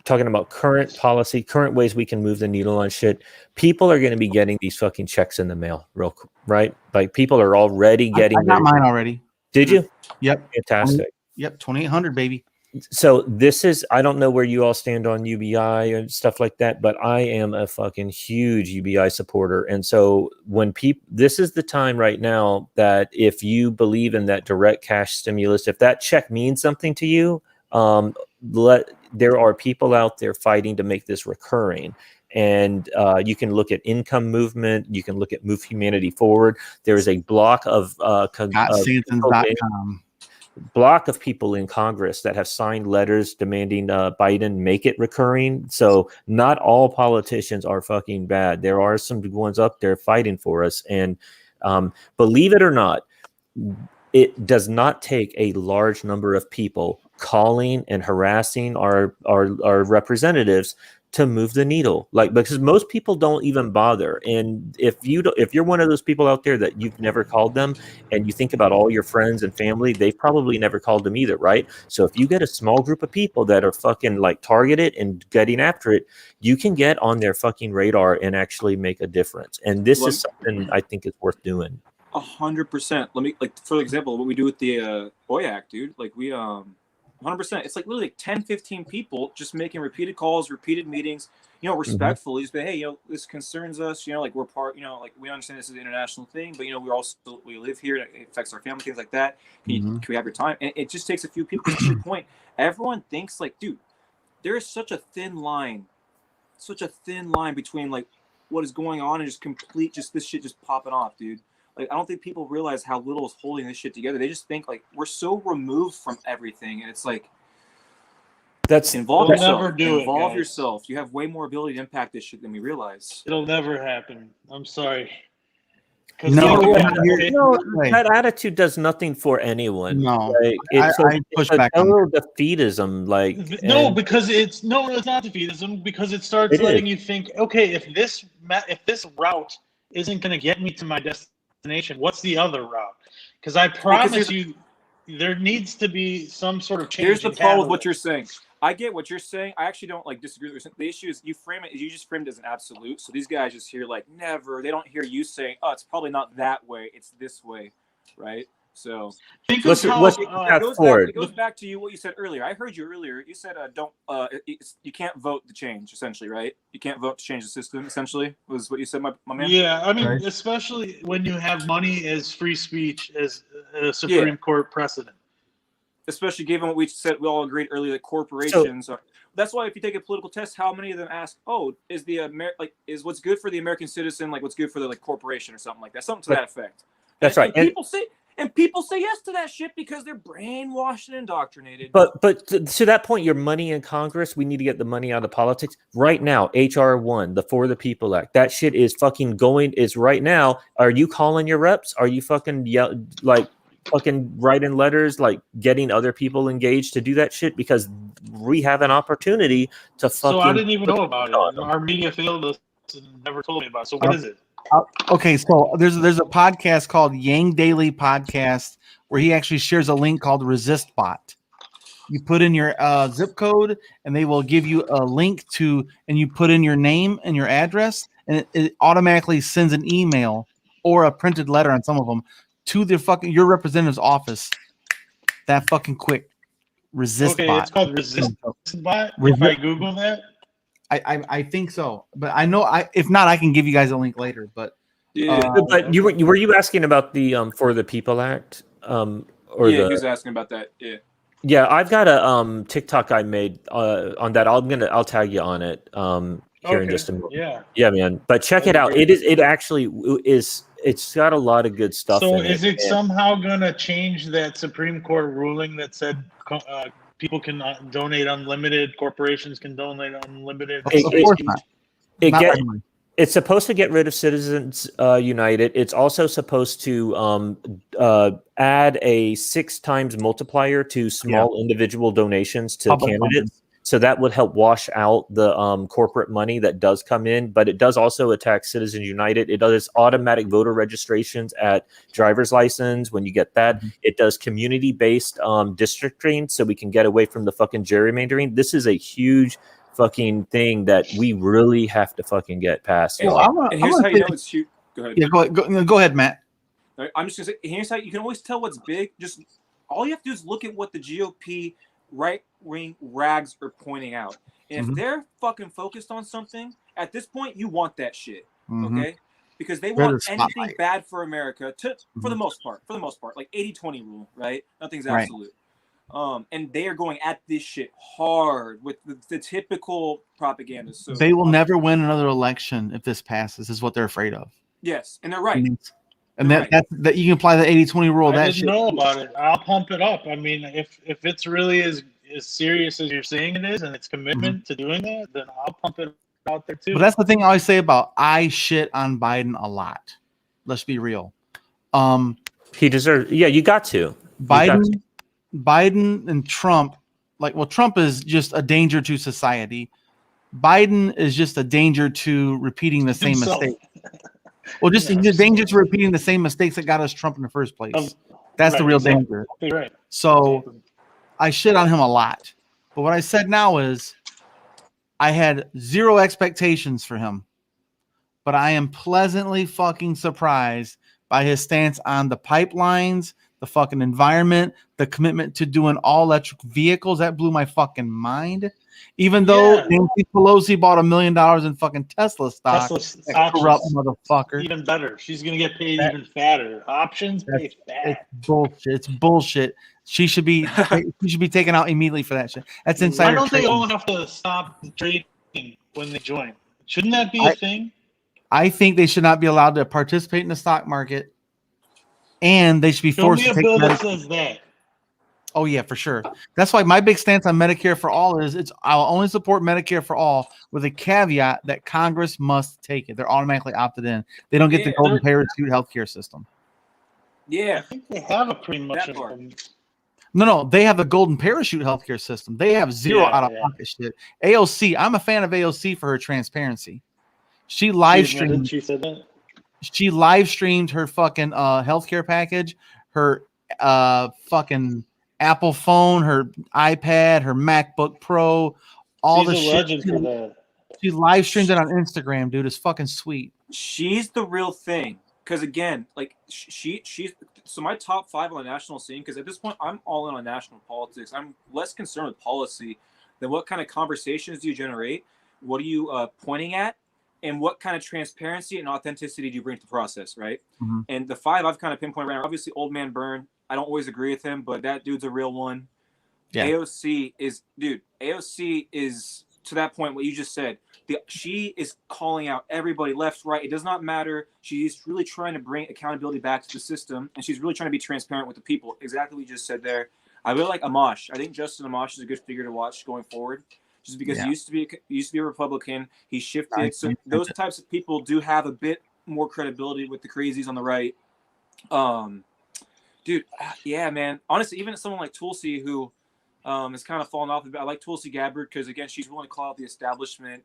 talking about current policy, current ways we can move the needle on shit. People are going to be getting these fucking checks in the mail, right? Like people are already getting. I got mine already. Did you? Yep. Fantastic. Yep, 2,800, baby. So this is, I don't know where you all stand on UBI and stuff like that, but I am a fucking huge UBI supporter. And so when this is the time right now that if you believe in that direct cash stimulus, if that check means something to you, there are people out there fighting to make this recurring. And you can look at Income Movement. You can look at Move Humanity Forward. There is a block of block of people in Congress that have signed letters demanding Biden make it recurring. So not all politicians are fucking bad. There are some ones up there fighting for us. And believe it or not, it does not take a large number of people calling and harassing our representatives to move the needle, because most people don't even bother. And if you're one of those people out there that you've never called them and you think about all your friends and family, they've probably never called them either, right? So if you get a small group of people that are fucking like targeted and getting after it, you can get on their fucking radar and actually make a difference. And this is something I think is worth doing. 100%. Let me, for example, what we do with the OYAC, dude, we 100%. It's literally 10, 15 people just making repeated calls, repeated meetings, respectfully. Just say, hey, this concerns us. We're part, we understand this is an international thing, but, we live here. It affects our family, things like that. Can we have your time? And it just takes a few people. To your point, everyone thinks dude, there is such a thin line between what is going on and just this shit just popping off, dude. I don't think people realize how little is holding this shit together. They just think we're so removed from everything, and it's involve yourself. Never do involve it, yourself. You have way more ability to impact this shit than we realize. It'll never happen. I'm sorry. That attitude does nothing for anyone. No, it's I push back on defeatism. Because it's not defeatism, because it starts letting you think, okay, if this route isn't going to get me to my destination, what's the other route? Because I promise you, there needs to be some sort of change. Here's the problem with what you're saying. I get what you're saying. I actually don't disagree with you. The issue is you just framed it as an absolute. So these guys just hear never. They don't hear you saying, oh, it's probably not that way. It's this way, right? So it goes back to what you said earlier. I heard you earlier. You said you can't vote to change, essentially, right? You can't vote to change the system, essentially, was what you said, my man. Yeah, I mean, especially when you have money as free speech as a Supreme Court precedent. Especially given what we said, we all agreed earlier that corporations are. That's why if you take a political test, how many of them ask, "Oh, is is what's good for the American citizen what's good for the corporation or something like that?" Something to that effect. That's right. And people say yes to that shit because they're brainwashed and indoctrinated. But to that point, your money in Congress, we need to get the money out of politics right now. HR1, the For the People Act, that shit is fucking going. Is right now. Are you calling your reps? Are you fucking fucking writing letters, like getting other people engaged to do that shit, because we have an opportunity to fucking. So I didn't even know about it. Our media failed us and never told me about it. So what is it? Okay, so there's a podcast called Yang Daily Podcast where he actually shares a link called Resist Bot. You put in your zip code, and they will give you a link to, and you put in your name and your address, and it automatically sends an email or a printed letter on some of them to your representative's office. That fucking quick. Resist Okay, Bot. it's called Resist Bot. If I Google that, I think so, but I know if not, I can give you guys a link later. But but were you asking about the For the People Act? Or he was asking about that. Yeah, I've got a TikTok I made on that. I'll tag you on it here in just a moment. Yeah, man. But check it out. It actually is. It's got a lot of good stuff. So in is it somehow gonna change that Supreme Court ruling that said people can donate unlimited, corporations can donate unlimited? It's supposed to get rid of Citizens United. It's also supposed to add a 6 times multiplier to small individual donations to candidates. So that would help wash out the corporate money that does come in. But it does also attack Citizens United. It does automatic voter registrations at driver's license when you get that. It does community-based districting, so we can get away from the fucking gerrymandering. This is a huge fucking thing that we really have to fucking get past. And here's how you know it's huge. Go ahead. Yeah, go ahead, Matt. I'm just gonna say, here's how you can always tell what's big. Just all you have to do is look at what the GOP right-wing rags are pointing out. And if they're fucking focused on something, at this point, you want that shit, okay? Because they want anything bad for America for the most part, like 80-20 rule, right? Nothing's absolute. And they are going at this shit hard with the typical propaganda. So they will never win another election if this passes, is what they're afraid of. Yes, and they're right. And that you can apply the 80-20 rule. I didn't know about it. I'll pump it up. I mean, if it's really as serious as you're saying it is, and it's commitment to doing that, then I'll pump it out there too. But that's the thing I always say about I shit on Biden a lot. Let's be real. He deserves. Yeah, you got to. Biden and Trump, Trump is just a danger to society. Biden is just a danger to repeating the same mistake. Well, just a danger to repeating the same mistakes that got us Trump in the first place. That's the real danger. Right. So I shit on him a lot. But what I said now is I had zero expectations for him. But I am pleasantly fucking surprised by his stance on the pipelines, the fucking environment, the commitment to doing all electric vehicles. That blew my fucking mind. Even though Nancy Pelosi bought $1 million in fucking Tesla stock, corrupt motherfucker. Even better. She's gonna get paid even fatter. Options pay fat. It's bullshit. It's bullshit. She should be taken out immediately for that shit. That's insider. Why don't trading. they all have to stop trading when they join? Shouldn't that be a thing? I think they should not be allowed to participate in the stock market, and they should be forced to take bill that says that. Oh yeah, for sure. That's why my big stance on Medicare for all is I'll only support Medicare for all with a caveat that Congress must take it. They're automatically opted in. They don't get the golden parachute healthcare system. Yeah, I think they have a pretty much. No, they have the golden parachute healthcare system. They have zero out of pocket shit. AOC, I'm a fan of AOC for her transparency. She live streamed. She said that. She live streamed her fucking healthcare package, her fucking Apple phone, her iPad, her MacBook Pro, all the shit. Legend for that. She live streamed it on Instagram, dude. It's fucking sweet. She's the real thing. Because again, like she's so my top 5 on the national scene. Because at this point, I'm all in on national politics. I'm less concerned with policy than what kind of conversations do you generate, what are you pointing at, and what kind of transparency and authenticity do you bring to the process, right? And the 5 I've kind of pinpointed right now, obviously, Old Man Byrne. I don't always agree with him, but that dude's a real one. Yeah. AOC is to that point what you just said. She is calling out everybody left, right. It does not matter. She's really trying to bring accountability back to the system, and she's really trying to be transparent with the people. Exactly what you just said there. I really like Amash. I think Justin Amash is a good figure to watch going forward, just because he used to be a Republican. He shifted, so those types of people do have a bit more credibility with the crazies on the right. Dude, yeah, man. Honestly, even someone like Tulsi, who has kind of fallen off a bit. I like Tulsi Gabbard because, again, she's willing to call out the establishment.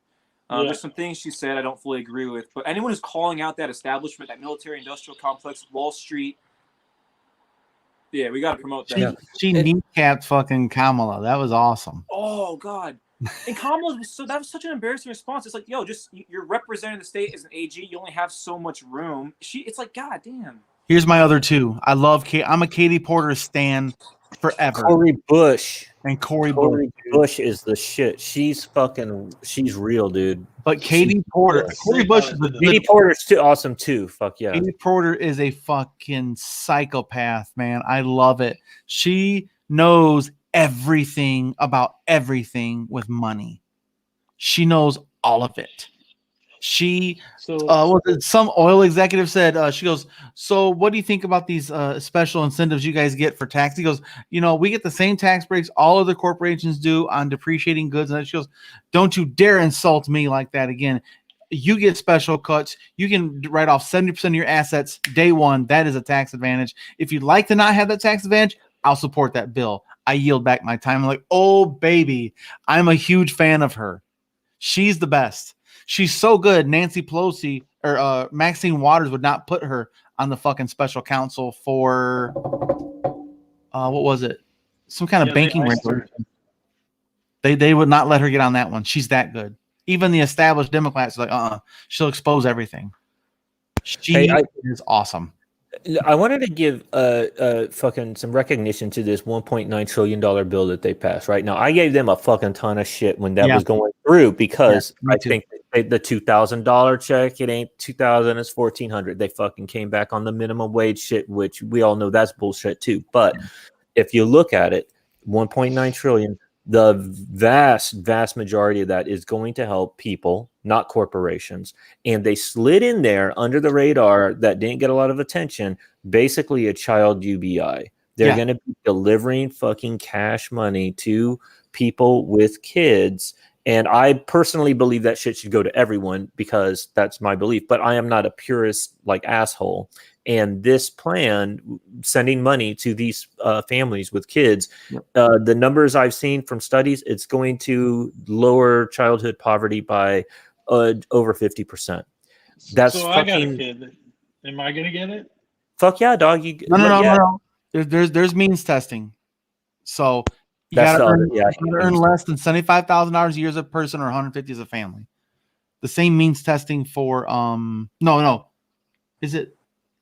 There's some things she said I don't fully agree with. But anyone who's calling out that establishment, that military-industrial complex, Wall Street, yeah, we got to promote that. She kneecapped fucking Kamala. That was awesome. Oh, God. And Kamala was that was such an embarrassing response. It's like, yo, just you're representing the state as an AG. You only have so much room. It's like, God damn. Here's my other two. I'm a Katie Porter stan forever. Cori Bush. And Cori Bush is the shit. She's real, dude. But Katie Porter, Cori Bush is Katie Porter's too awesome too. Fuck yeah. Katie Porter is a fucking psychopath, man. I love it. She knows everything about everything with money. She knows all of it. Some oil executive said, she goes, so what do you think about these special incentives you guys get for tax? He goes, we get the same tax breaks all other corporations do on depreciating goods. And she goes, don't you dare insult me like that again. You get special cuts. You can write off 70% of your assets day one. That is a tax advantage. If you'd like to not have that tax advantage, I'll support that bill. I yield back my time. I'm like, oh, baby, I'm a huge fan of her. She's the best. She's so good. Nancy Pelosi or Maxine Waters would not put her on the fucking special counsel for what was it? Some kind of banking regulation. They would not let her get on that one. She's that good. Even the established Democrats are like, she'll expose everything. She is awesome. I wanted to give fucking some recognition to this $1.9 trillion bill that they passed right now. I gave them a fucking ton of shit when that was going through because I think the $2,000 check, it ain't $2,000, it's $1,400. They fucking came back on the minimum wage shit, which we all know that's bullshit too. But if you look at it, 1.9 trillion, the vast majority of that is going to help people, not corporations. And they slid in there under the radar that didn't get a lot of attention, basically a child UBI. They're going to be delivering fucking cash money to people with kids. And I personally believe that shit should go to everyone because that's my belief. But I am not a purist like asshole. And this plan, sending money to these families with kids, the numbers I've seen from studies, it's going to lower childhood poverty by over 50%. That's so I got a kid. Am I gonna get it? Fuck yeah, dog. No. There's means testing. So you gotta earn less than $75,000 a year as a person or $150,000 as a family. The same means testing for no. Is it?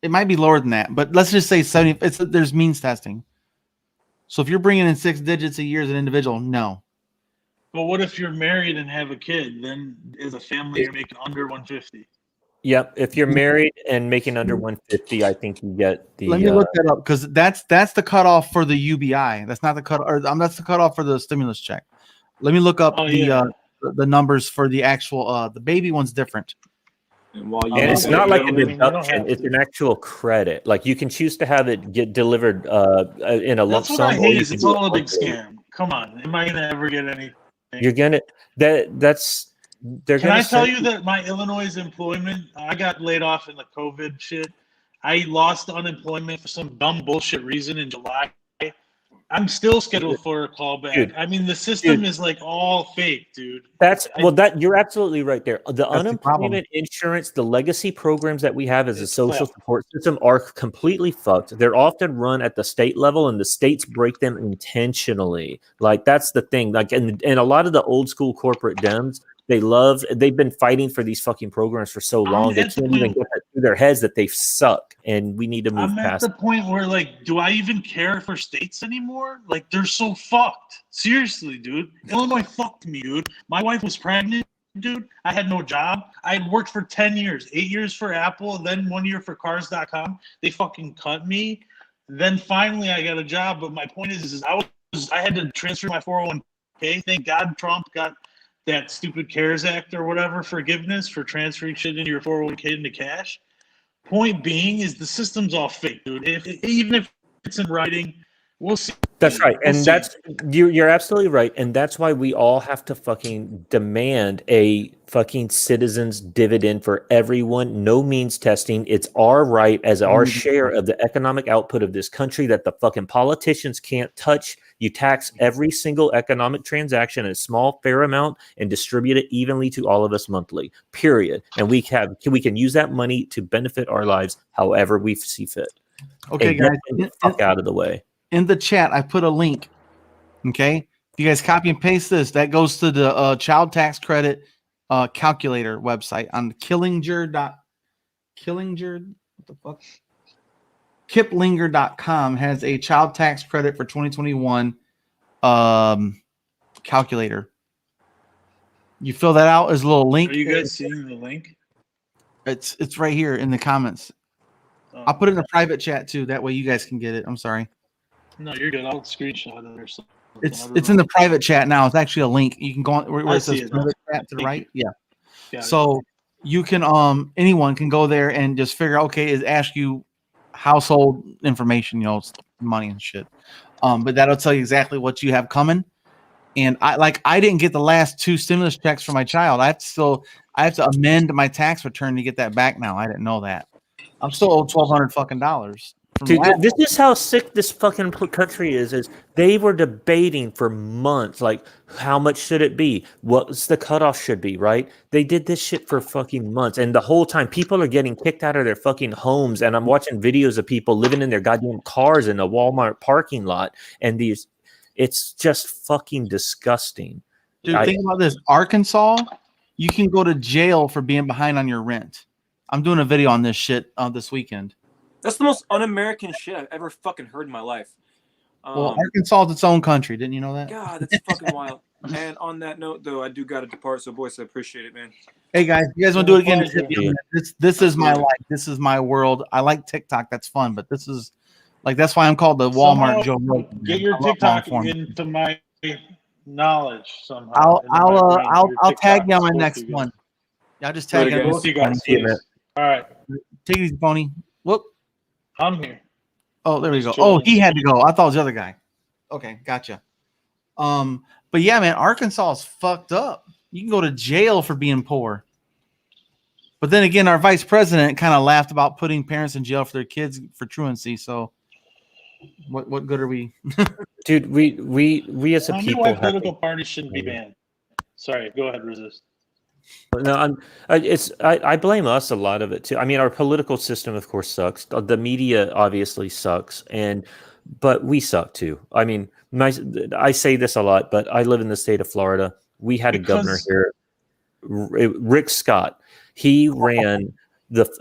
It might be lower than that, but let's just say 70. There's means testing. So if you're bringing in 6 digits a year as an individual, no. But what if you're married and have a kid? Then as a family, you're making under 150. Yep. If you're married and making under 150, I think you get the. Let me look that up because that's the cutoff for the UBI. That's not the that's the cutoff for the stimulus check. Let me look up the numbers for the actual. The baby one's different. And it's not like a deduction; it's an actual credit. Like you can choose to have it get delivered in a lump sum. That's what I hate. It's all a big scam. Come on, am I gonna ever get anything? You're gonna that's. Can I tell you that my Illinois employment? I got laid off in the COVID shit. I lost unemployment for some dumb bullshit reason in July. I'm still scheduled for a callback. Dude, I mean, the system is like all fake, dude. You're absolutely right there. The unemployment insurance, the legacy programs that we have as a social support system are completely fucked. They're often run at the state level, and the states break them intentionally. Like that's the thing. Like, and a lot of the old school corporate Dems, they've been fighting for these fucking programs for so long. They can't even get that through their heads that they suck, and we need to move past. I'm at the point where, like, do I even care for states anymore? Like, they're so fucked. Seriously, dude. Illinois fucked me, dude. My wife was pregnant, dude. I had no job. I had worked for 10 years, 8 years for Apple, then 1 year for Cars.com. They fucking cut me. Then finally I got a job, but my point is I had to transfer my 401k. Thank God Trump got that stupid CARES Act or whatever forgiveness for transferring shit into your 401k into cash. Point being is the system's all fake, dude. Even if it's in writing, We'll see. That's right, We'll and see. that's you're absolutely right, and that's why we all have to fucking demand a fucking citizens dividend for everyone. No means testing. It's our right as our share of the economic output of this country that the fucking politicians can't touch. You tax every single economic transaction in a small, fair amount and distribute it evenly to all of us monthly. Period. And we can use that money to benefit our lives however we see fit. Okay, And guys, get the fuck out of the way. in the chat, I put a link. Okay, if you guys copy and paste this, that goes to the child tax credit calculator website on Killinger. What the fuck? Kiplinger.com has a child tax credit for 2021 calculator. You fill that out as a little link. Are you guys seeing the link? It's right here in the comments. I'll put it in a private chat too. That way you guys can get it. I'm sorry. No, you're good. I'll screenshot it or something. It's in the private chat now. It's actually a link. You can go on where I it says see it. private chat to the right. Yeah. Got it. So you can anyone can go there and just figure out, okay, ask you household information, money and shit. But that'll tell you exactly what you have coming. And I didn't get the last 2 stimulus checks for my child. I have to amend my tax return to get that back now. I didn't know that. I'm still owed $1,200 fucking dollars. Dude, this is how sick this fucking country is they were debating for months, like, how much should it be? What's the cutoff should be, right? They did this shit for fucking months. And the whole time, people are getting kicked out of their fucking homes. And I'm watching videos of people living in their goddamn cars in a Walmart parking lot. And it's just fucking disgusting. Dude, think about this. Arkansas, you can go to jail for being behind on your rent. I'm doing a video on this shit this weekend. That's the most un-American shit I've ever fucking heard in my life. Well, Arkansas is its own country. Didn't you know that? God, that's fucking wild. And on that note, though, I do got to depart. So, boys, I appreciate it, man. Hey, guys, you guys want to do it again? Yeah. This is my life. This is my world. I like TikTok. That's fun. But this is that's why I'm called the Walmart Joe Rogan. Get your TikTok into my knowledge somehow. I'll tag you on my next one. I'll just tag you. Both you guys, please. All right. Take it easy, Pony. Whoop. I'm here. Oh, there we go. Oh, he had to go. I thought it was the other guy. Okay, gotcha. But yeah, man, Arkansas is fucked up. You can go to jail for being poor. But then again, our vice president kind of laughed about putting parents in jail for their kids for truancy. So, what good are we? Dude, we as a people. Why political parties shouldn't be banned. Sorry, go ahead, resist. No, I blame us a lot of it too. I mean, our political system, of course, sucks. The media obviously sucks, but we suck too. I mean, I say this a lot, but I live in the state of Florida. We had a governor here, Rick Scott. He ran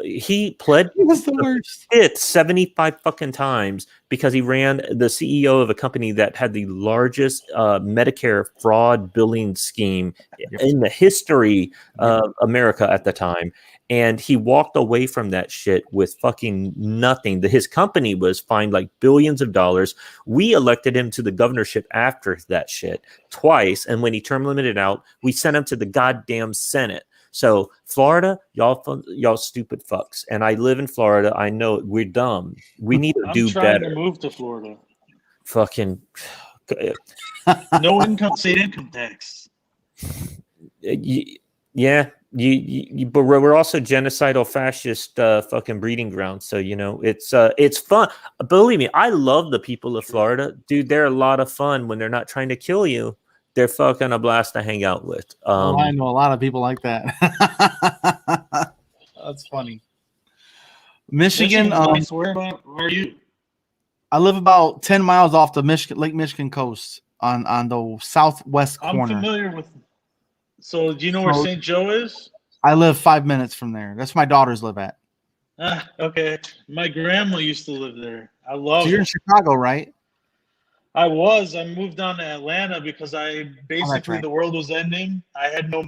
he pled the fifth 75 fucking times because he ran the CEO of a company that had the largest Medicare fraud billing scheme in the history of America at the time. And he walked away from that shit with fucking nothing. His company was fined like billions of dollars. We elected him to the governorship after that shit twice. And when he term limited out, we sent him to the goddamn Senate. So Florida, y'all stupid fucks. And I live in Florida. I know we're dumb. We need to do better. I'm trying to move to Florida. Fucking no state income tax. Yeah, but we're also genocidal fascist fucking breeding grounds. So it's fun. Believe me, I love the people of Florida, dude. They're a lot of fun when they're not trying to kill you. They're fucking a blast to hang out with. I know a lot of people like that. That's funny. Michigan. Where are you? I live about 10 miles off the Lake Michigan coast on the southwest corner. I'm familiar with. So do you know where St. Joe is? I live 5 minutes from there. That's where my daughters live at. Okay. My grandma used to live there. I love So you're in Chicago, right? I moved down to Atlanta because the world was ending. I had no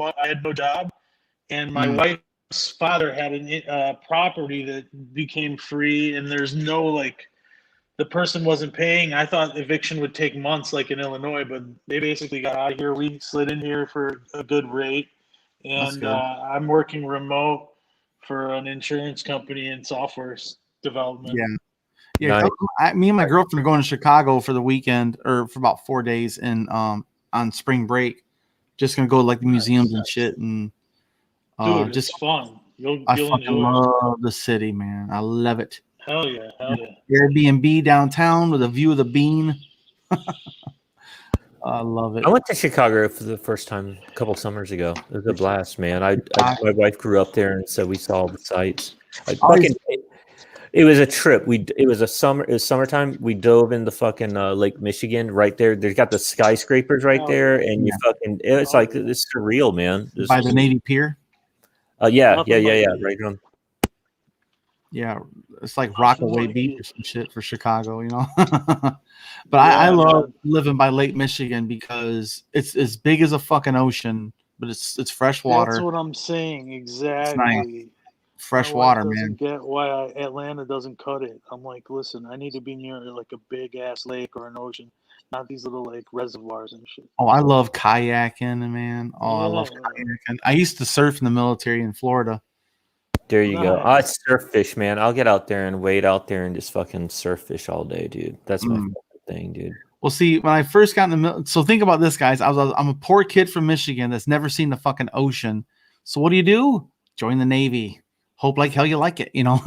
job, and my wife's father had a property that became free, and there's no the person wasn't paying. I thought eviction would take months, like in Illinois, but they basically got out of here. We slid in here for a good rate, and I'm working remote for an insurance company in software development. Yeah, me and my girlfriend are going to Chicago for the weekend, or for about 4 days, and on spring break. Just gonna go to, like, the museums and shit, and Dude, just it's fun. You'll I fucking enjoy it. love the city, man. I love it. Hell yeah, hell yeah. Airbnb downtown with a view of the Bean. I love it. I went to Chicago for the first time a couple summers ago. It was a blast, man. My wife grew up there, and so we saw all the sights. It was a trip. It was summertime. We dove in the fucking Lake Michigan right there. They've got the skyscrapers right there, and it's like it's surreal, man. By the Navy Pier. Yeah. Right on. Yeah, it's like Rockaway Beach or some shit for Chicago, you know. But I love living by Lake Michigan because it's as big as a fucking ocean, but it's fresh water. That's what I'm saying. Exactly. Nice. Fresh water, man. Get why Atlanta doesn't cut it. I'm like, listen, I need to be near like a big ass lake or an ocean, not these little like reservoirs and shit. Oh, I love kayaking, man. Oh, I love kayaking. I used to surf in the military in Florida. There you go. I surf fish, man. I'll get out there and wade out there and just fucking surf fish all day, dude. That's my favorite thing, dude. Well, see, when I first got in the military, so think about this, guys. I'm a poor kid from Michigan that's never seen the fucking ocean. So what do? Join the Navy. Hope like hell you like it, you know.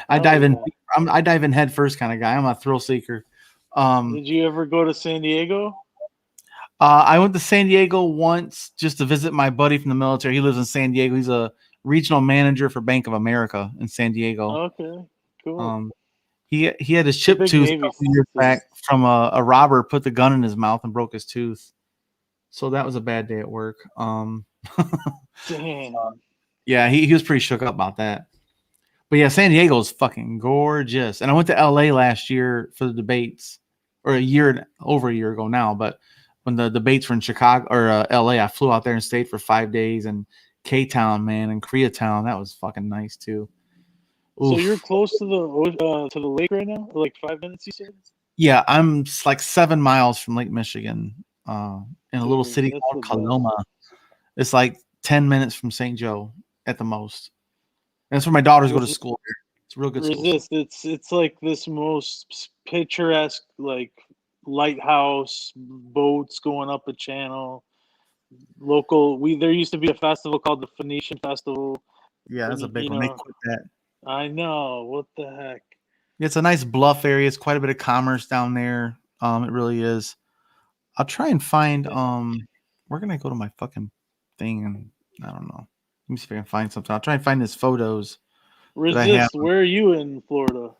I dive in head first kind of guy. I'm a thrill seeker. Did you ever go to San Diego? I went to San Diego once just to visit my buddy from the military. He lives in San Diego. He's a regional manager for Bank of America in San Diego. Okay, cool. He had his chip tooth a couple years back from a robber put the gun in his mouth and broke his tooth. So that was a bad day at work. Damn. Yeah, he was pretty shook up about that. But yeah, San Diego is fucking gorgeous. And I went to LA last year for the debates, or over a year ago now. But when the debates were in Chicago or LA, I flew out there and stayed for 5 days. And K-Town, man, and Koreatown, that was fucking nice too. Oof. So you're close to the lake right now? Like 5 minutes, you said? Yeah, I'm like 7 miles from Lake Michigan, in a little city called Coloma. It's like 10 minutes from St. Joe at the most. And that's where my daughters go to school here. It's a real good school. It's like this most picturesque, like lighthouse, boats going up a channel. Local, there used to be a festival called the Phoenician Festival. Yeah, that's a big one. They quit that. I know. What the heck? It's a nice bluff area. It's quite a bit of commerce down there. It really is. I'll try and find where can I go to my fucking thing? And I don't know. Let me see if I can find something. I'll try and find his photos. Resist. Where are you in Florida?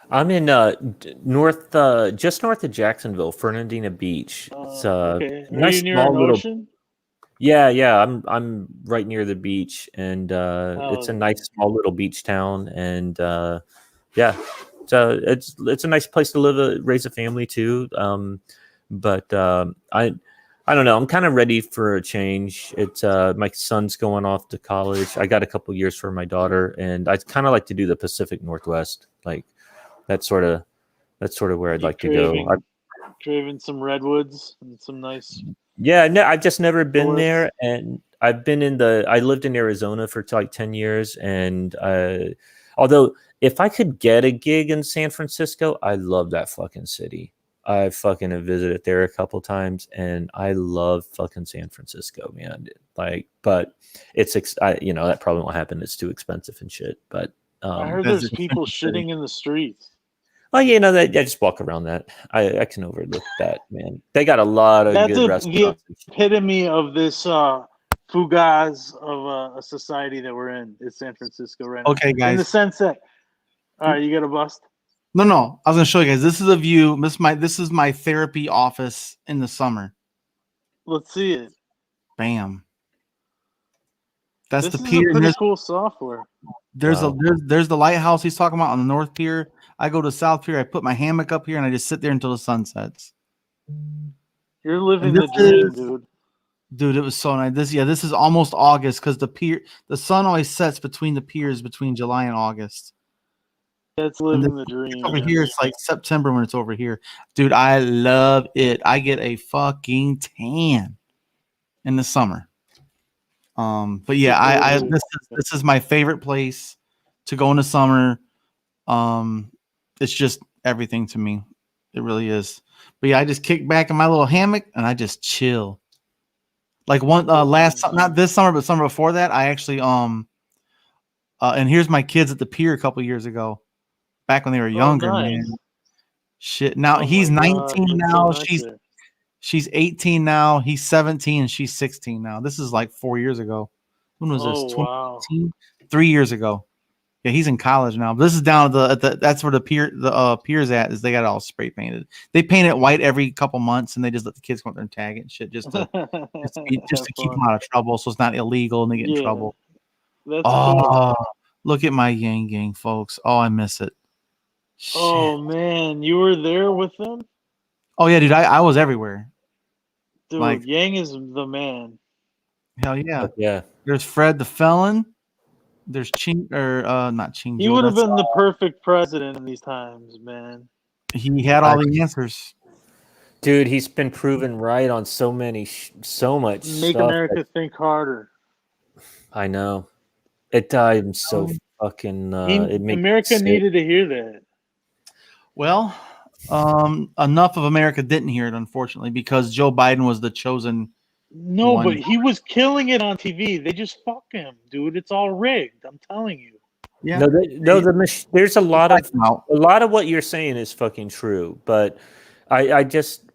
I'm in north, just north of Jacksonville, Fernandina Beach. It's okay. Are nice, you near an ocean? Yeah. I'm right near the beach, and it's a nice small little beach town, and yeah, so it's a nice place to live, raise a family too. But I don't know. I'm kind of ready for a change. It's my son's going off to college. I got a couple years for my daughter, and I kind of like to do the Pacific Northwest. Like that's sort of where I'd like to go. Craving some redwoods and some nice. Yeah, no, I've just never been there, and I've been I lived in Arizona for like 10 years, and although if I could get a gig in San Francisco, I love that fucking city. I fucking have visited there a couple times, and I love fucking San Francisco, man. Like, but it's that probably won't happen. It's too expensive and shit. But I heard there's people shitting in the streets. Well, that I just walk around that. I can overlook that, man. They got a lot of good restaurants. The epitome of this fugaz of a society that we're in is San Francisco right now. Okay, guys. In the sense that, all right, you got a bust. No. I was gonna show you guys. This is a view. This is my therapy office in the summer. Let's see it. Bam. That's this the pier. Is pretty cool software. There's the lighthouse he's talking about on the North Pier. I go to South Pier. I put my hammock up here and I just sit there until the sun sets. You're living the dream, dude. Dude, it was so nice. This is almost August because the sun always sets between the piers between July and August. That's living the dream. Over here, it's like September when it's over here. Dude, I love it. I get a fucking tan in the summer. But yeah, this is my favorite place to go in the summer. it's just everything to me. It really is. But yeah, I just kick back in my little hammock and I just chill. Like one not this summer, but summer before that, I actually and here's my kids at the pier a couple years ago, back when they were younger, nice. man. Shit. Now Oh he's my 19 God, that's now. so nice there. She's 18 now. He's 17 and she's 16 now. This is like 4 years ago. When was Oh this? wow. 2018? 3 years ago. Yeah, he's in college now. This is down at the that's where the piers at is they got it all spray painted. They paint it white every couple months and they just let the kids go out there and tag it and shit just to keep them out of trouble, so it's not illegal and they get in trouble. That's cool. Look at my Yang Gang, folks. Oh, I miss it. Shit. Oh man, you were there with them? Oh yeah, dude, I was everywhere. Dude, Like, Yang is the man. hell yeah. Yeah. There's Fred the Felon. There's not Ching. He would have been the perfect president in these times, man. He had all the answers. Dude, he's been proven right on so much Make stuff America think harder. I know. I'm so fucking it makes America needed to hear that. Well, enough of America didn't hear it, unfortunately, because Joe Biden was the chosen. No, one. but he was killing it on TV. They just fuck him, dude. It's all rigged. I'm telling you. Yeah. There's a lot of what you're saying is fucking true, but I just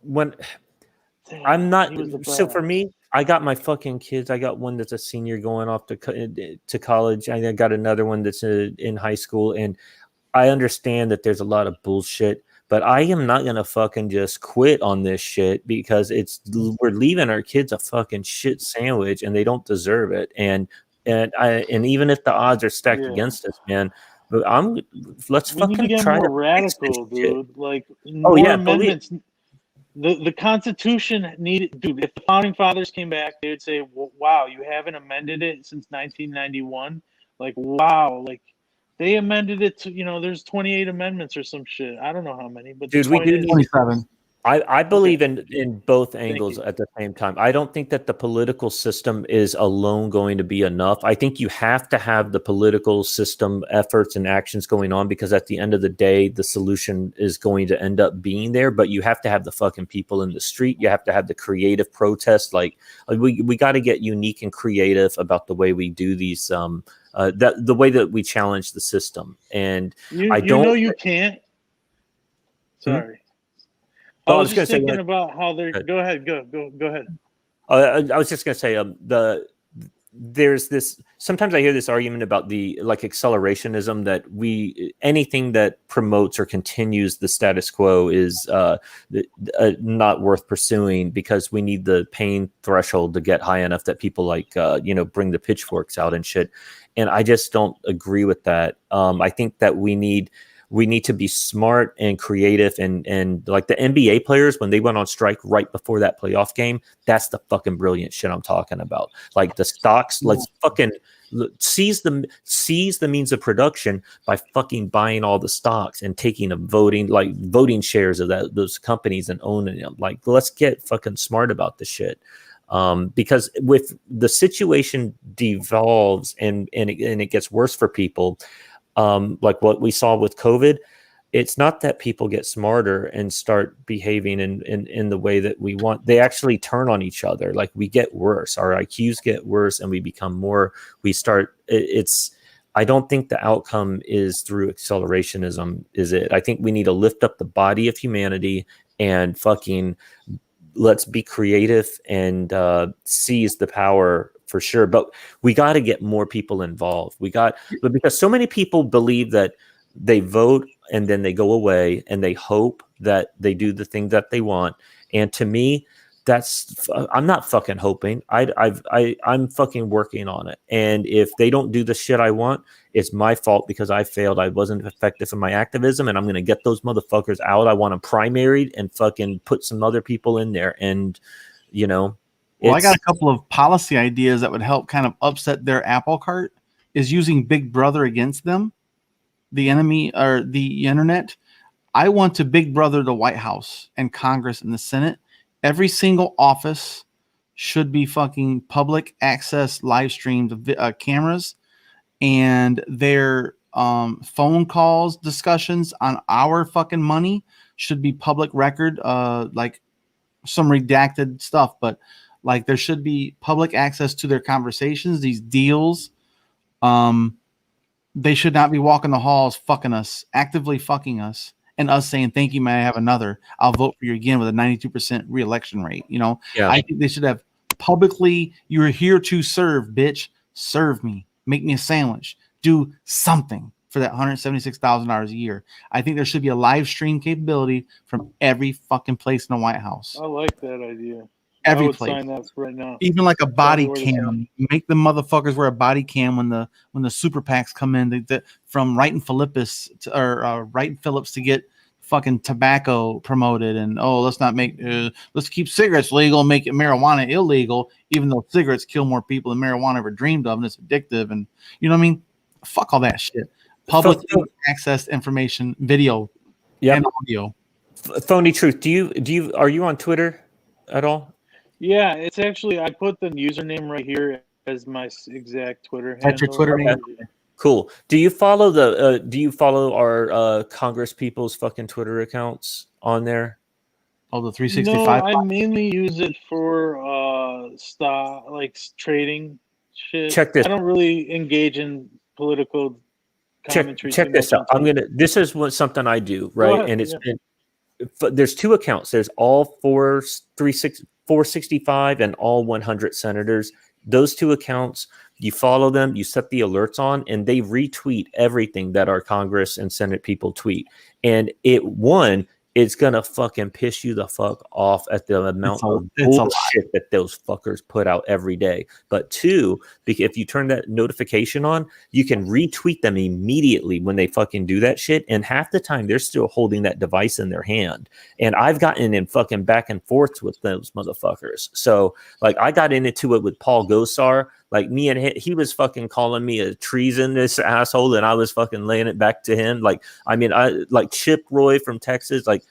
I'm not. So for me, I got my fucking kids. I got one that's a senior going off to college. I got another one that's in high school, and I understand that there's a lot of bullshit. But I am not gonna fucking just quit on this shit because we're leaving our kids a fucking shit sandwich and they don't deserve it. And even if the odds are stacked against us, man, let's we need to get try more to radical, dude. Shit. Like more amendments. The Constitution needed, dude. If the founding fathers came back, they would say, "Wow, you haven't amended it since 1991." Like, wow, like. They amended it to, there's 28 amendments or some shit. I don't know how many, but dude, we did 27. I believe in both angles at the same time. I don't think that the political system is alone going to be enough. I think you have to have the political system efforts and actions going on because at the end of the day, the solution is going to end up being there. But you have to have the fucking people in the street. You have to have the creative protest. Like we got to get unique and creative about the way we do these. The way that we challenge the system, and you can't. Sorry, I was just thinking about how they're. Go ahead. I was just gonna say there's this. Sometimes I hear this argument about the accelerationism that anything that promotes or continues the status quo is not worth pursuing because we need the pain threshold to get high enough that people bring the pitchforks out and shit. And I just don't agree with that. I think that we need to be smart and creative and like the NBA players when they went on strike right before that playoff game. That's the fucking brilliant shit I'm talking about. Like the stocks, let's fucking seize the means of production by fucking buying all the stocks and taking voting shares of those companies and owning them. Like let's get fucking smart about this shit. Because with the situation devolves and it gets worse for people, like what we saw with COVID, it's not that people get smarter and start behaving in the way that we want. They actually turn on each other. Like we get worse, our IQs get worse, and we become more. I don't think the outcome is through accelerationism. Is it? I think we need to lift up the body of humanity and fucking. Let's be creative and seize the power for sure. But we got to get more people involved. Because so many people believe that they vote and then they go away and they hope that they do the thing that they want. And to me, I'm not fucking hoping. I'm fucking working on it. And if they don't do the shit I want, it's my fault because I failed. I wasn't effective in my activism, and I'm going to get those motherfuckers out. I want them primaried and fucking put some other people in there. And, well, I got a couple of policy ideas that would help kind of upset their apple cart is using Big Brother against them, the enemy or the internet. I want to Big Brother the White House and Congress and the Senate. Every single office should be fucking public access live streamed cameras, and their phone calls, discussions on our fucking money should be public record, like some redacted stuff, but like there should be public access to their conversations, these deals. They should not be walking the halls fucking us, actively fucking us, and us saying, thank you, may I have another? I'll vote for you again with a 92% re-election rate. You know, Yeah. I think they should have publicly, you're here to serve, bitch. Serve me. Make me a sandwich. Do something for that $176,000 a year. I think there should be a live stream capability from every fucking place in the White House. I like that idea. I Every would place. sign that right now. Even like a body Tell me where to cam. Make the motherfuckers wear a body cam when the super PACs come in. From Wright and Philippus Wright and Phillips to get fucking tobacco promoted, and let's keep cigarettes legal and make it marijuana illegal, even though cigarettes kill more people than marijuana ever dreamed of, and it's addictive. And you know what I mean? Fuck all that shit. Publicly accessed information, video, and audio. Phony Truth. Are you on Twitter at all? Yeah, it's actually, I put the username right here as my exact Twitter handle. That's your Twitter name? Cool. Do you follow our Congress people's fucking Twitter accounts on there? Oh, the 365. No, I mainly use it for stock, like trading shit. Check this. I don't really engage in political commentary. Check this out. This is something I do, right? And there's two accounts. There's all 465 and all 100 senators. Those two accounts, you follow them, you set the alerts on, and they retweet everything that our Congress and Senate people tweet. And it's gonna fucking piss you the fuck off at the amount of bullshit that those fuckers put out every day. But two, if you turn that notification on, you can retweet them immediately when they fucking do that shit. And half the time they're still holding that device in their hand. And I've gotten in fucking back and forth with those motherfuckers. So like I got into it with Paul Gosar. Like me and he was fucking calling me a treasonous asshole, and I was fucking laying it back to him. Like, I mean, I like Chip Roy from Texas, like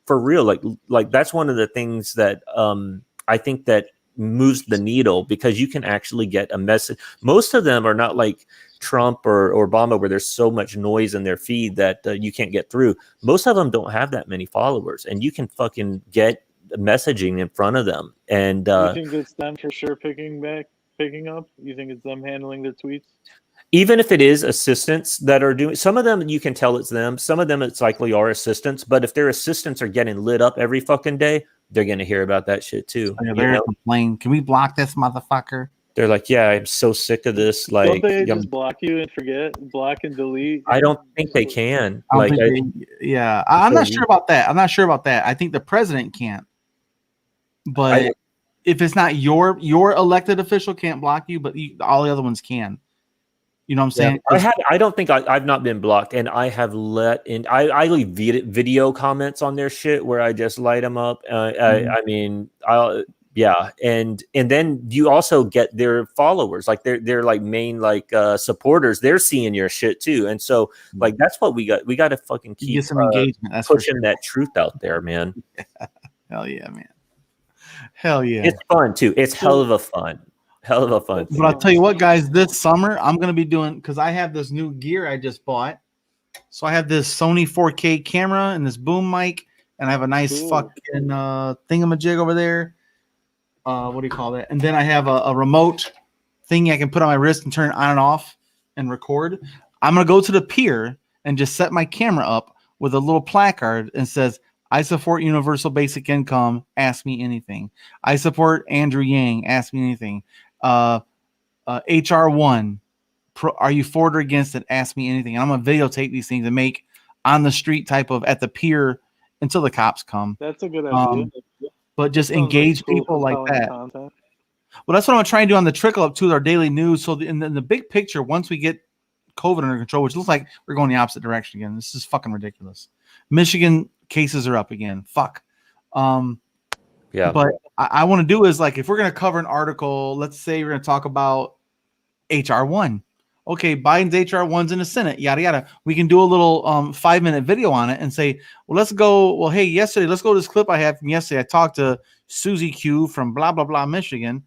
for real, like that's one of the things that I think that moves the needle, because you can actually get a message. Most of them are not like Trump or Obama, where there's so much noise in their feed that you can't get through. Most of them don't have that many followers, and you can fucking get messaging in front of them. And you think it's them for sure picking up? You think it's them handling their tweets? Even if it is assistants that are doing, some of them you can tell it's them. Some of them it's likely are assistants. But if their assistants are getting lit up every fucking day, they're going to hear about that shit too. They're complaining. Can we block this motherfucker? They're like, yeah, I'm so sick of this. Like, don't they just block you and forget, block and delete? I don't think they can. I'm not sure about that. I think the president can't. But if it's not your elected official can't block you, but all the other ones can. You know what I'm saying? I don't think I've not been blocked, and I have let in. I leave video comments on their shit where I just light them up. I mean, and then you also get their followers, like they're like main supporters. They're seeing your shit too, and so like that's what we got. We got to fucking keep get some engagement. That's pushing that truth out there, man. Hell yeah, man. Hell yeah. It's fun too. It's hell of a fun. But I'll tell you what, guys, this summer I'm going to be doing, because I have this new gear I just bought. So I have this Sony 4K camera and this boom mic, and I have a nice fucking thingamajig over there. What do you call that? And then I have a remote thing I can put on my wrist and turn it on and off and record. I'm going to go to the pier and just set my camera up with a little placard and says, I support universal basic income. Ask me anything. I support Andrew Yang. Ask me anything. HR1. Are you for or against it? Ask me anything. And I'm going to videotape these things and make on the street type of at the pier until the cops come. That's a good idea. But just engage people like that. Content. Well, that's what I'm going to try and do on the Trickle up to our daily news. So in the big picture, once we get COVID under control, which looks like we're going the opposite direction again. This is fucking ridiculous. Michigan cases are up again. Fuck. But I want to do is, like, if we're going to cover an article, let's say we're going to talk about HR1. Okay, Biden's HR1's in the Senate, yada, yada. We can do a little 5-minute video on it and say, well, let's go. Well, hey, yesterday, let's go to this clip I had from yesterday. I talked to Susie Q from blah, blah, blah, Michigan.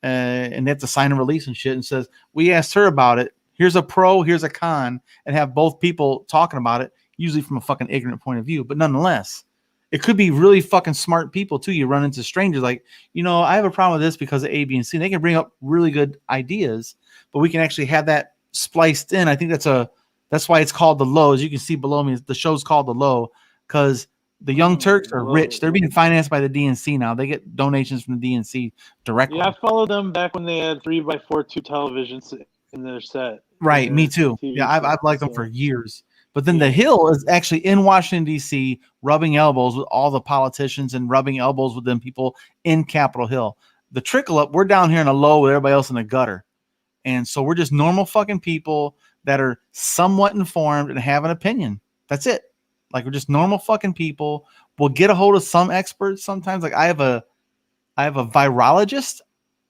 And they have to sign a release and shit, and says, we asked her about it. Here's a pro, here's a con, and have both people talking about it, usually from a fucking ignorant point of view. But nonetheless, it could be really fucking smart people too. You run into strangers like, I have a problem with this because of A, B, and C. And they can bring up really good ideas, but we can actually have that spliced in. I think that's why it's called The Low. As you can see below me, the show's called The Low because the Young Turks are rich. They're being financed by the DNC now. They get donations from the DNC directly. Yeah, I followed them back when they had 3x4 2 televisions in their set. Right, me too. TV Yeah, I've set, liked them so. for years. But then the Hill is actually in Washington, D.C., rubbing elbows with all the politicians and rubbing elbows with them people in Capitol Hill. The Trickle Up, we're down here in the low with everybody else in the gutter. And so we're just normal fucking people that are somewhat informed and have an opinion. That's it. Like, we're just normal fucking people. We'll get a hold of some experts sometimes. Like, I have a virologist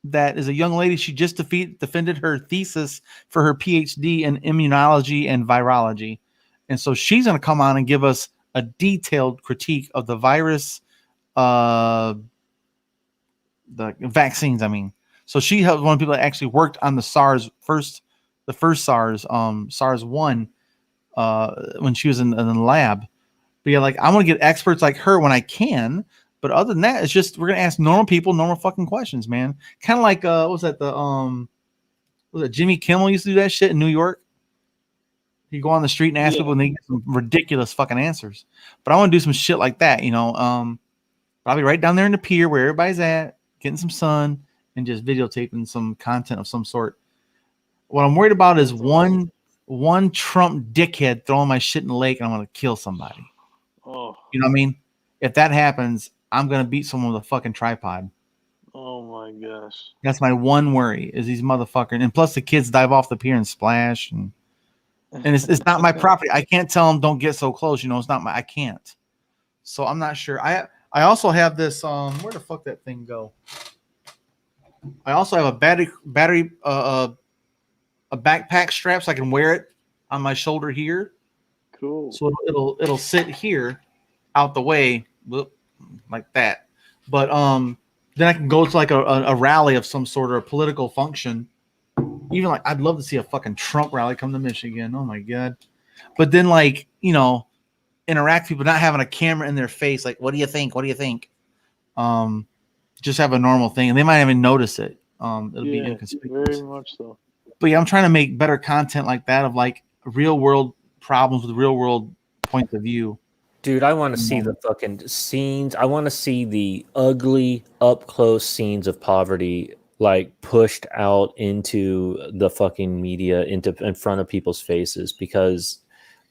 that is a young lady. She just defended her thesis for her PhD in immunology and virology. And so she's going to come on and give us a detailed critique of the virus, the vaccines, I mean. So she was one of the people that actually worked on the first SARS, SARS-1, when she was in the lab. But yeah, like, I want to get experts like her when I can. But other than that, it's just we're gonna ask normal people normal fucking questions, man. Kind of like what was that? Was it Jimmy Kimmel used to do that shit in New York? You go on the street and ask people, and they get some ridiculous fucking answers. But I want to do some shit like that, probably right down there in the pier where everybody's at, getting some sun, and just videotaping some content of some sort. What I'm worried about is one Trump dickhead throwing my shit in the lake, and I'm gonna kill somebody. Oh, You know what I mean? If that happens, I'm gonna beat someone with a fucking tripod. oh my gosh. That's my one worry is these motherfuckers. And plus the kids dive off the pier and splash, and it's not my property. I can't tell them don't get so close. It's not I can't. So I'm not sure. I also have this. Where the fuck that thing go? I also have a battery a backpack strap so I can wear it on my shoulder here. Cool. So it'll sit here, out the way, like that. But then I can go to like a rally of some sort of political function. Even like I'd love to see a fucking Trump rally come to Michigan. Oh my god! But then interact with people, not having a camera in their face. Like, what do you think? What do you think? Just have a normal thing, and they might even notice it. It'll be inconspicuous. Very much so. But yeah, I'm trying to make better content like that of like real world problems with real world points of view. Dude, I want to see the fucking scenes. I want to see the ugly, up close scenes of poverty, like pushed out into the fucking media, in front of people's faces, because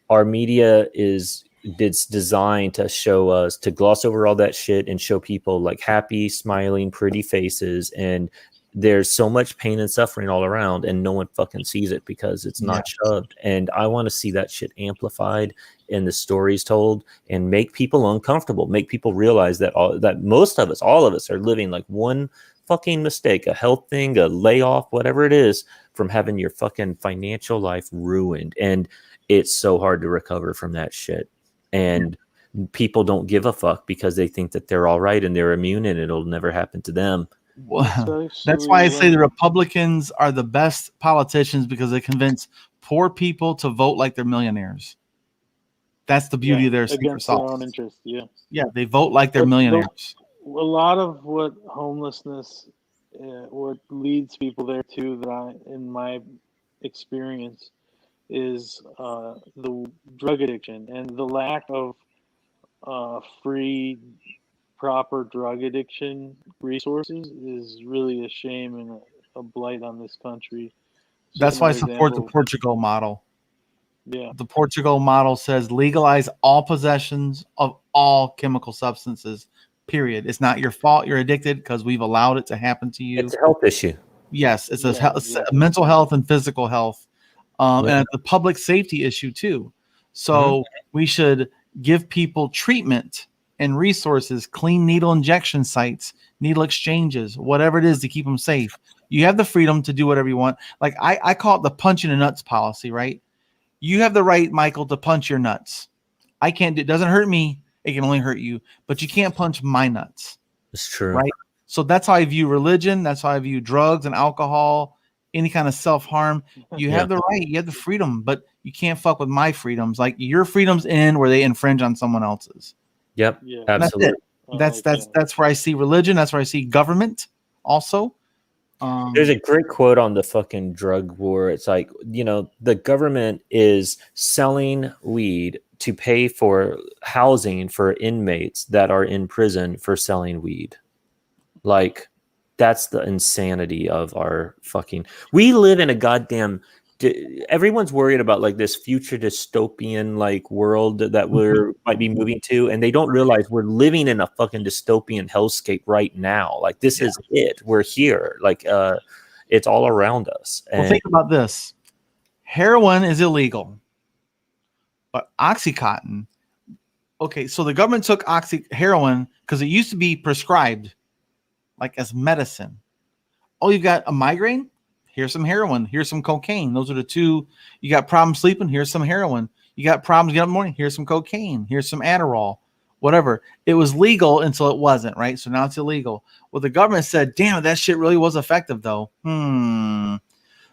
our media it's designed to show us, to gloss over all that shit and show people like happy, smiling, pretty faces. And there's so much pain and suffering all around, and no one fucking sees it because it's not shoved. And I want to see that shit amplified and the stories told, and make people uncomfortable, make people realize that most of us, all of us, are living like one fucking mistake, a health thing, a layoff, whatever it is, from having your fucking financial life ruined. And it's so hard to recover from that shit. And people don't give a fuck because they think that they're all right and they're immune and it'll never happen to them. Well, that's why I say the Republicans are the best politicians, because they convince poor people to vote like they're millionaires. That's the beauty of their secret against their sauce. own interest. Yeah, they vote like they're millionaires. A lot of what homelessness, what leads people there too, in my experience, is the drug addiction and the lack of free, proper drug addiction resources is really a shame and a blight on this country. That's why I support the Portugal model. Yeah. The Portugal model says legalize all possessions of all chemical substances, period. It's not your fault you're addicted because we've allowed it to happen to you. It's a health issue. Yes, it's a mental health and physical health. And it's a public safety issue too. So we should give people treatment and resources, clean needle injection sites, needle exchanges, whatever it is to keep them safe. You have the freedom to do whatever you want. Like I call it the punch in the nuts policy, right? You have the right, Michael, to punch your nuts. I can't. It doesn't hurt me. It can only hurt you. But you can't punch my nuts. It's true. Right? So that's how I view religion. That's how I view drugs and alcohol any kind of self-harm, you have the right, you have the freedom, but you can't fuck with my freedoms. Like your freedoms end where they infringe on someone else's. Yep. Yeah. Absolutely. That's that's where I see religion. That's where I see government also. There's a great quote on the fucking drug war. It's like, you know, the government is selling weed to pay for housing for inmates that are in prison for selling weed. Like, that's the insanity of our fucking. We live in a goddamn. Everyone's worried about like this future dystopian like world that we're might be moving to, and they don't realize we're living in a fucking dystopian hellscape right now. Like this is it. We're here. Like it's all around us. And well, think about this: heroin is illegal, but OxyContin. Okay, so the government took heroin because it used to be prescribed, like as medicine. Oh, you got a migraine? Here's some heroin. Here's some cocaine. Those are the two. You got problems sleeping? Here's some heroin. You got problems getting up in the morning? Here's some cocaine. Here's some Adderall. Whatever. It was legal until it wasn't, right? So now it's illegal. Well, the government said, damn, that shit really was effective, though.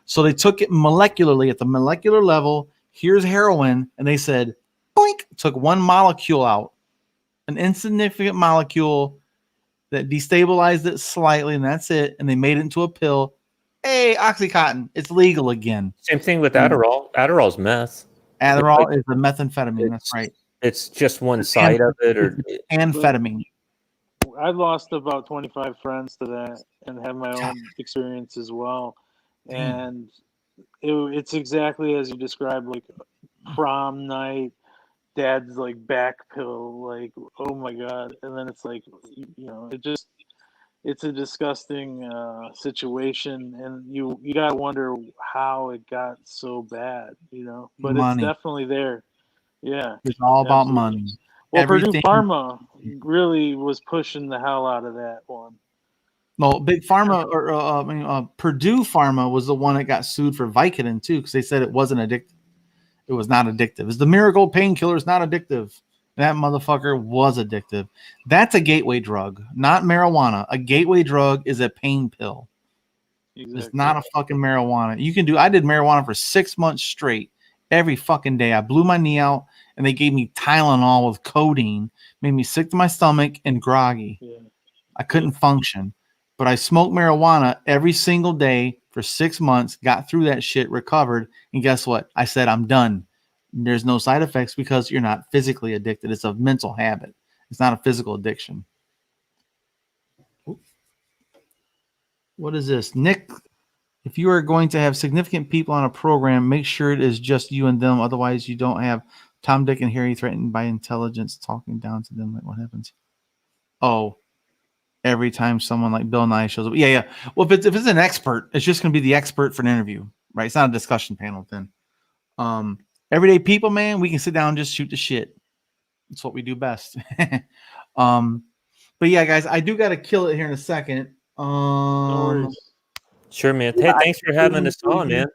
So they took it molecularly at the molecular level. Here's heroin. And they said, boink, took one molecule out, an insignificant molecule that destabilized it slightly, and that's it. And they made it into a pill. Hey, OxyContin, it's legal again. same thing with Adderall. Adderall's meth. Adderall is a methamphetamine. That's right. It's just one side of it, or amphetamine. I lost about 25 friends to that and have my own experience as well. And it's exactly as you described, like prom night, dad's like back pill, like, oh my God. And then it's like, you know, it's a disgusting situation. And you got to wonder how it got so bad, you know, but Money. It's definitely there. Yeah. It's all about absolutely. money. Well, Everything. Purdue Pharma really was pushing the hell out of that one. No, Big Pharma or Purdue Pharma was the one that got sued for Vicodin too, because they said it wasn't addictive. It was not addictive. It's the miracle painkiller is not addictive. That motherfucker was addictive. That's a gateway drug, not marijuana. A gateway drug is a pain pill. Exactly. It's not a fucking marijuana. I did marijuana for 6 months straight. Every fucking day. I blew my knee out and they gave me Tylenol with codeine, made me sick to my stomach and groggy. Yeah. I couldn't function, but I smoked marijuana every single day for 6 months, got through that shit, recovered. And guess what? I said, I'm done. There's no side effects because you're not physically addicted. It's a mental habit. It's not a physical addiction. What is this? Nick, if you are going to have significant people on a program, make sure it is just you and them. Otherwise, you don't have Tom, Dick, and Harry threatened by intelligence talking down to them. Like, what happens? Oh, every time someone like Bill Nye shows up. Yeah. Well, if it's an expert, it's just going to be the expert for an interview, right? It's not a discussion panel then. Everyday people, man, we can sit down and just shoot the shit. That's what we do best. But yeah, guys, I do got to kill it here in a second. Sure, man. Hey, thanks for having us on, man.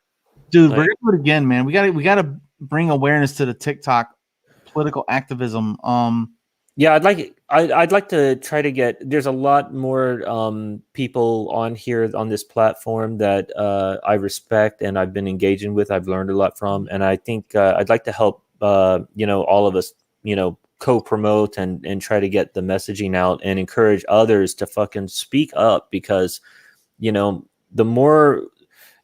Dude, we're gonna do it again, man. We gotta bring awareness to the TikTok political activism. Yeah, I'd like to try to get. There's a lot more people on here on this platform that I respect and I've been engaging with. I've learned a lot from, and I think I'd like to help. All of us, co-promote and try to get the messaging out and encourage others to fucking speak up because, the more.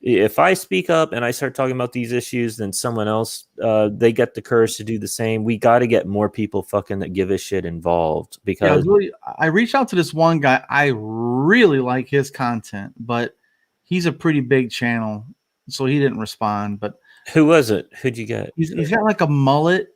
If I speak up and I start talking about these issues, then someone else, they get the courage to do the same. We got to get more people fucking that give a shit involved because I reached out to this one guy. I really like his content, but he's a pretty big channel, so he didn't respond. But who was it? Who'd you get? He's got like a mullet.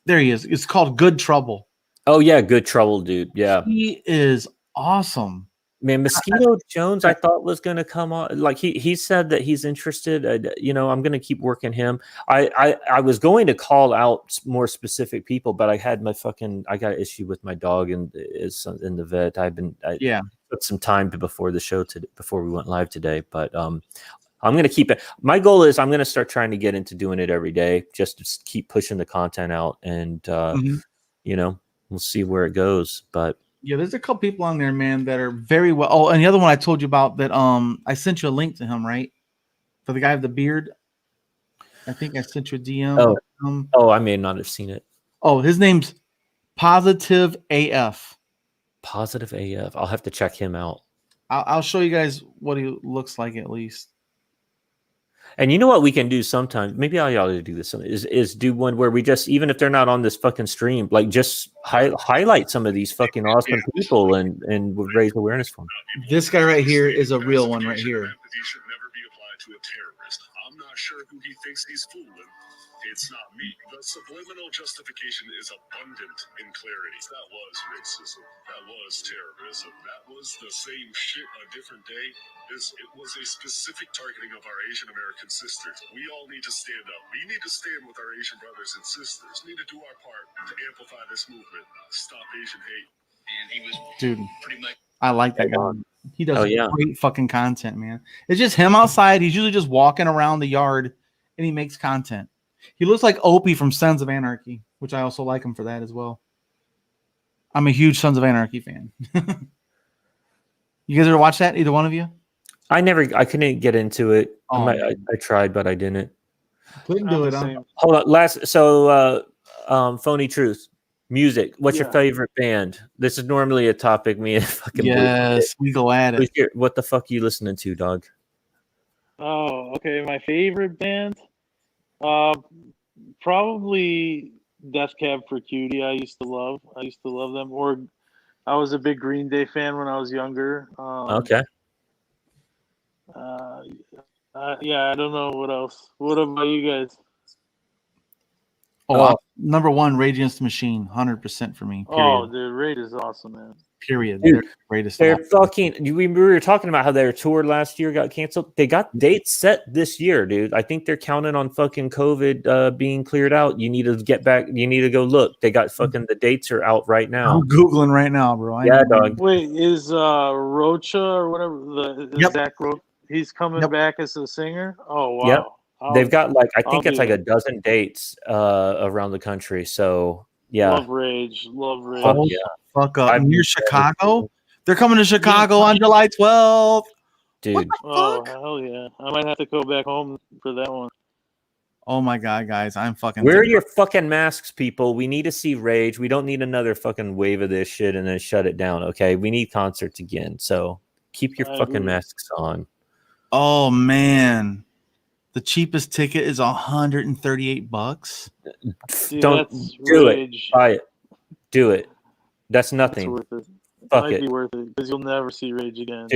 There he is. It's called Good Trouble. Oh yeah, Good Trouble, dude. Yeah, he is awesome. Man, Mosquito Jones, I thought was going to come on. Like he said that he's interested. I'm going to keep working him. I was going to call out more specific people, but I had I got an issue with my dog and is in the vet. I took some time before the show before we went live today. But I'm going to keep it. My goal is I'm going to start trying to get into doing it every day, just to keep pushing the content out, and we'll see where it goes. But yeah, there's a couple people on there, man, that are very well. Oh, and the other one I told you about that, I sent you a link to him, right? For the guy with the beard. I think I sent you a DM. Oh, I may not have seen it. Oh, his name's Positive AF. Positive AF. I'll have to check him out. I'll show you guys what he looks like at least. And you know what we can do sometimes? Maybe I ought to do this. Is do one where we just, even if they're not on this fucking stream, like just highlight some of these fucking awesome people and raise awareness for them. This guy right here is a real one right here. Empathy should never be applied to a terrorist. I'm not sure who he thinks he's fooling. It's not me. The subliminal justification is abundant in clarity. That was racism. That was terrorism. That was the same shit a different day. It was a specific targeting of our Asian American sisters. We all need to stand up. We need to stand with our Asian brothers and sisters. We need to do our part to amplify this movement. Stop Asian hate. And he was Dude, pretty much. I like that guy. He does yeah. great fucking content, man. It's just him outside. He's usually just walking around the yard and he makes content. He looks like Opie from Sons of Anarchy, which I also like him for that as well. I'm a huge Sons of Anarchy fan. You guys ever watch that? Either one of you? I couldn't get into it. Oh. I tried, but I didn't. Couldn't do it. Huh? Hold on. Phony Truth. Music. What's your favorite band? This is normally a topic me and fucking Yes, we go at it. What the fuck are you listening to, dog? Oh, okay. My favorite band? Probably Death Cab for Cutie. I used to love them. Or I was a big Green Day fan when I was younger. Okay. Yeah, I don't know what else. What about you guys? Number one, Rage Against the Machine, 100% for me. Period. Oh, dude, Rage is awesome, man. Period. Dude, they're the greatest. They're fucking. We were talking about how their tour last year got canceled. They got dates set this year, dude. I think they're counting on fucking COVID being cleared out. You need to get back. You need to go look. They got fucking the dates are out right now. I'm googling right now, bro. Yeah, dog. Wait, is Rocha or whatever Zach Rocha? He's coming back as a singer. Oh wow. Yep. They've got I think it's like a dozen dates around the country. So yeah. Love Rage. Oh, yeah. Fuck up. Near Chicago? They're coming to Chicago on July 12th. Dude. Oh, hell yeah. I might have to go back home for that one. Oh my God, guys. I'm fucking. Wear your fucking masks, people. We need to see Rage. We don't need another fucking wave of this shit and then shut it down. Okay. We need concerts again. So keep your fucking masks on. Oh man. The cheapest ticket is $138. Dude, don't do it. Buy it. Do it. That's nothing. It's worth it. Fuck Might be worth it because you'll never see Rage again.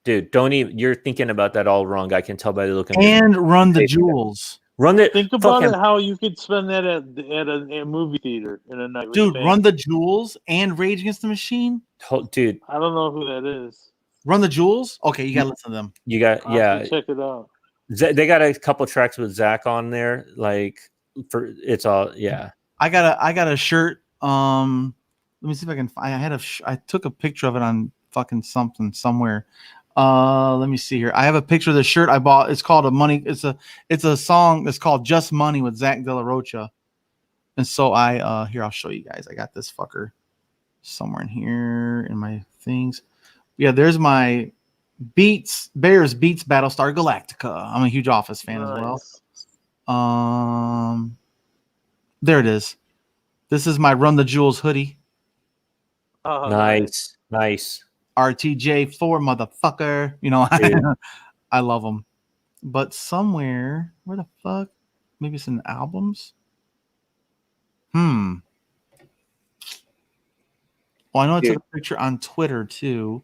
Dude, don't even. You're thinking about that all wrong. I can tell by the look. And Run the Jewels. Think about it. How you could spend that at a movie theater in a night. Dude, Run the Jewels and Rage Against the Machine. Dude, I don't know who that is. Run the Jewels. Okay, you gotta listen to them. You got check it out. They got a couple tracks with Zach on there. It's all I got a shirt. Let me see if I can. I took a picture of it on fucking something somewhere. Let me see here. I have a picture of the shirt I bought. It's called It's a song. It's called Just Money with Zach De La Rocha. And so I'll show you guys. I got this fucker somewhere in here in my things. Yeah, there's my Bears Beats Battlestar Galactica. I'm a huge Office fan as well. There it is. This is my Run the Jewels hoodie. Nice. RTJ4 motherfucker. You know, I love them. But somewhere, where the fuck? Maybe it's in albums. Well, I know I took a picture on Twitter too.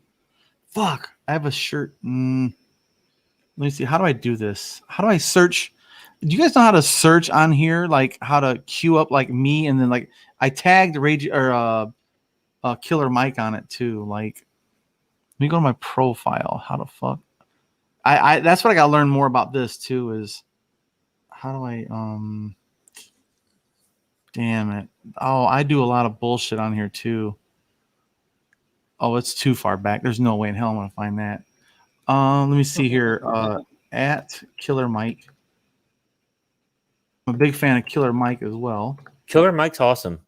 Fuck, I have a shirt. Let me see. How do I do this? How do I search? Do you guys know how to search on here? Like how to queue up like me and then like I tagged Rage or Killer Mike on it too. Like, let me go to my profile. How the fuck? I that's what I gotta learn more about this too. Is how do I damn it. Oh, I do a lot of bullshit on here too. Oh, it's too far back. There's no way in hell I'm gonna find that. Let me see here. At Killer Mike. I'm a big fan of Killer Mike as well. Killer Mike's awesome.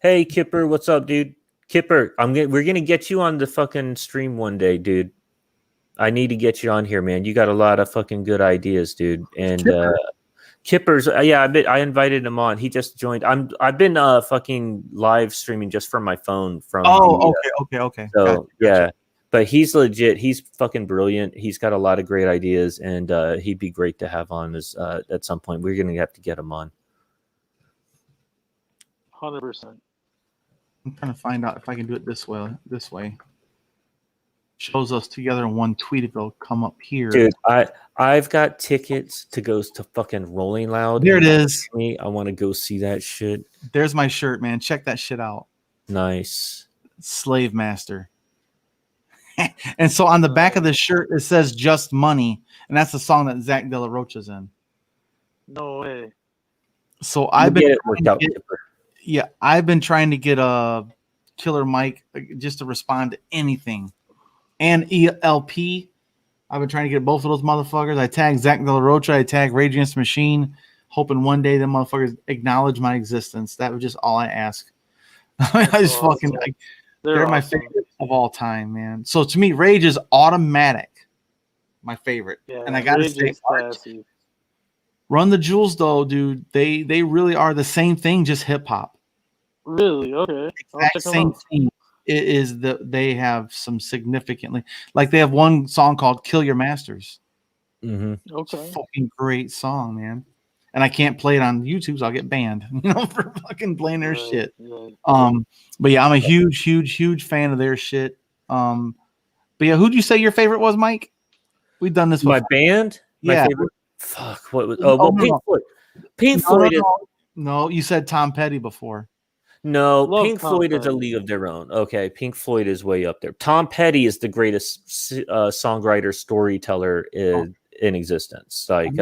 Hey Kipper, what's up, dude? Kipper, we're gonna get you on the fucking stream one day, dude. I need to get you on here, man. You got a lot of fucking good ideas, dude. And Kippers, yeah, I invited him on. He just joined. I've been fucking live streaming just from my phone from. Oh, okay. So yeah, but he's legit. He's fucking brilliant. He's got a lot of great ideas, and he'd be great to have on. At some point, we're gonna have to get him on. 100%. I'm trying to find out if I can do it this way. Shows us together in one tweet. If it'll come up here, dude. I've got tickets to go to fucking Rolling Loud. There it is. I want to go see that shit. There's my shirt, man. Check that shit out. Nice. Slave Master. And so on the back of the shirt it says "Just Money," and that's the song that Zach De La Rocha's in. No way. So I've been trying to get a Killer Mike just to respond to anything. And ELP. I've been trying to get both of those motherfuckers. I tagged Zach De La Rocha. I tagged Rage Against the Machine, hoping one day them motherfuckers acknowledge my existence. That was just all I ask. I just fucking like, they're my favorite of all time, man. So to me, Rage is automatic my favorite. Yeah, and I gotta say, Run the Jewels though, dude, they really are the same thing, just hip hop. Really? Okay. Exact same thing. It is they have some significantly, like they have one song called "Kill Your Masters." Mm-hmm. Okay. It's a fucking great song, man. And I can't play it on YouTube, so I'll get banned, for fucking playing their shit. Right. But yeah, I'm a huge fan of their shit. But yeah, who'd you say your favorite was, Mike? We've done this before. My band? Yeah. My favorite? Fuck, what was Pink Floyd. Pink Floyd is no, you said Tom Petty before. No, Love Pink Tom Floyd is a Petty. league of their own. Okay, Pink Floyd is way up there. Tom Petty is the greatest songwriter, storyteller in existence. Like,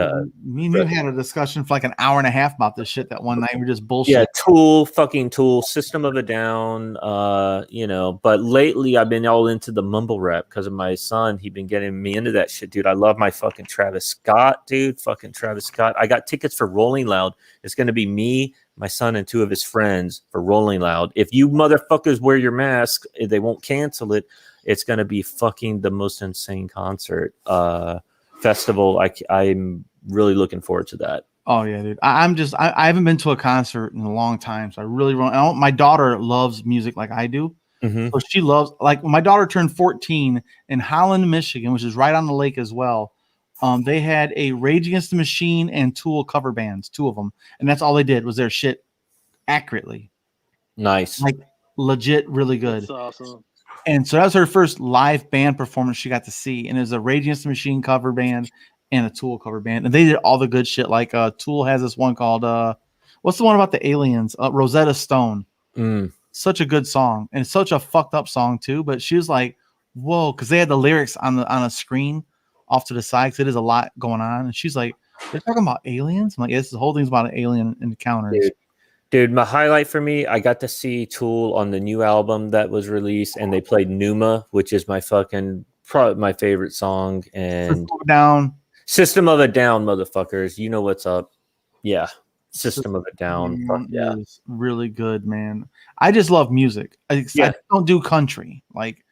me and you had a discussion for like an hour and a half about this shit that one night. We're just bullshit. yeah, Tool, System of a Down. But lately I've been all into the mumble rap because of my son. He's been getting me into that shit, dude. I love my fucking Travis Scott, dude. Fucking Travis Scott. I got tickets for Rolling Loud. It's gonna be me, my son, and two of his friends for Rolling Loud. If you motherfuckers wear your mask, they won't cancel it. It's gonna be fucking the most insane concert festival. I'm really looking forward to that. Oh yeah, dude. I haven't been to a concert in a long time, so I really want. My daughter loves music like I do. Mm-hmm. So she loves, like when my daughter turned 14 in Holland, Michigan, which is right on the lake as well. They had a Rage Against the Machine and Tool cover bands, two of them, and that's all they did was their shit accurately. Nice, like legit, really good. That's awesome. And so that was her first live band performance she got to see, and it was a Rage Against the Machine cover band and a Tool cover band, and they did all the good shit. Like Tool has this one called what's the one about the aliens? Rosetta Stone. Such a good song, and it's such a fucked up song too. But she was like, "Whoa," because they had the lyrics on a screen off to the side. Because it is a lot going on, and she's like, "They're talking about aliens." I'm like, "Yes, the whole thing's about alien encounters." Dude, my highlight for me, I got to see Tool on the new album that was released, and they played Numa, which is my probably my favorite song. And System of a Down, motherfuckers, you know what's up? Yeah. System of a Down. Fuck yeah. Is really good, man. I just love music. I don't do country. Like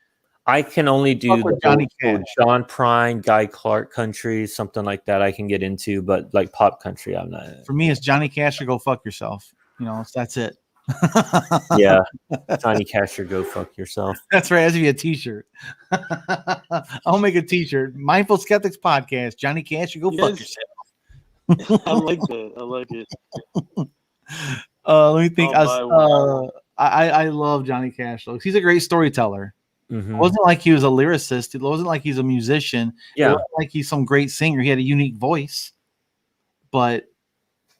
I can only do the Johnny Cash, John Prine, Guy Clark country, something like that I can get into, but like pop country, I'm not. For me, it's Johnny Cash or Go Fuck Yourself. That's it. Yeah. Johnny Cash or Go Fuck Yourself. That's right. That should be a t-shirt. I'll make a t-shirt. Mindful Skeptics Podcast. Johnny Cash or Go Fuck Yourself. I like that. I like it. Let me think. I love Johnny Cash though. He's a great storyteller. Mm-hmm. It wasn't like he was a lyricist. It wasn't like he's a musician. Yeah. It wasn't like he's some great singer. He had a unique voice. But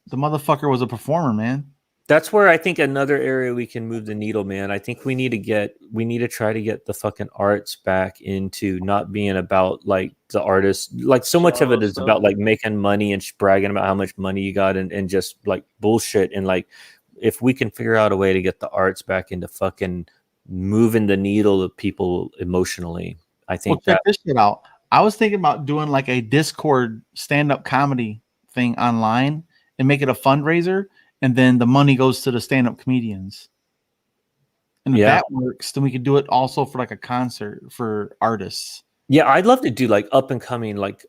the motherfucker was a performer, man. That's where I think another area we can move the needle, man. I think we need to try to get the fucking arts back into not being about like the artist. Like so much of it is about like making money and bragging about how much money you got and just like bullshit. And like, if we can figure out a way to get the arts back into fucking moving the needle of people emotionally, I think check this shit out. I was thinking about doing like a Discord stand-up comedy thing online and make it a fundraiser. And then the money goes to the stand-up comedians. And if that works, then we could do it also for like a concert for artists. Yeah, I'd love to do like up and coming like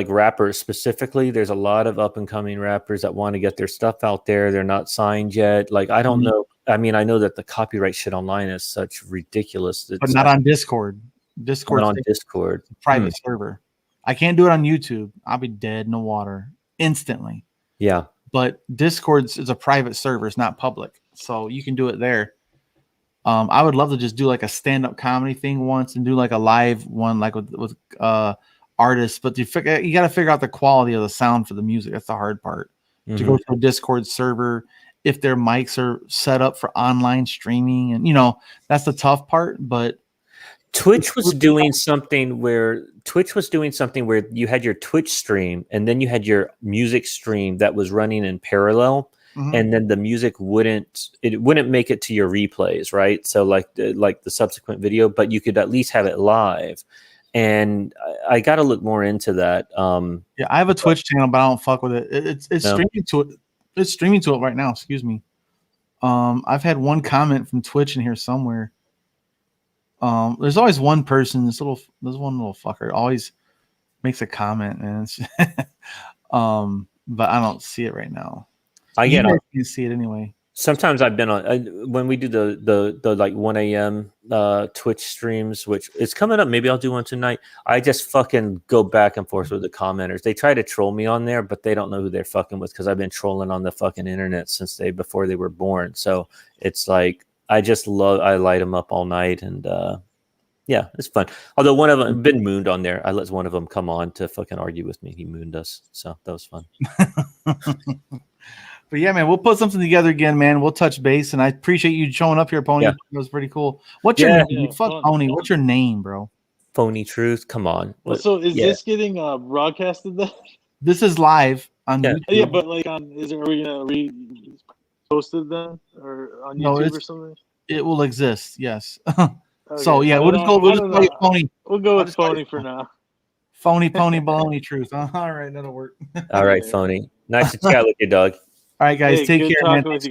rappers specifically. There's a lot of up and coming rappers that want to get their stuff out there. They're not signed yet. Like I don't know. I mean, I know that the copyright shit online is such ridiculous. But not on Discord. Discord on Discord. Private server. I can't do it on YouTube. I'll be dead in the water instantly. Yeah. But Discord is a private server. It's not public. So you can do it there. I would love to just do like a stand-up comedy thing once and do like a live one, like with artists. But you got to figure out the quality of the sound for the music. That's the hard part. To go to a Discord server, if their mics are set up for online streaming, and that's the tough part. But Twitch was doing something where you had your Twitch stream and then you had your music stream that was running in parallel. And then the music wouldn't make it to your replays, right? So like the subsequent video, but you could at least have it live. And I got to look more into that. Yeah, I have a Twitch channel, but I don't fuck with it. It's streaming to it. It's streaming to it right now. Excuse me. I've had one comment from Twitch in here somewhere. There's always one person. There's one little fucker always makes a comment, and it's but I don't see it right now. You can see it anyway. Sometimes I've been on when we do the like 1 a.m. Twitch streams, which is coming up. Maybe I'll do one tonight. I just fucking go back and forth with the commenters. They try to troll me on there, but they don't know who they're fucking with because I've been trolling on the fucking internet since before they were born. So it's like I light them up all night, and yeah, it's fun. Although one of them been mooned on there, I let one of them come on to fucking argue with me. He mooned us, so that was fun. But yeah, man, we'll put something together again, man. We'll touch base, and I appreciate you showing up here, Pony. Yeah. It was pretty cool. What's your name? Yeah, Fuck fun. Pony. What's your name, bro? Phony Truth. Come on. Well, so is this getting broadcasted then? This is live on YouTube. Yeah, but like are we gonna re-post it then, or on YouTube or something? It will exist. Yes. Okay. So yeah, we'll just call you Pony. We'll go with Phony for now. Phony baloney truth. All right, that'll work. All right, Phony. Nice to chat with you, dog. All right, guys, take care, man. With you guys.